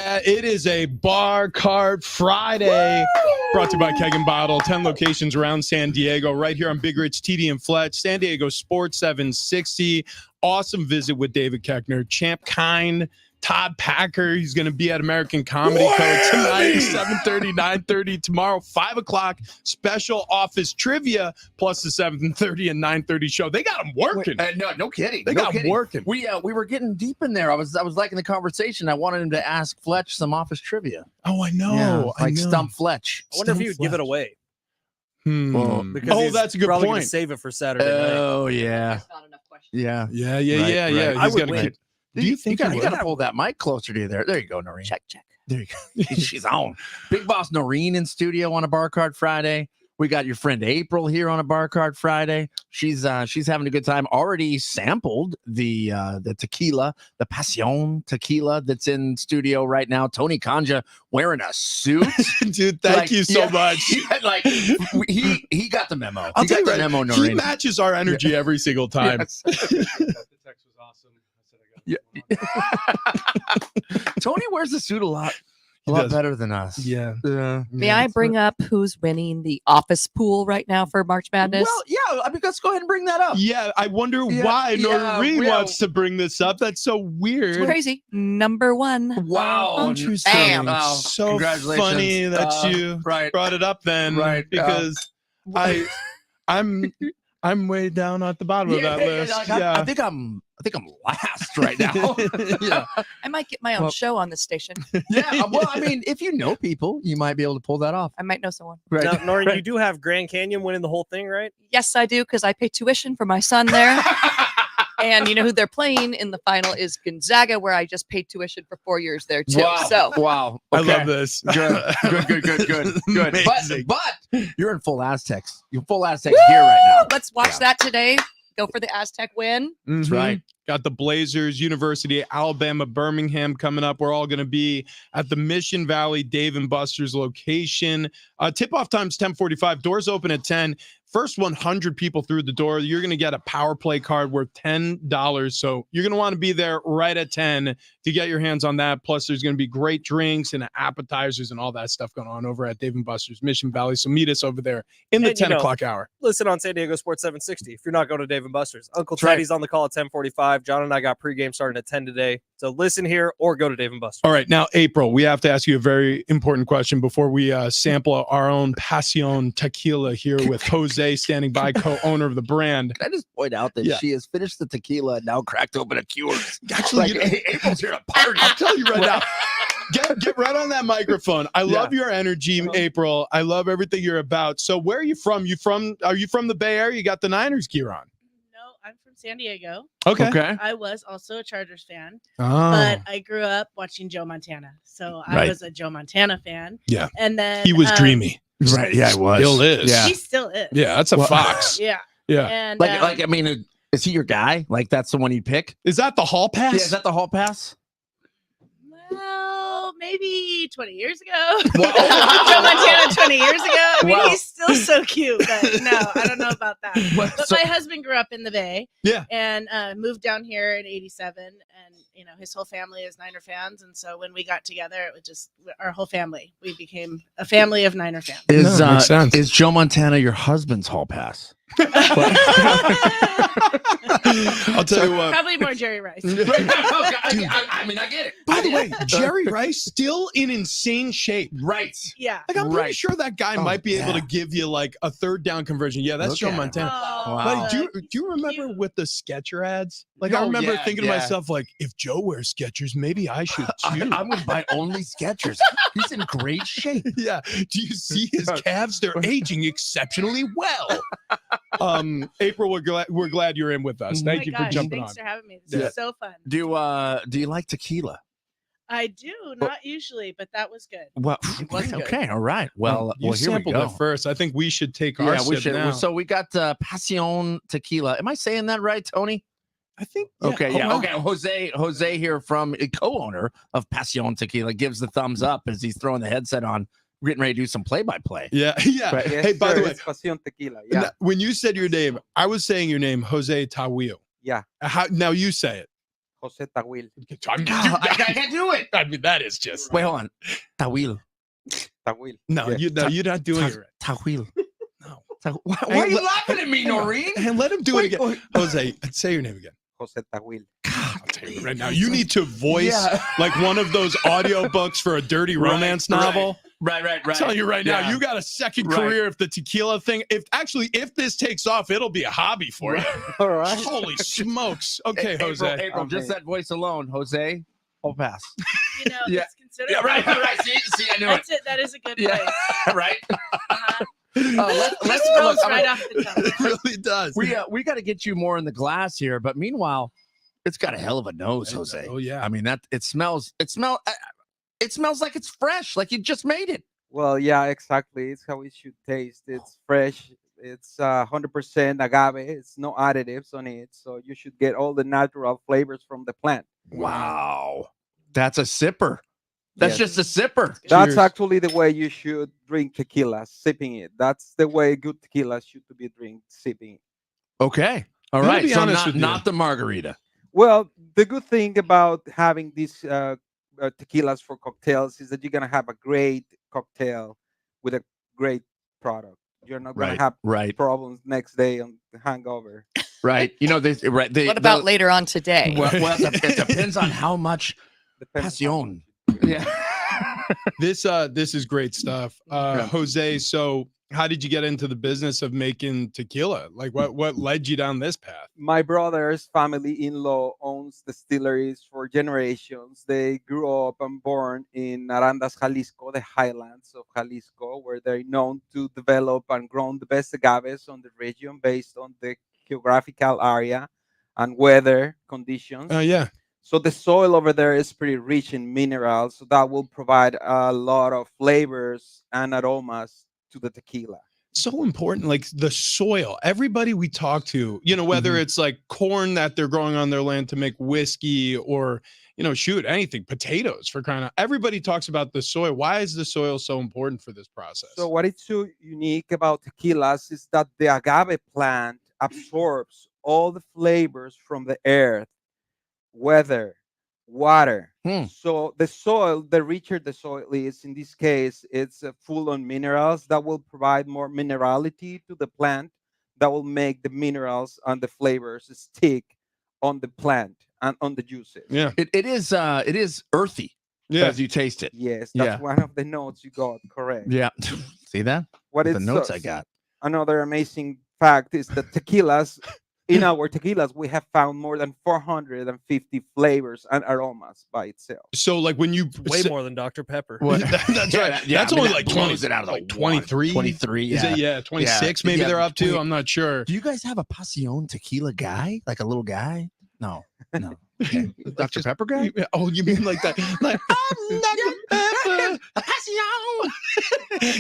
It is a Bar Card Friday. Brought to you by Keg and Bottle. 10 locations around San Diego. Right here on Big Rich, TD and Fletch. San Diego Sports 760. Awesome visit with David Koechner. Champ Kind. Todd Packer. He's going to be at American Comedy Code tonight, 7:30, 9:30. Tomorrow, 5 o'clock. Special office trivia plus the 7:30 and 9:30 show. They got them working.
No kidding.
They got them working.
We were getting deep in there. I was liking the conversation. I wanted him to ask Fletch some office trivia.
Oh, I know.
Yeah, like Stump Fletch.
I wonder if he would give it away.
Well,
Because
that's a good
probably
point.
Gonna save it for Saturday night.
Oh yeah.
Yeah.
Right.
I would win.
Do you think you got to pull that mic closer to you there? There you go, Noreen. Check. There you go. She's on. Big Boss Noreen in studio on a Bar Card Friday. We got your friend April here on a Bar Card Friday. She's having a good time. Already sampled the tequila, the Pasión tequila that's in studio right now. Tony Kanja wearing a suit.
Dude, thank you so much.
He got the memo.
I'll
He
tell
got
you
the
right,
memo,
he
Noreen.
matches our energy every single time.
Yes.
The text was awesome.
Tony wears the suit a lot
does.
better than us.
Yeah.
May I bring up who's winning the office pool right now for March Madness?
Well, yeah, I mean, let's go ahead and bring that up.
Yeah, I wonder why Noreen wants to bring this up. That's so weird.
It's crazy. Number 1.
Wow.
Interesting.
Damn. Oh,
So
congratulations.
funny that you brought it up then.
Right.
Because I'm way down at the bottom of that list.
I think I'm last right now. Yeah.
I might get my own show on this station.
Yeah. Well, I mean, if you know people, you might be able to pull that off.
I might know someone.
Right.
Now, Noreen, you do have Grand Canyon winning the whole thing, right?
Yes, I do, because I pay tuition for my son there. And you know who they're playing in the final is Gonzaga, where I just paid tuition for 4 years there too.
Wow.
So
wow.
I love this.
Good.
Amazing.
But you're in full Aztecs. You're full Aztecs gear right now.
let's watch that today. Go for the Aztec win.
That's
right.
Got the Blazers, University of Alabama, Birmingham coming up. We're all going to be at the Mission Valley Dave & Buster's location. Tip-off time's 10:45. Doors open at 10. First 100 people through the door, you're going to get a power play card worth $10. So you're going to want to be there right at 10 to get your hands on that. Plus, there's going to be great drinks and appetizers and all that stuff going on over at Dave & Buster's Mission Valley. So meet us over there in the 10 o'clock hour.
Listen on San Diego Sports 760. If you're not going to Dave & Buster's, Uncle
That's right.
Teddy's on the call at 10:45. John and I got pregame starting at 10 today. So listen here or go to Dave & Buster's.
All right. Now, April, we have to ask you a very important question before we sample our own Pasión tequila here with Jose standing by, co-owner of the brand.
Can I just point out that she has finished the tequila and now cracked open a Coors?
Actually,
April's here to party.
I'll tell you right now. Get right on that microphone. I love your energy, April. I love everything you're about. So where are you from? Are you from the Bay Area? You got the Niners gear on.
No, I'm from San Diego.
Okay.
I was also a Chargers fan,
Oh.
but I grew up watching Joe Montana. So I
Right.
was a Joe Montana fan.
Yeah.
And then
He was dreamy.
Right. Yeah, it was.
Still is.
Yeah.
He still is.
Yeah, that's a fox.
Yeah.
Yeah.
And
I mean, is he your guy? Like, that's the one you pick?
Is that the hall pass?
Yeah, is that the hall pass?
well, maybe 20 years ago. Joe Montana 20 years ago. I mean,
Wow.
he's still so cute, but no, I don't know about that.
What?
But
So-
my husband grew up in the Bay.
Yeah.
And moved down here in 87. And, you know, his whole family is Niner fans. And so when we got together, it was just our whole family. We became a family of Niner fans.
Is Joe Montana your husband's hall pass?
I'll tell you what.
Probably more Jerry Rice.
I mean, I get it.
By the way, Jerry Rice still in insane shape.
Right.
Yeah.
Like, I'm pretty sure that guy might be able to give you like a third down conversion. Yeah, that's
Look
Joe
at him.
Montana.
Oh,
Like, do you remember with the Skechers ads? Like, I
Oh,
remember
yeah,
thinking
yeah.
to myself, like, if Joe wears Skechers, maybe I should too.
I'm going to buy only Skechers. He's in great shape.
Yeah. Do you see his calves? They're aging exceptionally well. April, we're glad you're in with us.
Oh
Thank
my
you
gosh,
for jumping
thanks
on.
for having me. This is so fun.
Do you like tequila?
I do, not usually, but that was good.
Well,
was good.
okay, all right. Well,
you
here we
sampled
go.
it first. I think we should take our
Yeah, we
sip
should.
now.
So we got Pasión tequila. Am I saying that right, Tony?
I think.
Okay, yeah.
wow.
Okay, Jose here from co-owner of Pasión Tequila gives the thumbs up as he's throwing the headset on, getting ready to do some play-by-play.
Yeah, yeah.
Right.
Hey, by the way,
Pasión Tequila.
when you said your name, I was saying your name, Jose Tawil.
Yeah.
Now you say it.
Jose Tawil.
I can't do it.
I mean, that is just.
Wait, hold on. Tawil.
Tawil.
No,
Yeah.
you're not doing it right.
Tawil. No. Why are you laughing at me, Noreen?
And let him do it again. Jose, say your name again.
Jose Tawil.
I'll tell you right now. You need to voice like one of those audio books for a dirty romance novel.
Right.
I'm telling you right now, you got a second career if the tequila thing. If this takes off, it'll be a hobby for you.
All right.
Holy smokes. Okay, Jose.
April, just that voice alone, Jose. I'll pass.
You know,
Yeah.
it's considered.
Yeah, right. See, I knew
That's it. That is a good voice.
Right.
Let's rolls right off the tongue.
It really does.
We got to get you more in the glass here, but meanwhile, it's got a hell of a nose, Jose.
Oh yeah.
I mean it smells like it's fresh, like you just made it.
Well, yeah, exactly. It's how it should taste. It's fresh. It's 100% agave. It's no additives on it, so you should get all the natural flavors from the plant.
Wow, that's a sipper. That's just a sipper.
That's
Cheers.
actually the way you should drink tequila, sipping it. That's the way good tequila should be drink, sipping it.
Okay, all
I'm gonna
right.
be
So
honest with you.
not the margarita.
Well, the good thing about having these tequilas for cocktails is that you're gonna have a great cocktail with a great product. You're not gonna have problems next day on the hangover.
Right. You know,
What about later on today?
Well, it depends on how much passion.
Yeah.
This is great stuff. Jose, so how did you get into the business of making tequila? Like what led you down this path?
My brother's family-in-law owns distilleries for generations. They grew up and born in Arandas, Jalisco, the highlands of Jalisco, where they're known to develop and grow the best agaves on the region based on the geographical area and weather conditions.
Yeah.
So the soil over there is pretty rich in minerals, so that will provide a lot of flavors and aromas to the tequila.
So important, like the soil. Everybody we talk to, whether it's like corn that they're growing on their land to make whiskey or, anything, potatoes for crying out. Everybody talks about the soil. Why is the soil so important for this process?
So what is so unique about tequilas is that the agave plant absorbs all the flavors from the earth, weather, water. So the soil, the richer the soil is, in this case, it's full on minerals that will provide more minerality to the plant, that will make the minerals and the flavors stick on the plant and on the juices.
Yeah.
It is earthy as you taste it.
Yes, that's one of the notes you got correct.
Yeah. See that?
What
the
is
notes I got.
Another amazing fact is that tequilas, in our tequilas, we have found more than 450 flavors and aromas by itself.
So like when you
Way more than Dr. Pepper.
That's right. That's only like 20.
It out of
like 23.
23.
Is it? 26 maybe they're up to. I'm not sure.
Do you guys have a Passion tequila guy? Like a little guy? No. Okay. Dr. Pepper guy?
Oh, you mean like that? Like, I'm Dr. Pepper.
Passion.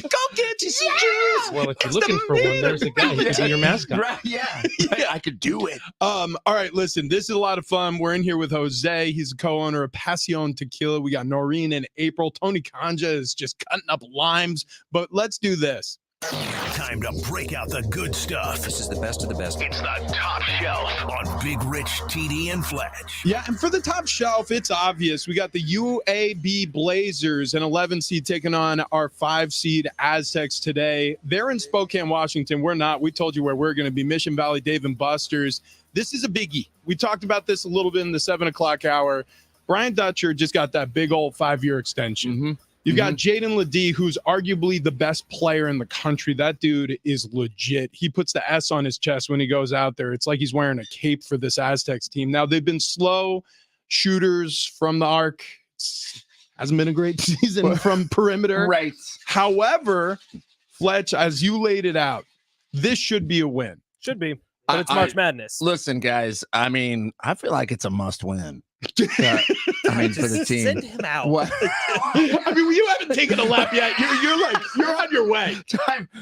Go get you some juice.
Well, if you're looking for one, there's a guy who can be your mascot.
Right, yeah. I could do it.
All right, listen, this is a lot of fun. We're in here with Jose. He's a co-owner of Passion Tequila. We got Noreen and April. Tony Kanja is just cutting up limes, but let's do this.
Time to break out the good stuff.
This is the best of the best.
It's the top shelf on Big Rich, TD, and Fletch.
Yeah, and for the top shelf, it's obvious. We got the UAB Blazers, an 11 seed, taking on our 5 seed Aztecs today. They're in Spokane, Washington. We're not. We told you where we're going to be. Mission Valley, Dave and Buster's. This is a biggie. We talked about this a little bit in the 7 o'clock hour. Brian Dutcher just got that big old 5-year extension. You've got Jaden Ledee, who's arguably the best player in the country. That dude is legit. He puts the S on his chest when he goes out there. It's like he's wearing a cape for this Aztecs team. Now, they've been slow shooters from the arc. Hasn't been a great season from perimeter.
Right.
However, Fletch, as you laid it out, this should be a win.
Should be. But it's March Madness.
Listen, guys, I mean, I feel like it's a must win. I mean, for the team.
Send him out.
What?
I mean, you haven't taken a lap yet. You're on your way.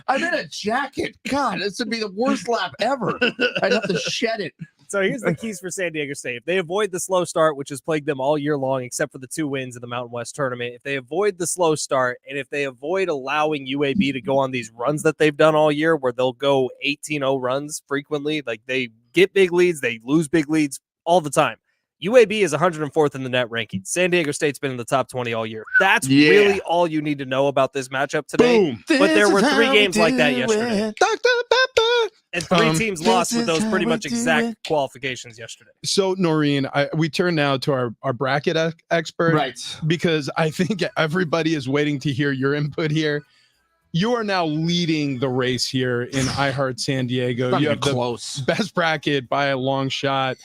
I'm in a jacket. God, this would be the worst lap ever. I'd have to shed it.
So here's the keys for San Diego State. If they avoid the slow start, which has plagued them all year long, except for the 2 wins in the Mountain West tournament, if they avoid the slow start, and if they avoid allowing UAB to go on these runs that they've done all year, where they'll go 18-0 runs frequently, like they get big leads, they lose big leads all the time. UAB is 104th in the net ranking. San Diego State's been in the top 20 all year. That's
Yeah.
really all you need to know about this matchup today.
Boom.
But there were
This is
3
how
games
we
like that
do
yesterday.
it. Dr. Pepper.
And 3 teams lost with
this
those
is
pretty
how
much
we do
exact
it.
qualifications yesterday.
So, Noreen, we turn now to our bracket expert.
Right.
Because I think everybody is waiting to hear your input here. You are now leading the race here in iHeart San Diego.
Not
You
even
have the
close.
best bracket by a long shot.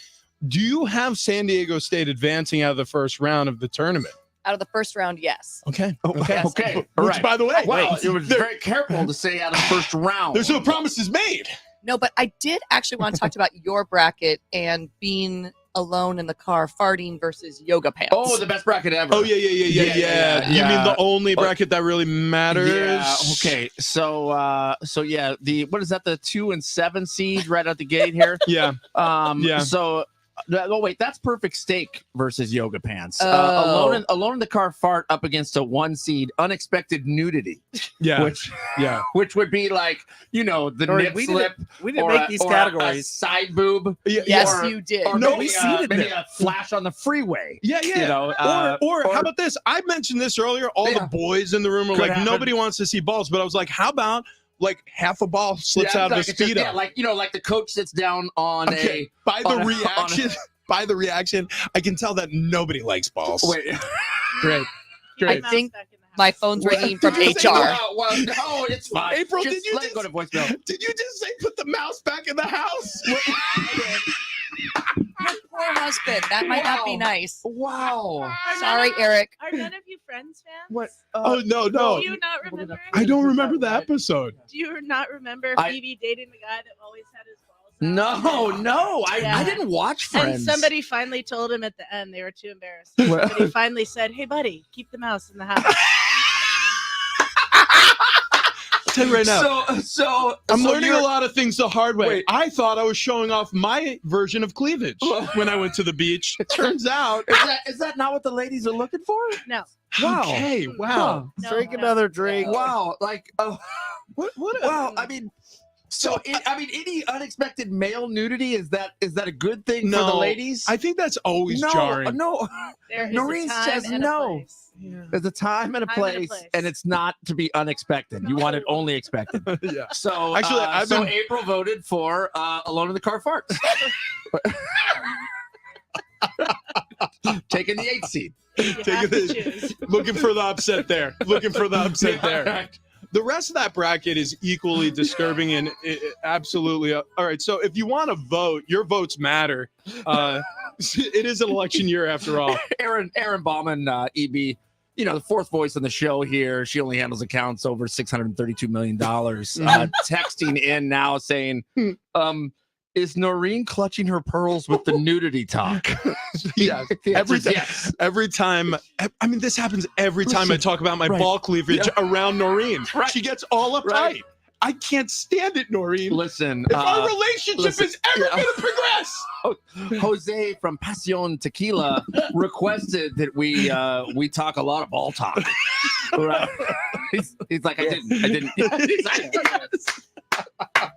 Do you have San Diego State advancing out of the first round of the tournament?
Out of the first round, yes.
Okay.
Yes.
Okay.
Which,
All right.
by the way,
Wow, it was very careful to say out of the first round.
there's no promises made.
No, but I did actually want to talk about your bracket and being alone in the car farting versus yoga pants.
Oh, the best bracket ever.
Oh, yeah. You mean the only bracket that really matters?
Yeah. Okay. So yeah, what is that? The 2 and 7 seed right out the gate here.
Yeah. Yeah.
So. Oh wait, that's Perfect Steak versus Yoga Pants.
Oh.
Alone in the car fart up against a 1 seed Unexpected Nudity.
Yeah.
Which would be like, the
Noreen,
nip
we
slip.
didn't
or
make
a-
these
or a
categories.
side boob.
Yes,
or-
you did.
Or
No,
maybe,
we seeded
maybe
them.
a flash on the freeway.
Yeah. Or how about this? I mentioned this earlier. All the boys in the room were
Could
like,
happen.
nobody wants to see balls. But I was like, how about like half a ball slips out of his
exactly.
speedo?
Yeah, like the coach sits down on
By
on
the
a-
reaction, by the reaction, I can tell that nobody likes balls.
Wait.
Great.
I think my phone's ringing from
Did you say
HR.
Well, no, it's fine.
April,
Just
did you
let it go to voicemail.
Did you just say put the mouse back in the house?
Your poor husband. That might not be
Wow.
nice.
Wow.
Sorry, Eric.
Are none of you Friends fans?
What?
Oh no.
Do you not remember?
I don't remember the episode.
Do you not remember
I-
Phoebe dating the guy that always had his balls out?
No,
Yeah.
I didn't watch Friends.
And somebody finally told him at the end, they were too embarrassed. Somebody finally said, "Hey, buddy, keep the mouse in the house."
Tell you right now.
So
I'm learning
you're-
a lot of things the hard way.
Wait.
I thought I was showing off my version of cleavage when I went to the beach. It turns out.
Is that not what the ladies are looking for?
No.
Wow.
Okay. Wow.
No,
Drink
no.
another drink.
Wow. Like,
What?
wow. I mean, any unexpected male nudity is that a good thing for the
No,
ladies?
I think that's always
no,
jarring.
no.
There is
Noreen
a time
says
and a
no.
place.
There's a time and a
Time and a
place,
place.
and it's not to be unexpected. You want it only expected.
Yeah.
So
Actually, I've been-
April voted for Alone in the Car farts. Taking the 8th seed.
You have
Taking
to
the-
choose.
Looking for the upset there. Looking for the upset there.
Right.
The rest of that bracket is equally disturbing and absolutely. All right. So if you want to vote, your votes matter. It is an election year after all.
Erin Bauman, EB, the fourth voice on the show here. She only handles accounts over $632 million. Texting in now saying, is Noreen clutching her pearls with the nudity talk?
Yes. Every time. I mean, this happens every time I talk about my ball cleavage around Noreen.
Right.
She gets all uptight.
Right.
I can't stand it, Noreen.
Listen,
if our relationship is ever going to progress.
Jose from Pasión Tequila requested that we talk a lot of ball talk. Right. He's like, I didn't. He's like, yes.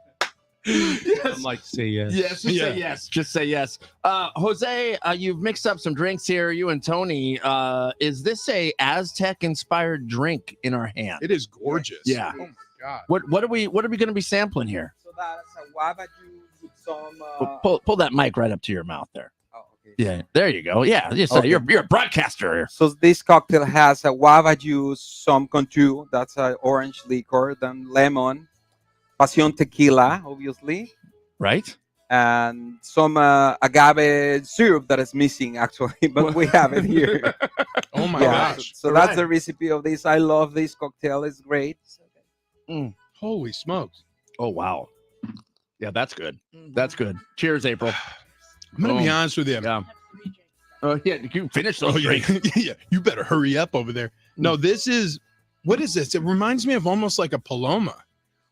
I'd like to say yes.
Yes, just say yes. Just say yes. Jose, you've mixed up some drinks here, you and Tony. Is this a Aztec-inspired drink in our hand?
It is gorgeous.
Yeah.
Oh my God.
What are we going to be sampling here?
So that's a guava juice with some.
Pull that mic right up to your mouth there.
Oh, okay.
Yeah, there you go. Yeah,
Okay.
you're a broadcaster here.
So this cocktail has a guava juice, some conchu, that's an orange liquor, then lemon, Pasión tequila, obviously,
right,
and some agave syrup that is missing actually, but we have it here.
Oh my
Yeah,
gosh.
So that's the recipe of this. I love this cocktail. It's great.
Holy smokes.
Oh wow. Yeah, that's good. That's good. Cheers, April.
I'm going to be honest with you.
Yeah. Oh yeah, you finish those drinks.
Yeah. You better hurry up over there. No, what is this? It reminds me of almost like a Paloma.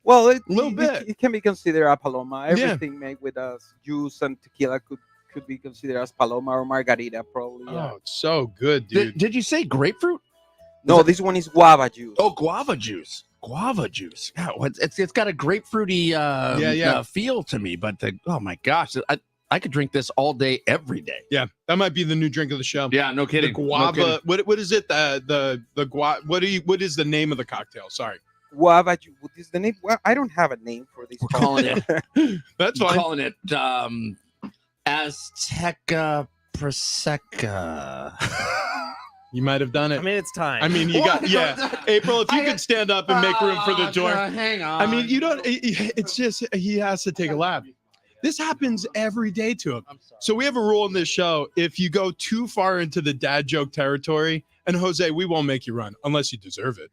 Well,
A little bit.
It can be considered a paloma.
Yeah.
Everything made with juice and tequila could be considered as paloma or margarita, probably. Yeah.
Oh, it's so good, dude.
Did you say grapefruit?
No, this one is guava juice.
Oh, guava juice. Guava juice. Yeah, it's got a grapefruity feel to me, but oh my gosh,
I could drink this all day, every day.
Yeah, that might be the new drink of the show.
Yeah, no kidding.
The guava.
No kidding.
What is it? The guava. What is the name of the cocktail? Sorry.
Guava. What is the name? Well, I don't have a name for this.
We're calling it.
That's
We're
fine.
calling it Azteca Prosecca.
You might have done it.
I mean, it's time.
I mean, April, if you could stand up and make room for the door.
Hang on.
I mean, you don't. It's just he has to take a lap. This happens every day to him. So we have a rule in this show: if you go too far into the dad joke territory, and Jose, we won't make you run unless you deserve it.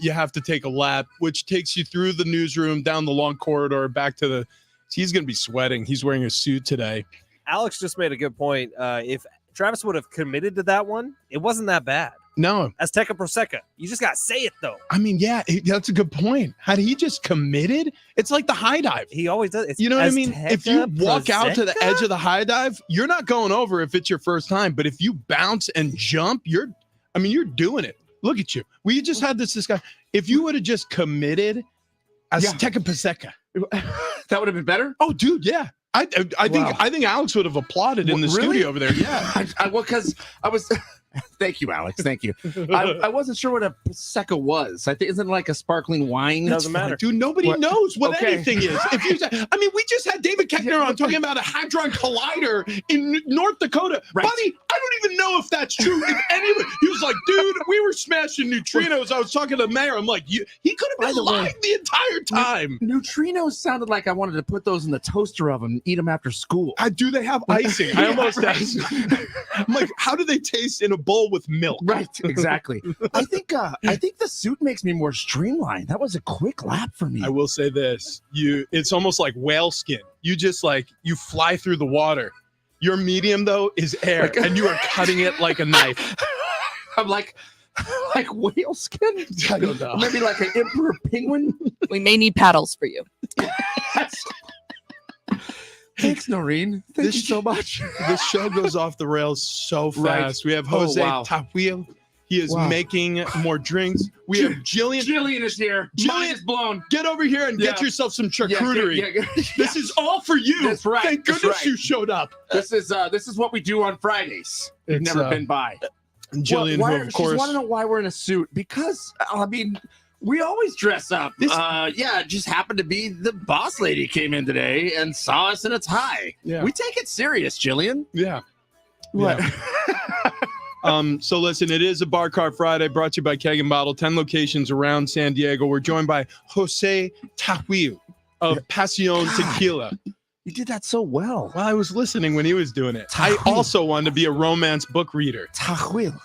You have to take a lap, which takes you through the newsroom, down the long corridor, back to the. He's going to be sweating. He's wearing a suit today.
Alex just made a good point. If Travis would have committed to that one, it wasn't that bad.
No.
Azteca Prosecca. You just got to say it, though.
I mean, yeah, that's a good point. Had he just committed, it's like the high dive.
He always does. It's
you know what I mean? If you walk out to the
Prosecca?
edge of the high dive, you're not going over if it's your first time. But if you bounce and jump, you're doing it. Look at you. We just had this guy. If you would have just committed Azteca Prosecca,
that would have been better.
Oh, dude, yeah. I think Alex would have applauded in the studio over there. Yeah.
Well, because I was. Thank you, Alex. Thank you. I wasn't sure what a prosecco was. I think isn't it like a sparkling wine?
Doesn't matter,
dude. Nobody knows what anything is. If you, I mean, we just had David Keckner on talking about a hadron collider in North Dakota, buddy. I don't even know if that's true. If anybody, he was like, dude, we were smashing neutrinos. I was talking to the mayor. I'm like, he could have been lying the entire time.
Neutrinos sounded like I wanted to put those in the toaster oven and eat them after school.
Do they have icing? I almost asked. I'm like, how do they taste in a bowl with milk?
Right, exactly. I think the suit makes me more streamlined. That was a quick lap for me.
I will say this: it's almost like whale skin. You just you fly through the water. Your medium though is air, and you are cutting it like a knife.
I'm like whale skin.
I don't know.
Maybe like an emperor penguin.
We may need paddles for you.
Thanks, Noreen. Thank you so much.
This show goes off the rails so fast.
Right.
We have Jose
wow.
Tapuil. He is making more drinks. We have Jillian.
Jillian is here. Mine is blown.
Get over here and get yourself some charcuterie. This is all for you.
That's right.
Thank goodness you showed up.
This is what we do on Fridays. You've
It's,
never been by.
Jillian, who, of course.
She want to know why we're in a suit. Because, I mean, we always dress up. It just happened to be the boss lady came in today and saw us in a tie.
Yeah.
We take it serious, Jillian.
Yeah.
What?
So listen, it is a Bar Cart Friday brought to you by Keg and Bottle, 10 locations around San Diego. We're joined by Jose Tahuil of Pasión Tequila.
You did that so well.
Well, I was listening when he was doing it. I also wanted to be a romance book reader.
Tahuil.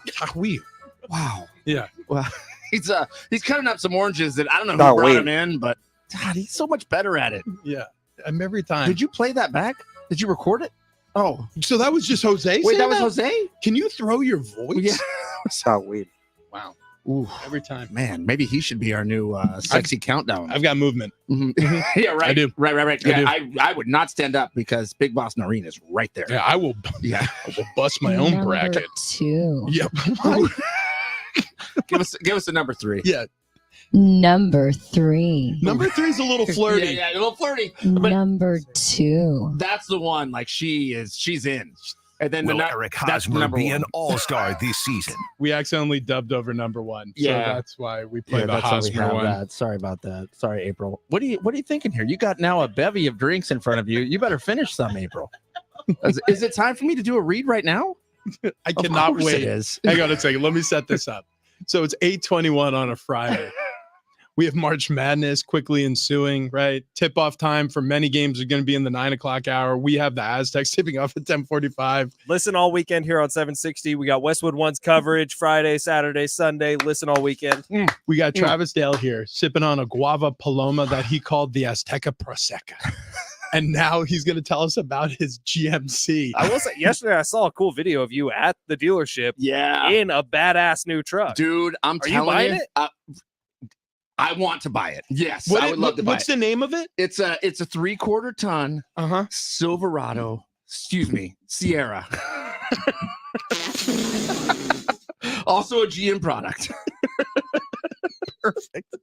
Wow.
Yeah.
Well, he's cutting up some oranges that I don't know who brought him in, but God, he's so much better at it.
Yeah. Every time.
Did you play that back? Did you record it? Oh,
so that was just Jose?
Wait, that was Jose?
Can you throw your voice?
Yeah.
Tahuil.
Wow.
Ooh.
Every time.
Man, maybe he should be our new sexy countdown.
I've got movement.
Mm-hmm. Yeah, right.
I do.
Right. Yeah, I would not stand up because Big Boss Noreen is right there.
Yeah, I will.
Yeah,
I will bust my own bracket.
2.
Yep.
give us a number 3.
Yeah.
Number 3.
Number 3 is a little flirty.
Yeah, a little flirty.
Number 2.
That's the one. Like she's in. And then
Will Eric Hosmer be an all-star this season?
We accidentally dubbed over number 1.
Yeah.
So that's why we play the Hosmer one.
That. Sorry about that. Sorry, April. What are you thinking here? You got now a bevy of drinks in front of you. You better finish some, April. Is it time for me to do a read right now?
I cannot wait.
It is.
Hang on a second. Let me set this up. So it's 8:21 on a Friday. We have March Madness quickly ensuing, right? Tip-off time for many games are going to be in the 9 o'clock hour. We have the Aztecs tipping off at 10:45.
Listen all weekend here on 760. We got Westwood One's coverage Friday, Saturday, Sunday. Listen all weekend.
We got Travis Dale here sipping on a guava paloma that he called the Azteca Prosecca. And now he's going to tell us about his GMC.
I will say, yesterday I saw a cool video of you at the dealership.
Yeah.
In a badass new truck.
Dude,
Are you buying it?
I want to buy it. Yes, I would love to buy it.
What's the name of it?
It's a 3/4 ton Silverado. Excuse me, Sierra. Also a GM product.
Perfect.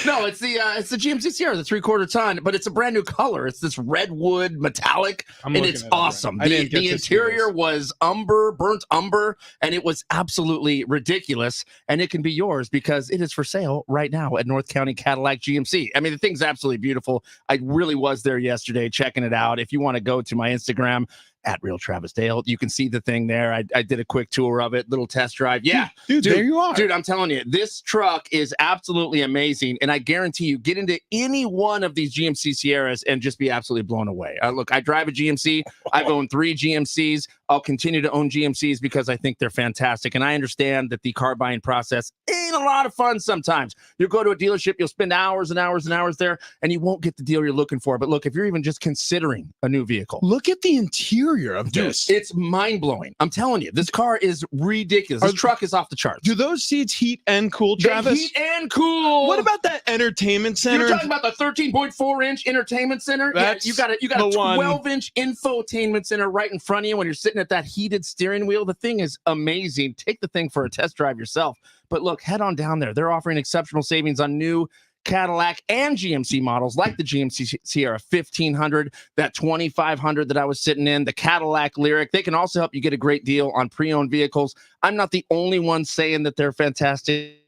No, it's the GMC Sierra, the 3/4 ton, but it's a brand new color. It's this redwood metallic,
I'm
and
looking
it's
it up right
awesome.
now. I didn't get
The
to see
interior
this.
was burnt umber, and it was absolutely ridiculous. And it can be yours because it is for sale right now at North County Cadillac GMC. I mean, the thing's absolutely beautiful. I really was there yesterday checking it out. If you want to go to my Instagram at Real Travis Dale, you can see the thing there. I did a quick tour of it, little test drive. Yeah,
dude, there you are.
Dude, I'm telling you, this truck is absolutely amazing. And I guarantee you, get into any one of these GMC Sierras and just be absolutely blown away. Look, I drive a GMC. I've owned 3 GMCs. I'll continue to own GMCs because I think they're fantastic. And I understand that the car buying process ain't a lot of fun sometimes. You'll go to a dealership, you'll spend hours and hours and hours there, and you won't get the deal you're looking for. But look, if you're even just considering a new vehicle,
look at the interior of
dude,
this.
it's mind-blowing. I'm telling you, this car is ridiculous. This truck is off the charts.
Do those seats heat and cool,
They
Travis?
heat and cool.
What about that entertainment center?
You're talking about the 13.4-inch entertainment center?
That's
yeah, you got a
the one.
12-inch infotainment center right in front of you when you're sitting at that heated steering wheel. The thing is amazing. Take the thing for a test drive yourself. But look, head on down there. They're offering exceptional savings on new Cadillac and GMC models like the GMC Sierra 1500, that 2500 that I was sitting in, the Cadillac Lyric. They can also help you get a great deal on pre-owned vehicles. I'm not the only one saying that they're fantastic.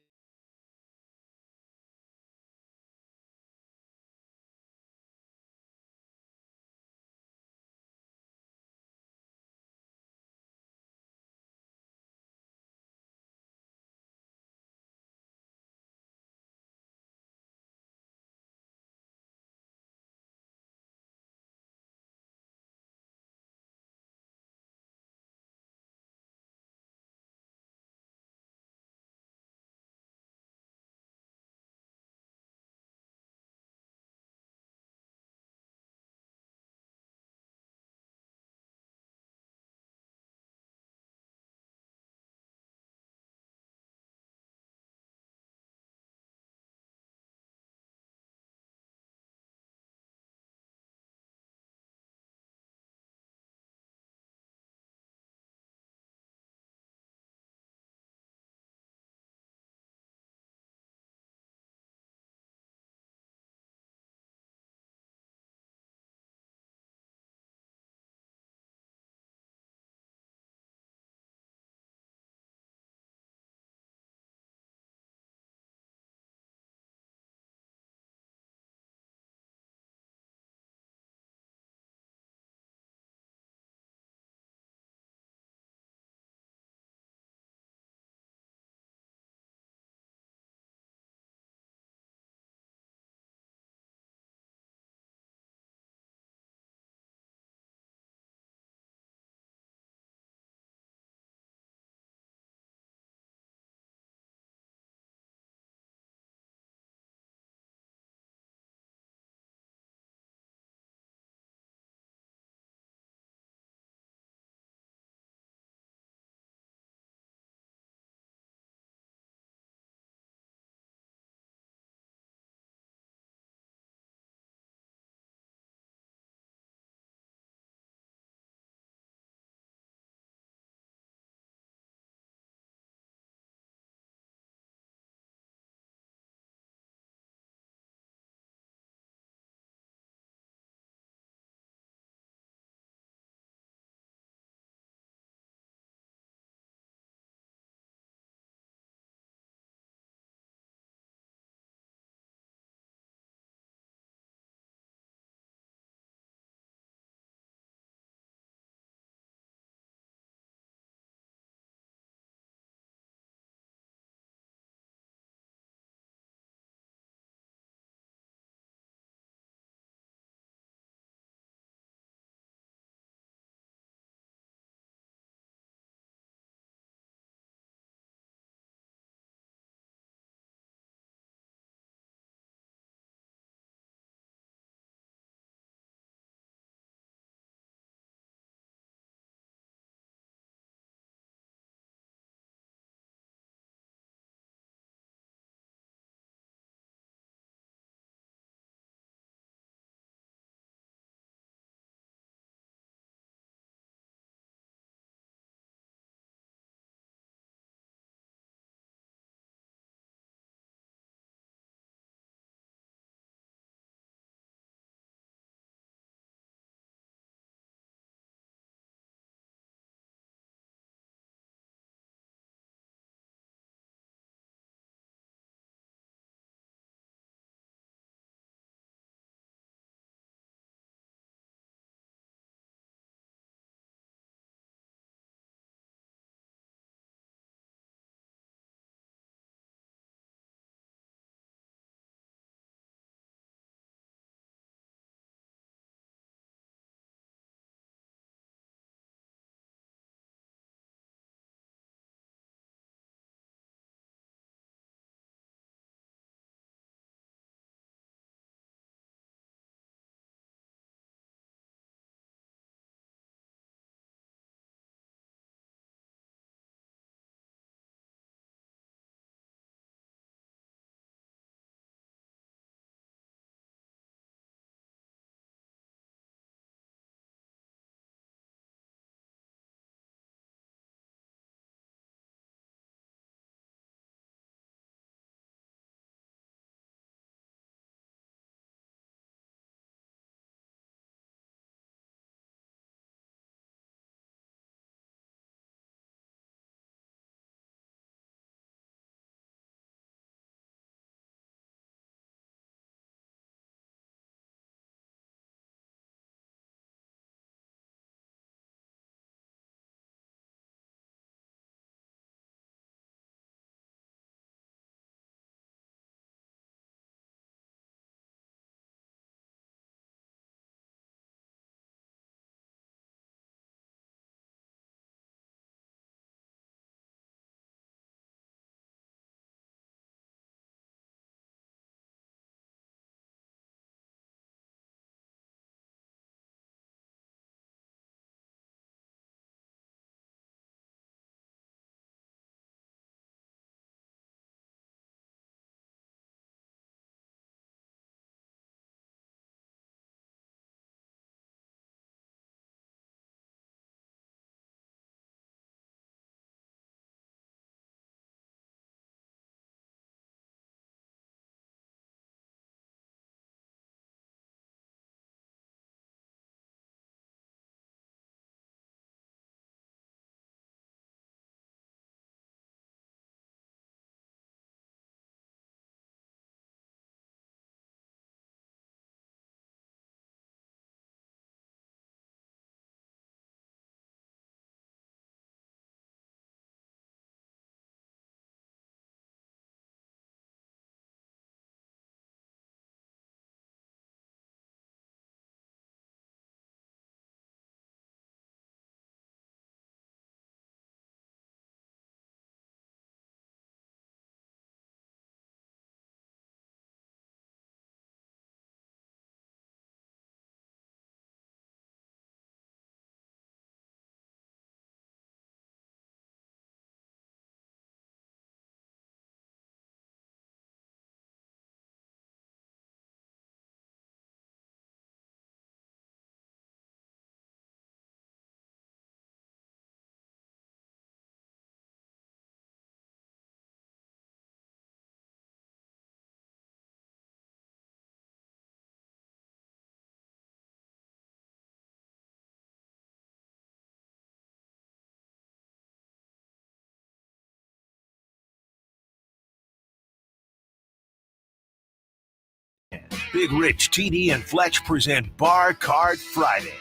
Big Rich, TD, and Fletch present Bar Card Friday.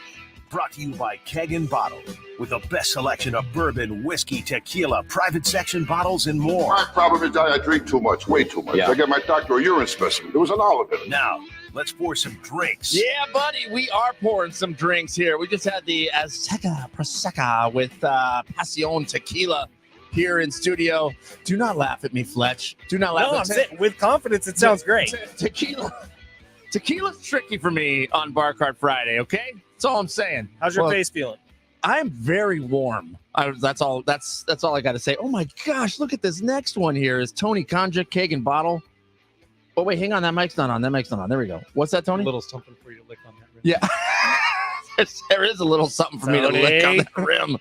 Brought to you by Keg and Bottle, with the best selection of bourbon, whiskey, tequila, private section bottles, and more.
My problem is I drink too much, way too much.
Yeah.
I get my doctor a urine specimen. There was an olive in it.
Now, let's pour some drinks.
Yeah, buddy, we are pouring some drinks here. We just had the Azteca Prosecco with Pasión Tequila here in studio. Do not laugh at me, Fletch. Do not laugh
No,
at
I'm saying with confidence, it sounds great.
Tequila's tricky for me on Bar Card Friday, okay? That's all I'm saying.
How's your face feeling?
I'm very warm. That's all I got to say. Oh my gosh, look at this next one here. Is Tony Condra, Keg and Bottle. Oh wait, hang on, that mic's not on. There we go. What's that, Tony?
A little something for you to lick on that rim.
Yeah. there is a little something for me to lick on that rim.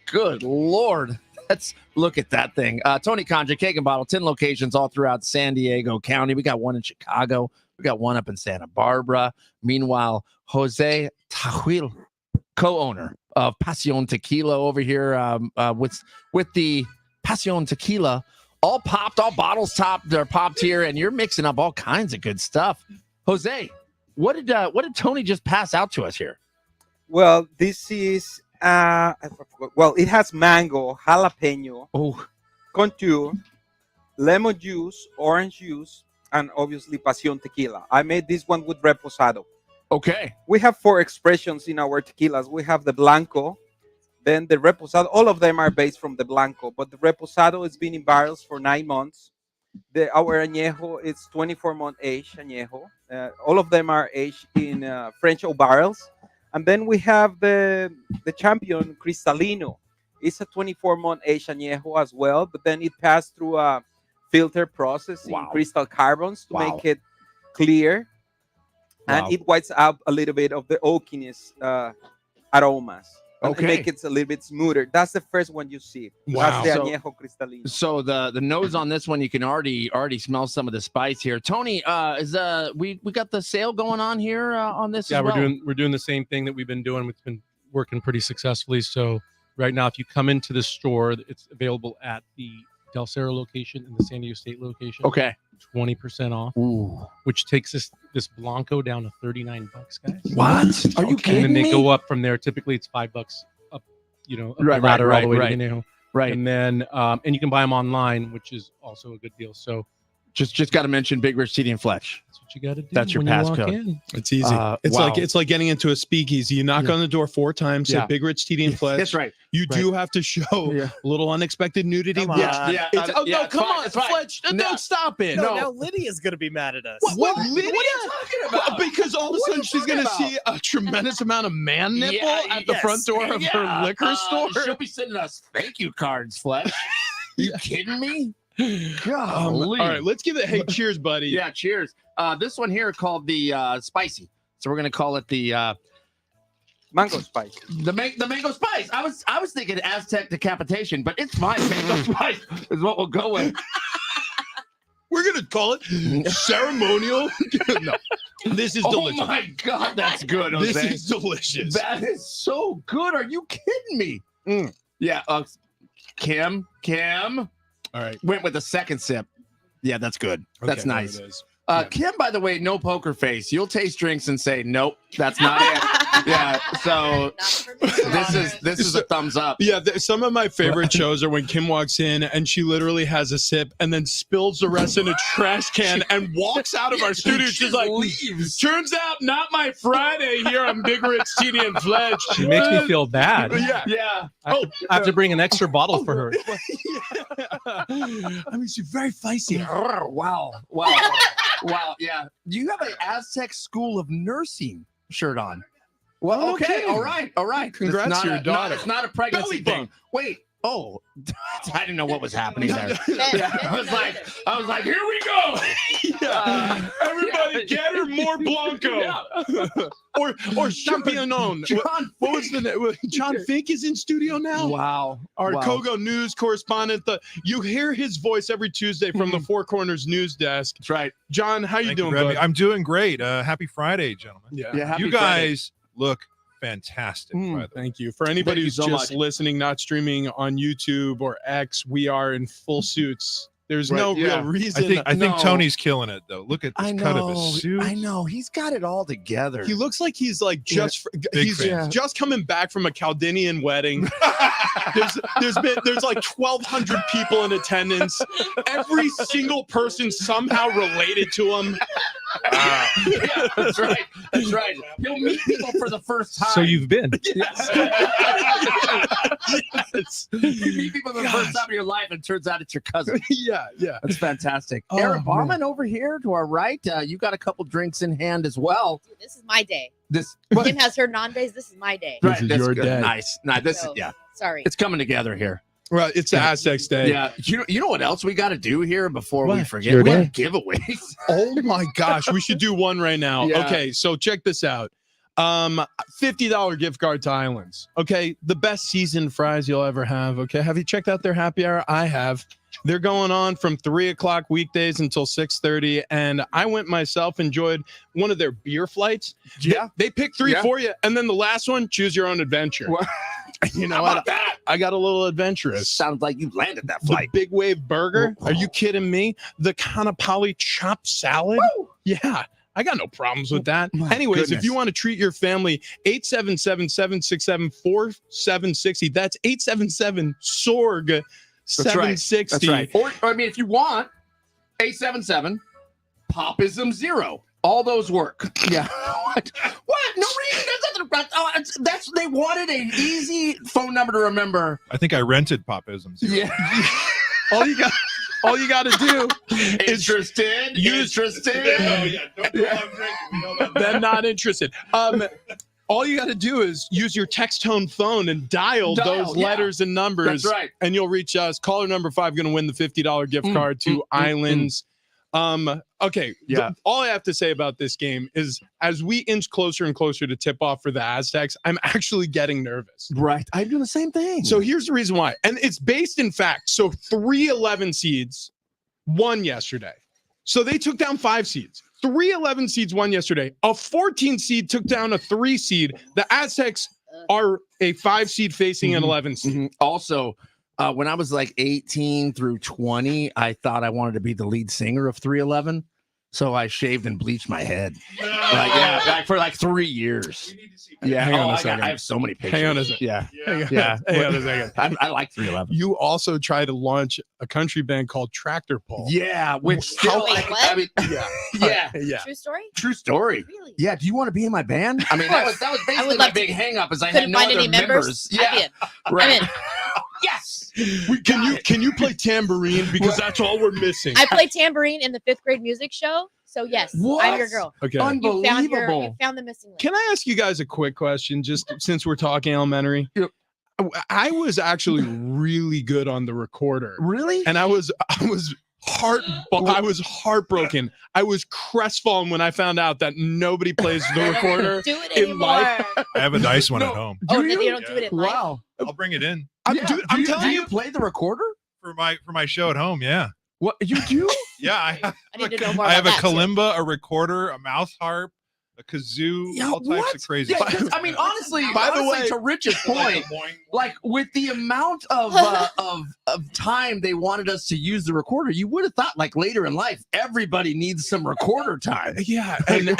Good Lord. Let's look at that thing. Tony Condra, Keg and Bottle, 10 locations all throughout San Diego County. We got one in Chicago. We got one up in Santa Barbara. Meanwhile, Jose Tahuil, co-owner of Pasión Tequila over here with the Pasión Tequila, all popped, all bottles they're popped here, and you're mixing up all kinds of good stuff. Jose, what did Tony just pass out to us here?
Well, this is it has mango, jalapeno, contour, lemon juice, orange juice, and obviously Pasión Tequila. I made this one with reposado.
Okay.
We have 4 expressions in our tequilas. We have the Blanco, then the reposado. All of them are based from the Blanco, but the reposado has been in barrels for 9 months. Our añejo is 24-month aged añejo. All of them are aged in French oak barrels. And then we have the champion Cristalino. It's a 24-month aged añejo as well, but then it passed through a filter process in crystal carbons to make it clear. And it whites out a little bit of the oakiness aromas. And make it a little bit smoother. That's the first one you see.
Wow.
That's the Añejo Cristalino.
So the nose on this one, you can already smell some of the spice here. Tony, we got the sale going on here on this as well?
we're doing the same thing that we've been doing. It's been working pretty successfully. So right now, if you come into the store, it's available at the Del Cerro location and the San Diego State location.
Okay.
20% off.
Ooh.
Which takes this Blanco down to $39, guys.
What? Are you kidding
And then
me?
they go up from there. Typically, it's $5 up, up
Right,
the ladder all the way
right.
to the Añejo.
Right.
And then and you can buy them online, which is also a good deal. So
just got to mention Big Rich, TD, and Fletch.
That's what you got to do.
That's your
when you walk
passcode.
in.
It's easy. It's like getting into a speakeasy. You knock on the door 4 times. Say Big Rich, TD, and Fletch.
That's right.
You do have to show a little unexpected nudity.
Come on.
No, come on, Fletch. Don't stop it.
No, now Lydia's going to be mad at us.
What Lydia? What are you talking about? Because all of a sudden she's going to see a tremendous amount of man nipple at the front door of her liquor store.
She'll be sending us thank you cards, Fletch. You kidding me? Golly.
All right, let's give it. Hey, cheers, buddy.
Yeah, cheers. This one here called the spicy. So we're gonna call it the
mango spice.
The mango spice. I was thinking Aztec decapitation, but it's fine. Mango spice is what we'll go with.
We're gonna call it ceremonial. No, this is delicious.
Oh my God, that's good. Jose.
This is delicious.
That is so good. Are you kidding me? Yeah. Kim.
All right.
Went with the second sip. Yeah, that's good. That's
Okay,
nice.
there it is.
Kim, by the way, no poker face. You'll taste drinks and say, nope, that's not it. Yeah. So this is a thumbs up.
Yeah. Some of my favorite shows are when Kim walks in and she literally has a sip and then spills the rest in a trash can and walks out of our studio. She's like,
leaves.
Turns out not my Friday here on Big Rich, TD, and Fletch.
She makes me feel bad.
Yeah.
I have to bring an extra bottle for her.
I mean, she's very feisty.
Wow. Wow. Yeah. You have an Aztec School of Nursing shirt on. Well, okay. All right.
Congrats to your daughter.
It's not a pregnancy thing. Wait. Oh, I didn't know what was happening there. I was like, here we go.
Everybody get her more Blanco. Or Champignon. What was the name? John Fink is in studio now.
Wow.
Our Kogo News correspondent. You hear his voice every Tuesday from the Four Corners News Desk.
That's right.
John, how you doing, bud?
I'm doing great. Happy Friday, gentlemen.
Yeah.
Happy
you guys look fantastic.
Thank you. For anybody who's
so
just
much.
listening, not streaming on YouTube or X, we are in full suits There's
Right,
no
yeah.
real reason.
I think
No.
Tony's killing it though. Look at this cut of his suit.
I know. He's got it all together.
He looks like he's like just
Big
he's
fan.
just coming back from a Chaldean wedding. there's like 1,200 people in attendance. Every single person somehow related to him.
Yeah, that's right. That's right. He'll meet people for the first time.
So you've been.
Yes. Yes. You meet people for the first time in your life, and it turns out it's your cousin.
Yeah.
That's fantastic.
Oh,
Eric
man.
Barman over here to our right. You got a couple drinks in hand as well.
Dude, this is my day.
This
Kim has her non-days. This is my day.
This is
that's
your
good.
day.
Nice. This
So,
is yeah.
Sorry.
It's coming together here.
Well, it's the Aztecs Day.
Yeah. You know what else we got to do here before we
What?
forget?
Your
We have
day.
giveaways.
Oh my gosh, we should do one right now.
Yeah.
Okay, so check this out. $50 gift card to Islands. Okay, the best seasoned fries you'll ever have. Okay, have you checked out their happy hour? I have. They're going on from 3:00 weekdays until 6:30, and I went myself, enjoyed one of their beer flights.
Yeah.
They pick three
Yeah.
for you, and then the last one, choose your own adventure. You know
How
what?
about that?
I got a little adventurous.
Sounds like you landed that
The
flight.
Big Wave Burger. Are you kidding me? The Kanapali chopped salad. Yeah. I got no problems with that.
My
Anyways, if
goodness.
you want to treat your family, 877-767-4760. That's 877-SORG-760.
That's right. Or I mean, if you want, 877 Popism 0. All those work. Yeah. What? No reason. That's they wanted an easy phone number to remember.
I think I rented Popism.
Yeah.
All you got to do is
Interested? Interested?
then not interested. All you got to do is use your text tone phone and dial those
yeah.
letters and numbers.
That's right.
And you'll reach us. Caller number 5 going to win the $50 gift card to Islands. Okay.
Yeah.
All I have to say about this game is as we inch closer and closer to tip off for the Aztecs, I'm actually getting nervous.
Right. I'm doing the same thing.
So here's the reason why. And it's based in fact. So 3 11 seeds won yesterday. So they took down 5 seeds. 3 11 seeds won yesterday. A 14 seed took down a 3 seed. The Aztecs are a 5 seed facing an 11 seed.
Also, when I was like 18 through 20, I thought I wanted to be the lead singer of 311. So I shaved and bleached my head. For like 3 years. Yeah.
Hang on a second.
I have so many pictures.
Hang on a second.
Yeah.
Hang on a second.
I like 311.
You also tried to launch a country band called Tractor Pull.
Yeah, which still,
Wait, what?
I mean, yeah.
True story?
True story.
Really?
Yeah. Do you want to be in my band? I mean, that was basically
would
my
love to
big
be.
hang up is I had
Couldn't
no
find
other
any members.
Yeah.
I'm in.
Right.
I'm in.
Yes.
Can you play tambourine because that's all we're missing?
I played tambourine in the 5th grade music show. So yes, I'm your girl.
Okay.
You
Unbelievable.
found the missing link.
Can I ask you guys a quick question just since we're talking elementary? I was actually really good on the recorder.
Really?
And I was heartbroken. I was crestfallen when I found out that nobody plays the recorder
Do it
in
anymore.
life.
I have a nice one at home.
Oh, you don't do it in life.
Wow.
I'll bring it in
I'm
Do
telling
you play the recorder?
for my show at home. Yeah.
What you do?
Yeah.
I need to know more
I have
about
a
that, too.
kalimba, a recorder, a mouth harp, a kazoo,
Yeah,
all types
what?
of crazy
Yeah,
stuff.
'cause, I mean, honestly,
By the way-
to Rich's point, like with the amount of time they wanted us to use the recorder, you would have thought like later in life, everybody needs some recorder time.
Yeah, and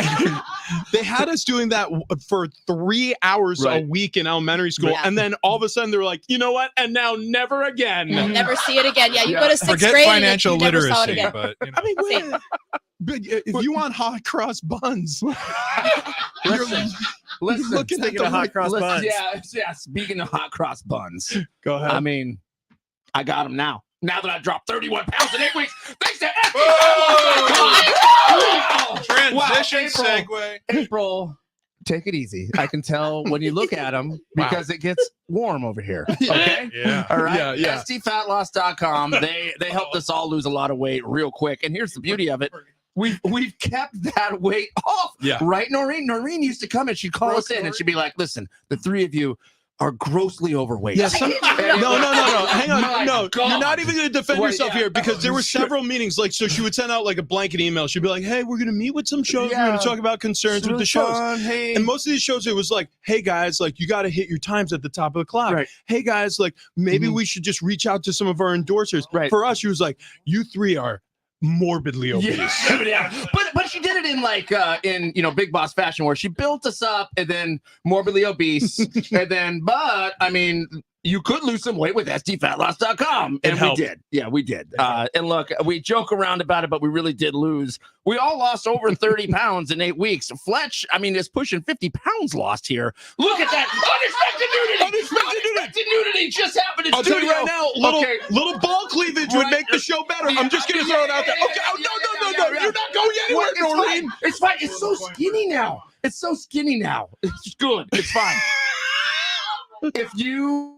they had us doing that for 3 hours
Right.
a week in elementary school,
Yeah.
and then all of a sudden they were like, you know what? And now never again.
You'll never see it again. Yeah, you
Yeah.
go to 6th
Forget
grade
financial
and you never saw it
literacy,
again.
but you know.
I mean,
Same.
but if you want hot cross buns,
Listen,
looking at
Speaking
the
of hot cross
listen,
buns.
yeah. Speaking of hot cross buns,
Go ahead.
I mean, I got them now. Now that I dropped 31 pounds in 8 weeks, thanks to
Transition
April.
segue.
April, take it easy. I can tell when you look at them because it gets warm over here. Okay.
Yeah.
All right.
Yeah, yeah.
STFatloss.com. They helped us all lose a lot of weight real quick. And here's the beauty of it. We've kept that weight off.
Yeah.
Right, Noreen? Noreen used to come and she'd call us in and she'd be like, listen, the 3 of you, are grossly overweight.
Yeah, no. Hang on.
My
No,
God.
you're not even going to defend
Wait,
yourself
yeah.
here because there were several meetings. Like, so she would send out like a blanket email. She'd be like, "Hey, we're going to meet with some shows. We're going to talk about concerns
It's
with
really
the shows."
fun. Hey.
And most of these shows, it was like, "Hey guys, like you got to hit your times at the top of the clock.
Right.
Hey guys, like maybe we should just reach out to some of our endorsers."
Right.
For us, she was like, "You three are morbidly obese."
Yeah. But she did it in like in Big Boss fashion where she built us up and then morbidly obese and then but I mean you could lose some weight with sdfatloss.com and we did. Yeah, we did. And look, we joke around about it, but we really did lose. We all lost over 30 pounds in 8 weeks. Fletch, I mean, is pushing 50 pounds lost here. Look at that. Unexpected nudity just happened in
I'll tell
studio.
you right now, little ball cleavage would make the show better. I'm just going to throw it out there. Okay, no. You're not going anywhere, Noreen.
It's fine. It's so skinny now. It's so skinny now. It's good. It's fine. If you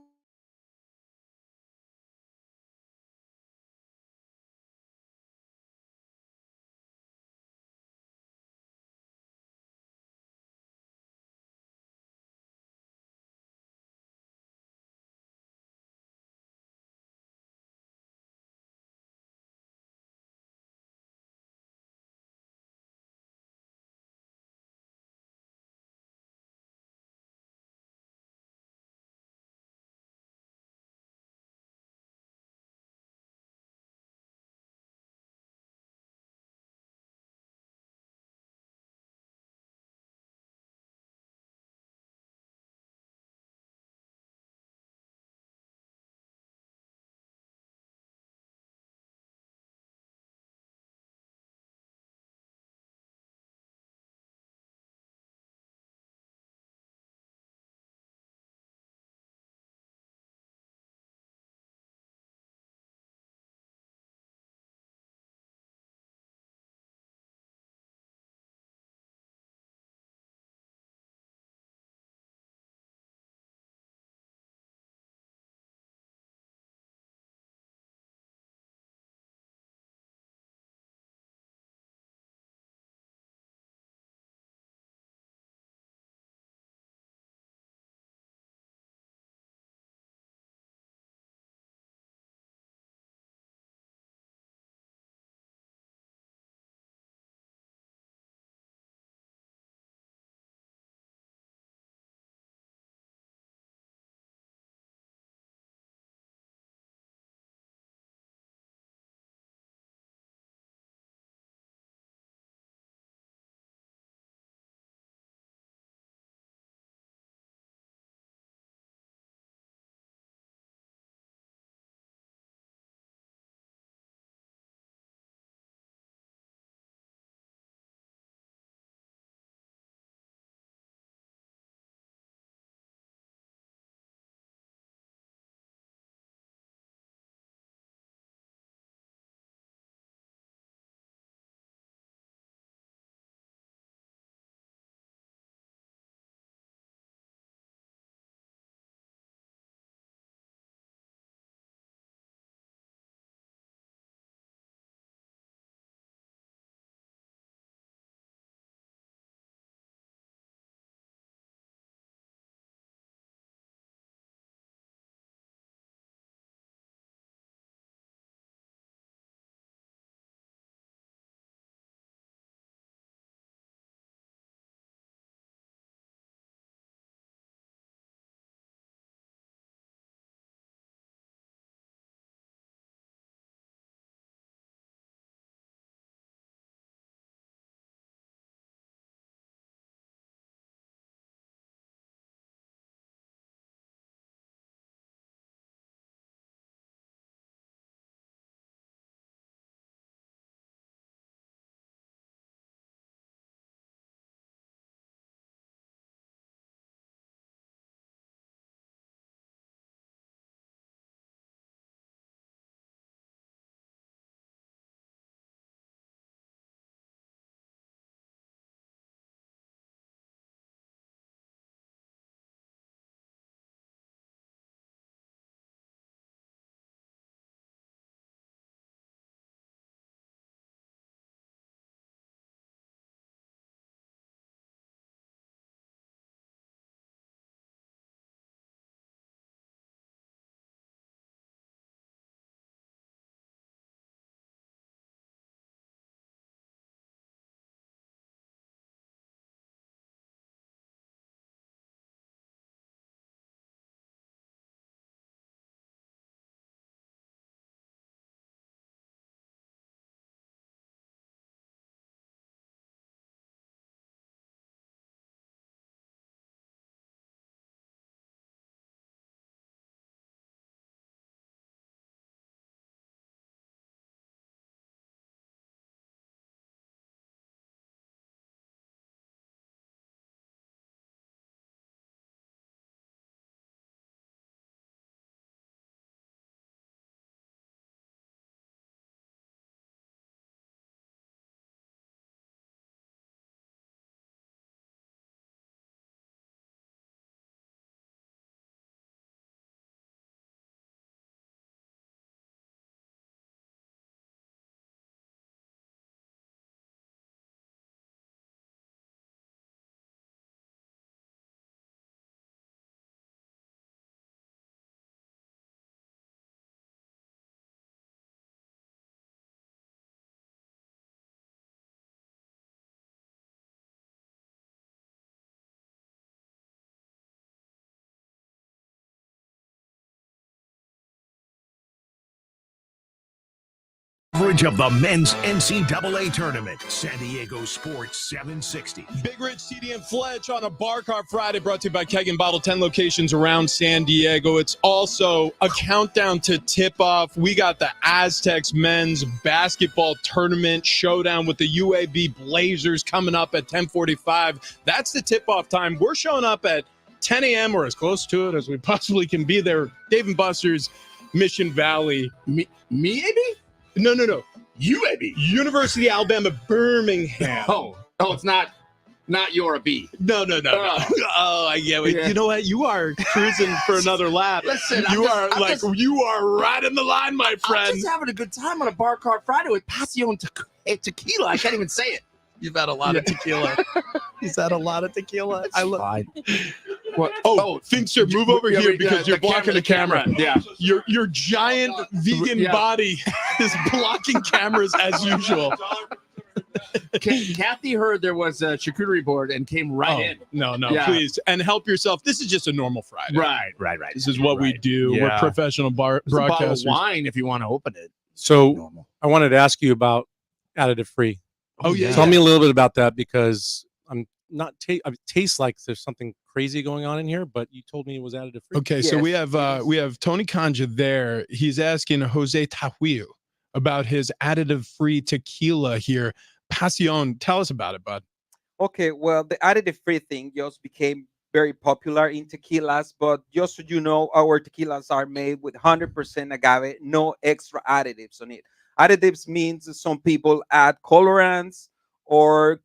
coverage of the men's NCAA tournament. San Diego Sports 760.
Big Rich, TD, and Fletch on a Bar Cart Friday, brought to you by Keg and Bottle, 10 locations around San Diego. It's also a countdown to tip-off. We got the Aztecs men's basketball tournament showdown with the UAB Blazers coming up at 10:45. That's the tip-off time. We're showing up at 10 a.m. or as close to it as we possibly can be there. Dave and Buster's, Mission Valley.
Me, AB?
No.
You, AB.
University of Alabama, Birmingham.
Oh, it's not your B.
No. Oh, I get it.
Yeah.
You know what? You are cruising for another lap.
Listen,
you are right in the line, my friend.
I'm just having a good time on a Bar Cart Friday with Pasión tequila. I can't even say it.
You've had a lot of tequila. He's had a lot of tequila.
Fine.
What? Oh, Finster, move over
yeah,
here
but,
because you're blocking the camera.
Yeah.
Your giant vegan body is blocking cameras as usual.
Kathy heard there was a charcuterie board and came right in.
No,
Yeah.
please. And help yourself. This is just a normal Friday.
Right.
This is what we do.
Yeah.
We're professional
There's a bottle of
broadcasters.
wine if you want to open it.
So I wanted to ask you about additive free.
Oh, yeah.
Tell me a little bit about that because I'm not. It tastes like there's something crazy going on in here, but you told me it was additive free.
Okay, so we have Tony Kanja there. He's asking Jose Tahuil about his additive-free tequila here. Pasión, tell us about it, bud.
Okay, well, the additive-free thing just became very popular in tequilas, but just so you know, our tequilas are made with 100% agave, no extra additives on it. Additives means some people add colorants or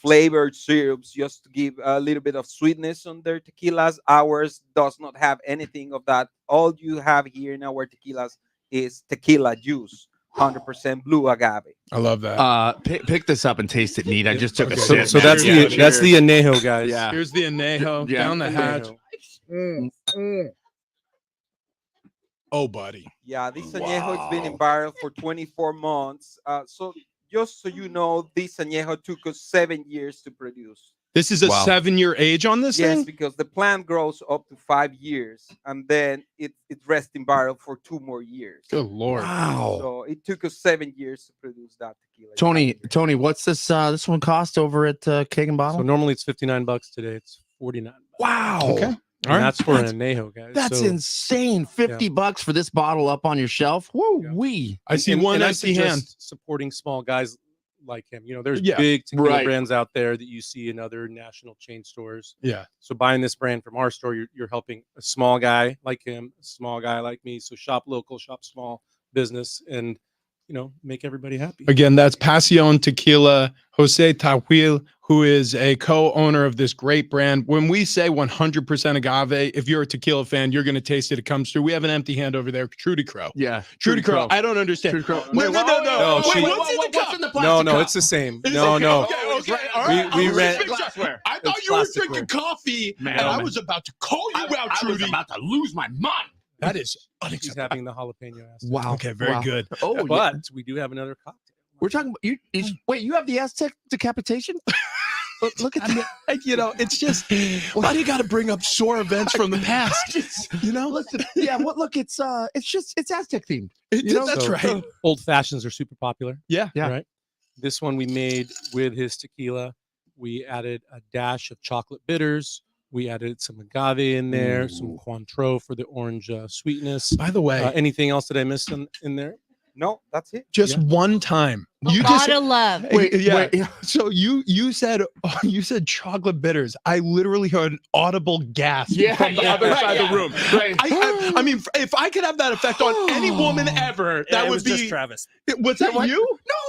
flavored syrups just to give a little bit of sweetness on their tequilas. Ours does not have anything of that. All you have here in our tequilas is tequila juice, 100% blue agave.
I love that.
Pick this up and taste it neat. I just took a
So,
sip.
so that's the añejo, guys.
Yeah.
Here's the añejo down the hatch. Oh, buddy.
Yeah, this añejo has been in barrel for 24 months. So just so you know, this añejo took us 7 years to produce.
This is a 7-year age on this
Yes,
thing?
because the plant grows up to 5 years, and then it rests in barrel for 2 more years.
Good Lord.
Wow.
So it took us 7 years to produce that tequila.
Tony, what's this? This one cost over at Keg and Bottle?
So normally it's $59. Today it's $49.
Wow.
Okay.
And that's for an añejo, guys.
That's
So-
insane. $50 for this bottle up on your shelf. Woo wee.
I see one
I
empty
suggest
hand.
supporting small guys like him. You know, there's
Yeah,
big tequila
right.
brands out there that you see in other national chain stores.
Yeah.
So buying this brand from our store, you're helping a small guy like him, a small guy like me. So shop local, shop small business, and make everybody happy.
Again, that's Pasión Tequila, Jose Tahuil, who is a co-owner of this great brand. When we say 100% agave, if you're a tequila fan, you're going to taste it. It comes through. We have an empty hand over there, Trudy Crow.
Yeah.
Trudy Crow. I don't understand.
Trudy Crow.
No.
No,
Wait,
she-
what's in the cup?
in the plastic
No,
cup?
it's the same.
Is
No,
it-
no.
Okay. All right.
We
I was
ran-
just making sure. I
It's
thought you were
plasticware.
drinking coffee,
Man,
and I
man.
was about to call you out,
I was
Trudy.
about to lose my mind.
That is
She's
unacceptable.
having the jalapeno acid.
Wow.
Okay, very good.
Oh,
But we do have another cocktail.
we're talking about you. Wait, you have the Aztec decapitation? Look at that.
It's just, why do you got to bring up sore events from the past?
Listen, yeah. Well, look, it's Aztec themed.
That's
So,
right.
Old fashions are super popular.
Yeah.
Yeah.
Right. This one we made with his tequila. We added a dash of chocolate bitters. We added some agave in there, some Cointreau for the orange sweetness.
By the way,
Anything else that I missed in there?
No, that's it.
just one time.
A lot of love.
Wait, So you said chocolate bitters. I literally heard an audible gasp from the other side of the room.
Right.
I mean, if I could have that effect on any woman ever,
Yeah,
that
it
would
was
be
just Travis.
Was that you?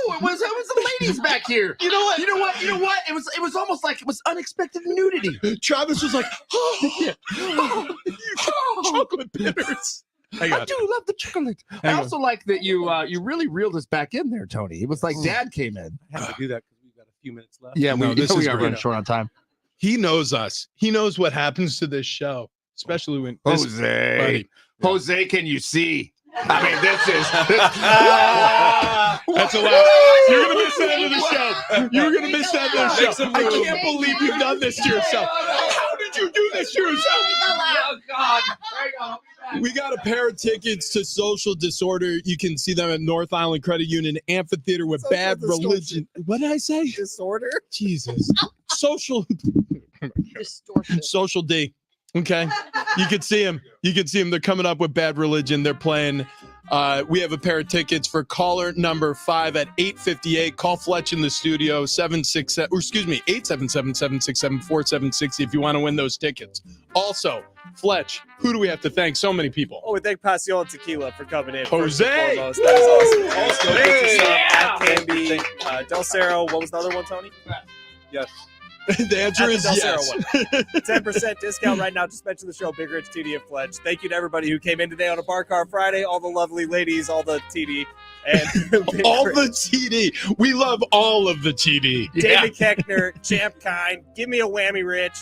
No, it was the ladies back here.
You know what?
You know what? It was almost like it was unexpected nudity.
Travis was like, chocolate bitters.
I do love the chocolate. I also like that you really reeled us back in there, Tony. It was like Dad came in.
I had to do that because we've got a few minutes left.
Yeah,
No,
we
this is
are
great.
running short on time.
He knows us. He knows what happens to this show, especially when
Jose,
buddy.
Jose, can you see? I mean,
That's a lot. You're gonna miss the end of the show. You're gonna miss the end of the show. I can't believe you've done this to yourself. How did you do this to yourself?
Oh God! Hang on.
We got a pair of tickets to Social Disorder. You can see them at North Island Credit Union Amphitheater with
Social
Bad
Distortion.
Religion. What did I say?
Disorder.
Jesus. Social
Distortion.
Social D. Okay. You can see them. You can see them. They're coming up with Bad Religion. They're playing. We have a pair of tickets for caller number 5 at 8:58. Call Fletch in the studio, 877-767-4760 if you want to win those tickets. Also, Fletch, who do we have to thank? So many people.
Oh, we thank Pasión Tequila for coming in.
Jose!
First and foremost. That is awesome. Also,
Hey!
get you some at Canby, Del Cerro. What was the other one, Tony?
Yes. The answer is yes.
10% discount right now. Just mention the show, Big Rich, TD, and Fletch. Thank you to everybody who came in today on a Bar Car Friday. All the lovely ladies, all the TD. And
all the TD. We love all of the TD.
David Keckner, Champ Kind. Give me a whammy, Rich.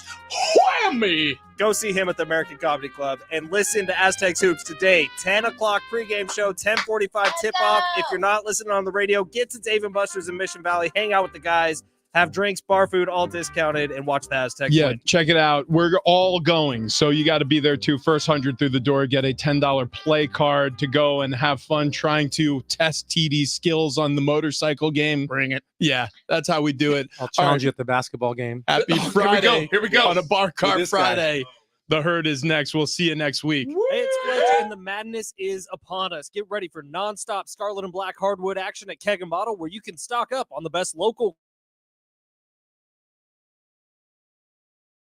Whammy.
Go see him at the American Comedy Club and listen to Aztecs Hoops today. 10 o'clock pregame show, 10:45 tip-off. If you're not listening on the radio, get to Dave & Buster's in Mission Valley. Hang out with the guys. Have drinks, bar food, all discounted, and watch the Aztecs win.
Check it out. We're all going, so you got to be there too. First 100 through the door, get a $10 play card to go and have fun trying to test TD's skills on the motorcycle game.
Bring it.
Yeah, that's how we do it.
I'll challenge you at the basketball game.
Happy Friday.
Here we go.
On a Bar Car
With this guy.
Friday. The Herd is next. We'll see you next week.
Hey, it's Fletch, and the madness is upon us. Get ready for nonstop Scarlet and Black hardwood action at Keg and Bottle, where you can stock up on the best local